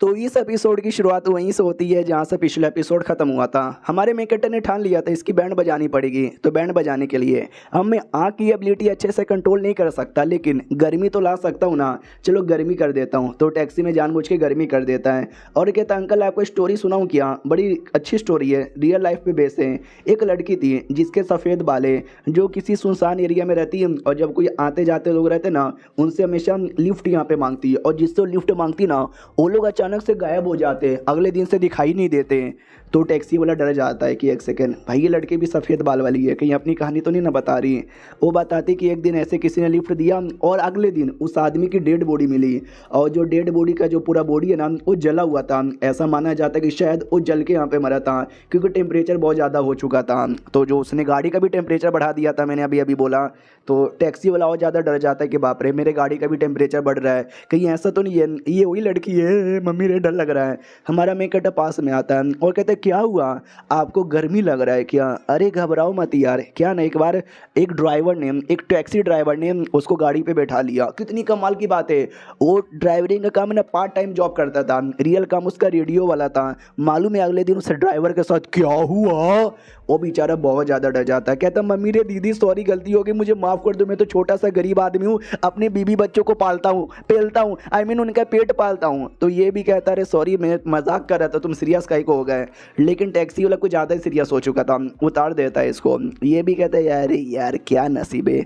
तो इस एपिसोड की शुरुआत वहीं से होती है जहाँ से पिछला एपिसोड खत्म हुआ था। हमारे मेकटर ने ठान लिया था इसकी बैंड बजानी पड़ेगी, तो बैंड बजाने के लिए अब मैं आँख की एबिलिटी अच्छे से कंट्रोल नहीं कर सकता, लेकिन गर्मी तो ला सकता हूँ ना, चलो गर्मी कर देता हूँ। तो टैक्सी में जानबूझ के गर्मी कर देता है और कहता अंकल आपको स्टोरी सुनाऊँ क्या? बड़ी अच्छी स्टोरी है, रियल लाइफ पे बेस है। एक लड़की थी जिसके सफ़ेद बाल है, जो किसी सुनसान एरिया में रहती है, और जब कोई आते जाते लोग रहते ना उनसे हमेशा लिफ्ट यहाँ पे मांगती है, और जिससे लिफ्ट मांगती ना वो लोग अचानक से गायब हो जाते हैं, अगले दिन से दिखाई नहीं देते। तो टैक्सी वाला डर जाता है कि एक सेकंड भाई ये लड़की भी सफ़ेद बाल वाली है, कहीं अपनी कहानी तो नहीं ना बता रही। वो बताती कि एक दिन ऐसे किसी ने लिफ्ट दिया और अगले दिन उस आदमी की डेड बॉडी मिली, और जो डेड बॉडी का जो पूरा बॉडी है ना वो जला हुआ था। ऐसा माना जाता है कि शायद वो जल के यहाँ पे मरा था, क्योंकि टेम्परेचर बहुत ज़्यादा हो चुका था। तो जो उसने गाड़ी का भी टेम्परेचर बढ़ा दिया था, मैंने अभी अभी बोला, तो टैक्सी वाला और ज़्यादा डर जाता है कि बाप रे मेरे गाड़ी का भी टेम्परेचर बढ़ रहा है, कहीं ऐसा तो नहीं है ये वही लड़की है, मम्मी रे डर लग रहा है। हमारा मेकट पास में आता है और कहते क्या हुआ, आपको गर्मी लग रहा है क्या? अरे घबराओ मत यार, क्या ना एक बार एक ड्राइवर ने, एक टैक्सी ड्राइवर ने उसको गाड़ी पे बैठा लिया। कितनी कमाल की बात है, वो ड्राइवरिंग का काम ना पार्ट टाइम जॉब करता था, रियल काम उसका रेडियो वाला था। मालूम है अगले दिन उस ड्राइवर के साथ क्या हुआ? वो बेचारा बहुत ज़्यादा डर जाता है, कहता मम्मी रे दीदी सॉरी गलती हो गई, मुझे माफ़ कर दो, मैं तो छोटा सा गरीब आदमी हूँ, अपने बीबी बच्चों को पालता हूँ पेलता हूँ, आई मीन उनका पेट पालता हूँ। तो ये भी कहता अरे सॉरी मैं मजाक कर रहा था, तुम सीरियस काहे को हो गए। लेकिन टैक्सी वाला कुछ ज़्यादा ही सीरियस हो चुका था, उतार देता है इसको। ये भी कहता है यार यार क्या नसीब है,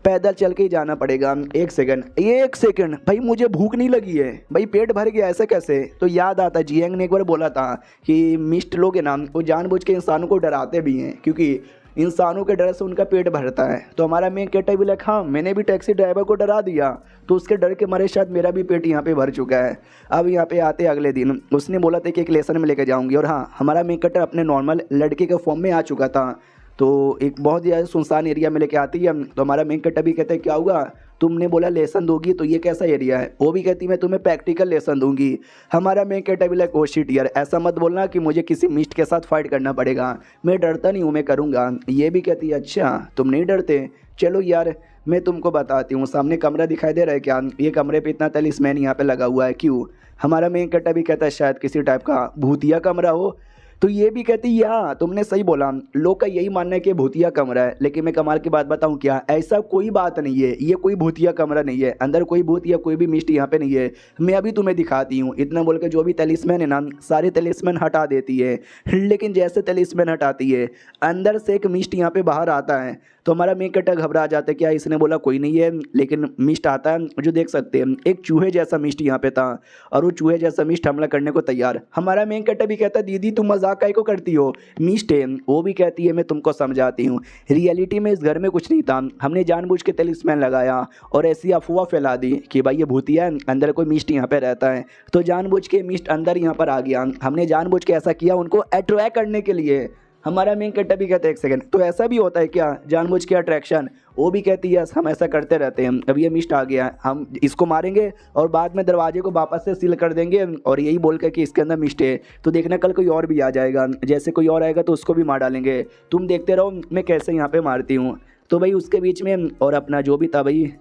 पैदल चल के ही जाना पड़ेगा। एक सेकंड भाई मुझे भूख नहीं लगी है भाई, पेट भर गया ऐसा कैसे। तो याद आता जियांग ने एक बार बोला था कि मिस्ट लोग हैं ना वो जानबूझ के इंसानों को डराते भी हैं, क्योंकि इंसानों के डर से उनका पेट भरता है। तो हमारा मेन कैरेक्टर भी लाइक हाँ मैंने भी टैक्सी ड्राइवर को डरा दिया, तो उसके डर के मारे शायद मेरा भी पेट यहाँ पे भर चुका है। अब यहाँ पे आते अगले दिन उसने बोला था कि एक लेसन में लेकर जाऊँगी, और हाँ हमारा मेन कैरेक्टर अपने नॉर्मल लड़के के फॉर्म में आ चुका था। तो एक बहुत ज़्यादा सुनसान एरिया में लेके आती है। तो हमारा मेन कैरेक्टर भी कहते हैं क्या हुआ, तुमने बोला लेसन दोगी, तो ये कैसा एरिया है। वो भी कहती मैं तुम्हें प्रैक्टिकल लेसन दूंगी। हमारा मेन कैरेक्टर भी लाइक ओ शिट यार ऐसा मत बोलना कि मुझे किसी मिस्ट के साथ फाइट करना पड़ेगा, मैं डरता नहीं हूँ मैं करूँगा। ये भी कहती है अच्छा तुम नहीं डरते, चलो यार मैं तुमको बताती हूँ। सामने कमरा दिखाई दे रहा है क्या, ये कमरे पे इतना तलिस्मैन यहाँ पे लगा हुआ है क्यों। हमारा मेन कैरेक्टर भी कहता है शायद किसी टाइप का भूतिया कमरा हो। तो ये भी कहती है हाँ तुमने सही बोला, लोग का यही मानना है कि भूतिया कमरा है, लेकिन मैं कमाल की बात बताऊँ क्या, ऐसा कोई बात नहीं है, ये कोई भूतिया कमरा नहीं है, अंदर कोई भूत या कोई भी मिस्ट यहाँ पे नहीं है, मैं अभी तुम्हें दिखाती हूँ। इतना बोल के जो भी तलिस्मैन है ना सारे तलिस्मैन हटा देती है, लेकिन जैसे तलिस्मैन हटाती है अंदर से एक मिस्ट यहाँ पे बाहर आता है। तो हमारा मेन कैरेक्टर घबरा जाता है, क्या इसने बोला कोई नहीं है, लेकिन मिस्ट आता है जो देख सकते हैं एक चूहे जैसा मिस्ट यहाँ पे था, और वो चूहे जैसा मिस्ट हमला करने को तैयार। हमारा मेन कैरेक्टर भी कहता है दीदी तुम मजाक काहे को करती हो, मिस्ट है। वो भी कहती है मैं तुमको समझाती हूँ, रियलिटी में इस घर में कुछ नहीं था, हमने जानबूझ के तलिस्मैन लगाया और ऐसी अफवाह फैला दी कि भाई ये भूतिया है, अंदर कोई मिस्ट यहाँ पे रहता है, तो जानबूझ के मिस्ट अंदर यहाँ पर आ गया, हमने जानबूझ के ऐसा किया उनको अट्रैक्ट करने के लिए। हमारा मेन कैरेक्टर भी कहते हैं एक सेकंड तो ऐसा भी होता है क्या जानबूझ के अट्रैक्शन। वो भी कहती है हम ऐसा करते रहते हैं, अब ये मिस्ट आ गया हम इसको मारेंगे और बाद में दरवाजे को वापस से सील कर देंगे और यही बोल कर कि इसके अंदर मिस्ट है, तो देखना कल कोई और भी आ जाएगा, जैसे कोई और आएगा तो उसको भी मार डालेंगे, तुम देखते रहो मैं कैसे यहाँ पे मारती हूँ। तो भाई उसके बीच में और अपना जो भी था भाई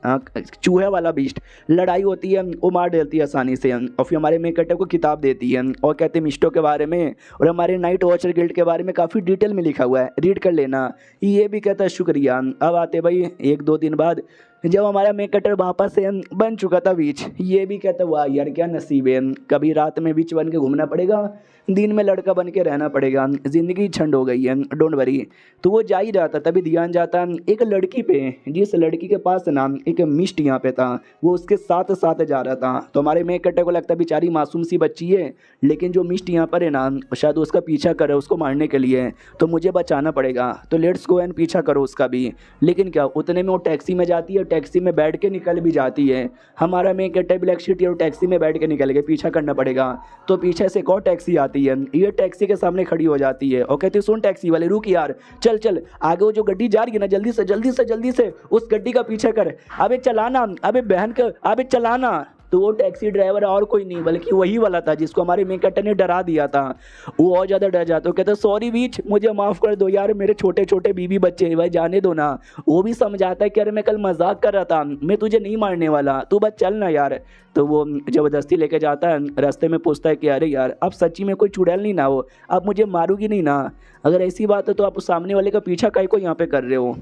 चूहे वाला बीस्ट लड़ाई होती है, वो मार देती है आसानी से, और फिर हमारे मेन कैरेक्टर को किताब देती है और कहते हैं मिस्टों के बारे में और हमारे नाइट वॉचर गिल्ड के बारे में काफ़ी डिटेल में लिखा हुआ है, रीड कर लेना। ये भी कहता है शुक्रिया। अब आते भाई 1-2 दिन बाद जब हमारा मेन कैरेक्टर वापस से बन चुका था विच, ये भी कहता वाह यार क्या नसीब है, कभी रात में विच बन के घूमना पड़ेगा, दिन में लड़का बन के रहना पड़ेगा, ज़िंदगी छंड हो गई है डोंट वरी। तो वो जा ही रहा था तभी ध्यान जाता एक लड़की पे, जिस लड़की के पास ना एक मिस्ट यहाँ पे था, वो उसके साथ साथ जा रहा था। तो हमारे मेन कैरेक्टर को लगता है बेचारी मासूम सी बच्ची है, लेकिन जो मिस्ट यहाँ पर है ना शायद उसका पीछा करे उसको मारने के लिए, तो मुझे बचाना पड़ेगा, तो लेट्स गो एंड पीछा करो उसका भी। लेकिन क्या उतने में वो टैक्सी में जाती है, टैक्सी में बैठ के निकल भी जाती है। हमारा मेन कैरेक्टर ब्लैक शीट और टैक्सी में बैठ के निकल गए, पीछा करना पड़ेगा। तो पीछे से एक और टैक्सी आती है, ये टैक्सी के सामने खड़ी हो जाती है और कहती है सुन टैक्सी वाले रुक यार, चल चल आगे वो जो गड्डी जा रही है ना जल्दी से उस गड्डी का पीछा कर, अबे चलाना, अबे बहन का अबे चलाना। तो वो टैक्सी ड्राइवर और कोई नहीं बल्कि वही वाला था जिसको हमारे मेन कैरेक्टर ने डरा दिया था। वो और ज़्यादा डर जाता, कहता सॉरी बीच मुझे माफ़ कर दो यार, मेरे छोटे छोटे बीबी बच्चे हैं भाई जाने दो ना। वो भी समझाता है कि अरे मैं कल मजाक कर रहा था, मैं तुझे नहीं मारने वाला, तू बस चल ना यार। तो वो ज़बरदस्ती लेके जाता है, रास्ते में पूछता है कि अरे यार अब सच्ची में कोई चुड़ैल नहीं ना हो, आप मुझे मारोगी नहीं ना, अगर ऐसी बात है तो आप सामने वाले का पीछा काहे को यहाँ पे कर रहे हो।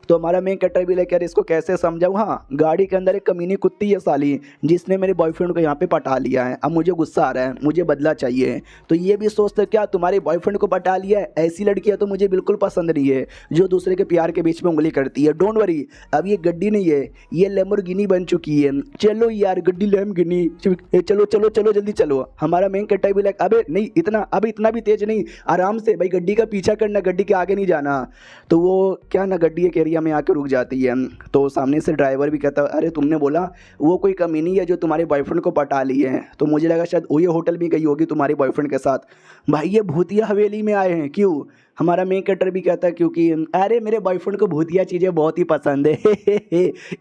तो हमारा मेन कैरेक्टर भी लेकर इसको कैसे समझाऊँ, हाँ गाड़ी के अंदर एक कमीनी कुत्ती है साली जिसने मेरे बॉयफ्रेंड को यहाँ पे पटा लिया है, अब मुझे गुस्सा आ रहा है, मुझे बदला चाहिए। तो ये भी सोचते क्या तुम्हारे बॉयफ्रेंड को पटा लिया है, ऐसी लड़की है तो मुझे बिल्कुल पसंद नहीं है जो दूसरे के प्यार के बीच में उंगली करती है। डोंट वरी अब ये गड्डी नहीं है, ये लैम्बोर्गिनी बन चुकी है, चलो यार गड्डी लैम्बोर्गिनी, चलो चलो चलो जल्दी चलो। हमारा मेन कैरेक्टर भी लाइक अबे नहीं इतना भी तेज नहीं, आराम से भाई गड्डी का पीछा करना, गड्डी के आगे नहीं जाना। तो वो क्या ना गड्डी एक एरिया में आकर रुक जाती है, तो सामने से ड्राइवर भी कहता है अरे तुमने बोला वो कोई कमीनी है जो तुम्हारे बॉयफ्रेंड को पटा ली है, तो मुझे लगा शायद वो ये होटल भी गई होगी तुम्हारे बॉयफ्रेंड के साथ, भाई ये भूतिया हवेली में आए हैं क्यों। हमारा मेन कैरेक्टर भी कहता है क्योंकि अरे मेरे बॉयफ्रेंड को भूतिया चीज़ें बहुत ही पसंद है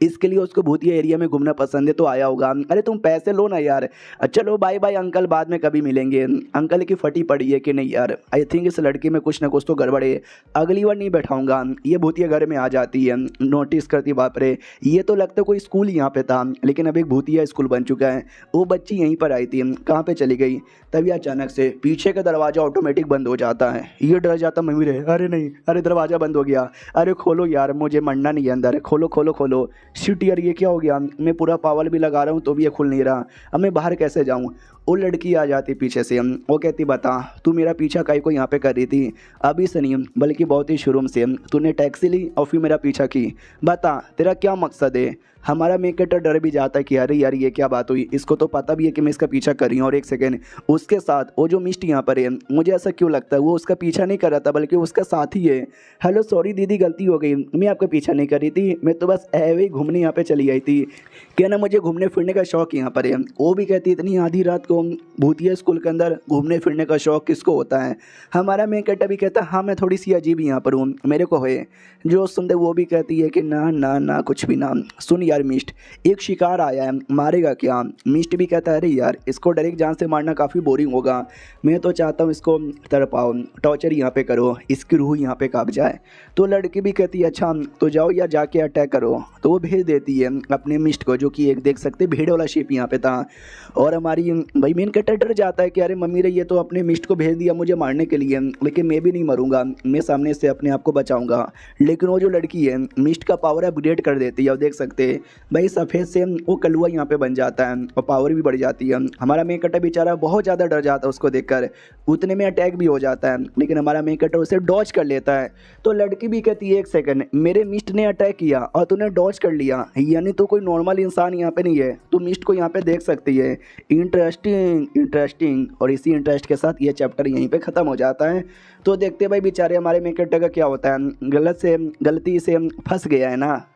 इसके लिए उसको भूतिया एरिया में घूमना पसंद है तो आया होगा। अरे तुम पैसे लो ना यार, चलो बाय बाय अंकल बाद में कभी मिलेंगे। अंकल की फटी पड़ी है कि नहीं यार, आई थिंक इस लड़की में कुछ ना कुछ तो गड़बड़ है, अगली बार नहीं बैठाऊंगा। ये भूतिया घर में आ जाती है, नोटिस करती बाप रे ये तो लगता है कोई स्कूल यहाँ पे था लेकिन अब एक भूतिया स्कूल बन चुका है। वो बच्ची यहीं पर आई थी, कहाँ पे चली गई। तभी अचानक से पीछे का दरवाज़ा ऑटोमेटिक बंद हो जाता है, ये डर जाता मम्मी रे, अरे नहीं, अरे दरवाज़ा बंद हो गया, अरे खोलो यार, मुझे मरना नहीं है अंदर, खोलो खोलो खोलो। शिट यार, ये क्या हो गया, मैं पूरा पावर भी लगा रहा हूँ तो भी ये खुल नहीं रहा, अब मैं बाहर कैसे जाऊँ। वो लड़की आ जाती पीछे से, वो कहती बता तू मेरा पीछा काहे को यहाँ पे कर रही थी, अभी से नहीं बल्कि बहुत ही शुरू से तूने टैक्सी ली और फिर मेरा पीछा की, बता तेरा क्या मकसद है। हमारा मेन कैरेक्टर डर भी जाता है कि अरे यार ये क्या बात हुई, इसको तो पता भी है कि मैं इसका पीछा कर रही हूँ। और एक सेकेंड, उसके साथ वो जो मिस्ट यहाँ पर है, मुझे ऐसा क्यों लगता है वो उसका पीछा नहीं कर रहा था बल्कि उसका साथी है। हेलो सॉरी दीदी, गलती हो गई, मैं आपका पीछा नहीं कर रही थी, मैं तो बस ऐवे ही घूमने यहाँ पे चली आई थी। क्या ना, मुझे घूमने फिरने का शौक यहाँ पर है। वो भी कहती इतनी आधी रात को भूतिया स्कूल के अंदर घूमने फिरने का शौक किसको होता है। हमारा मेन कैरेक्टर भी कहता है हाँ मैं थोड़ी सी अजीब यहाँ पर हूँ, मेरे को है। जो सुनते वो भी कहती है कि ना ना ना कुछ भी ना। सुन यार मिस्ट, एक शिकार आया है, मारेगा क्या। मिस्ट भी कहता है अरे यार इसको डायरेक्ट जान से मारना काफ़ी बोरिंग होगा, मैं तो चाहता हूँ इसको तड़पाओ, टॉर्चर यहाँ पे करो, इसकी रूह यहाँ पे काँप जाए। तो लड़की भी कहती है अच्छा तो जाओ या जाके अटैक करो। तो वो भेज देती है अपने मिस्ट को, जो कि एक देख सकते भेड़ वाला शेप यहाँ पे था। और हमारी भाई मेन कैरेक्टर डर जाता है कि अरे मम्मी रे ये तो अपने मिस्ट को भेज दिया मुझे मारने के लिए, लेकिन मैं भी नहीं मरूंगा, मैं सामने से अपने आप को बचाऊंगा। लेकिन वो जो लड़की है मिस्ट का पावर अपग्रेड कर देती है। और देख सकते हैं भाई सफ़ेद से वो कलुआ यहाँ पे बन जाता है और पावर भी बढ़ जाती है। हमारा मेन कैरेक्टर बेचारा बहुत ज़्यादा डर जाता है उसको देखकर, उतने में अटैक भी हो जाता है, लेकिन हमारा मेन कैरेक्टर उसे डॉज कर लेता है। तो लड़की भी कहती है एक सेकंड, मेरे मिस्ट ने अटैक किया और तूने डॉज कर लिया, यानी तो कोई नॉर्मल इंसान यहाँ पे नहीं है, तू मिस्ट को यहाँ पे देख सकती है। Interesting interesting. और इसी इंटरेस्ट के साथ ये चैप्टर यहीं पे ख़त्म हो जाता है। तो देखते भाई बेचारे हमारे मेन कैरेक्टर का क्या होता है, गलती से फंस गया है ना।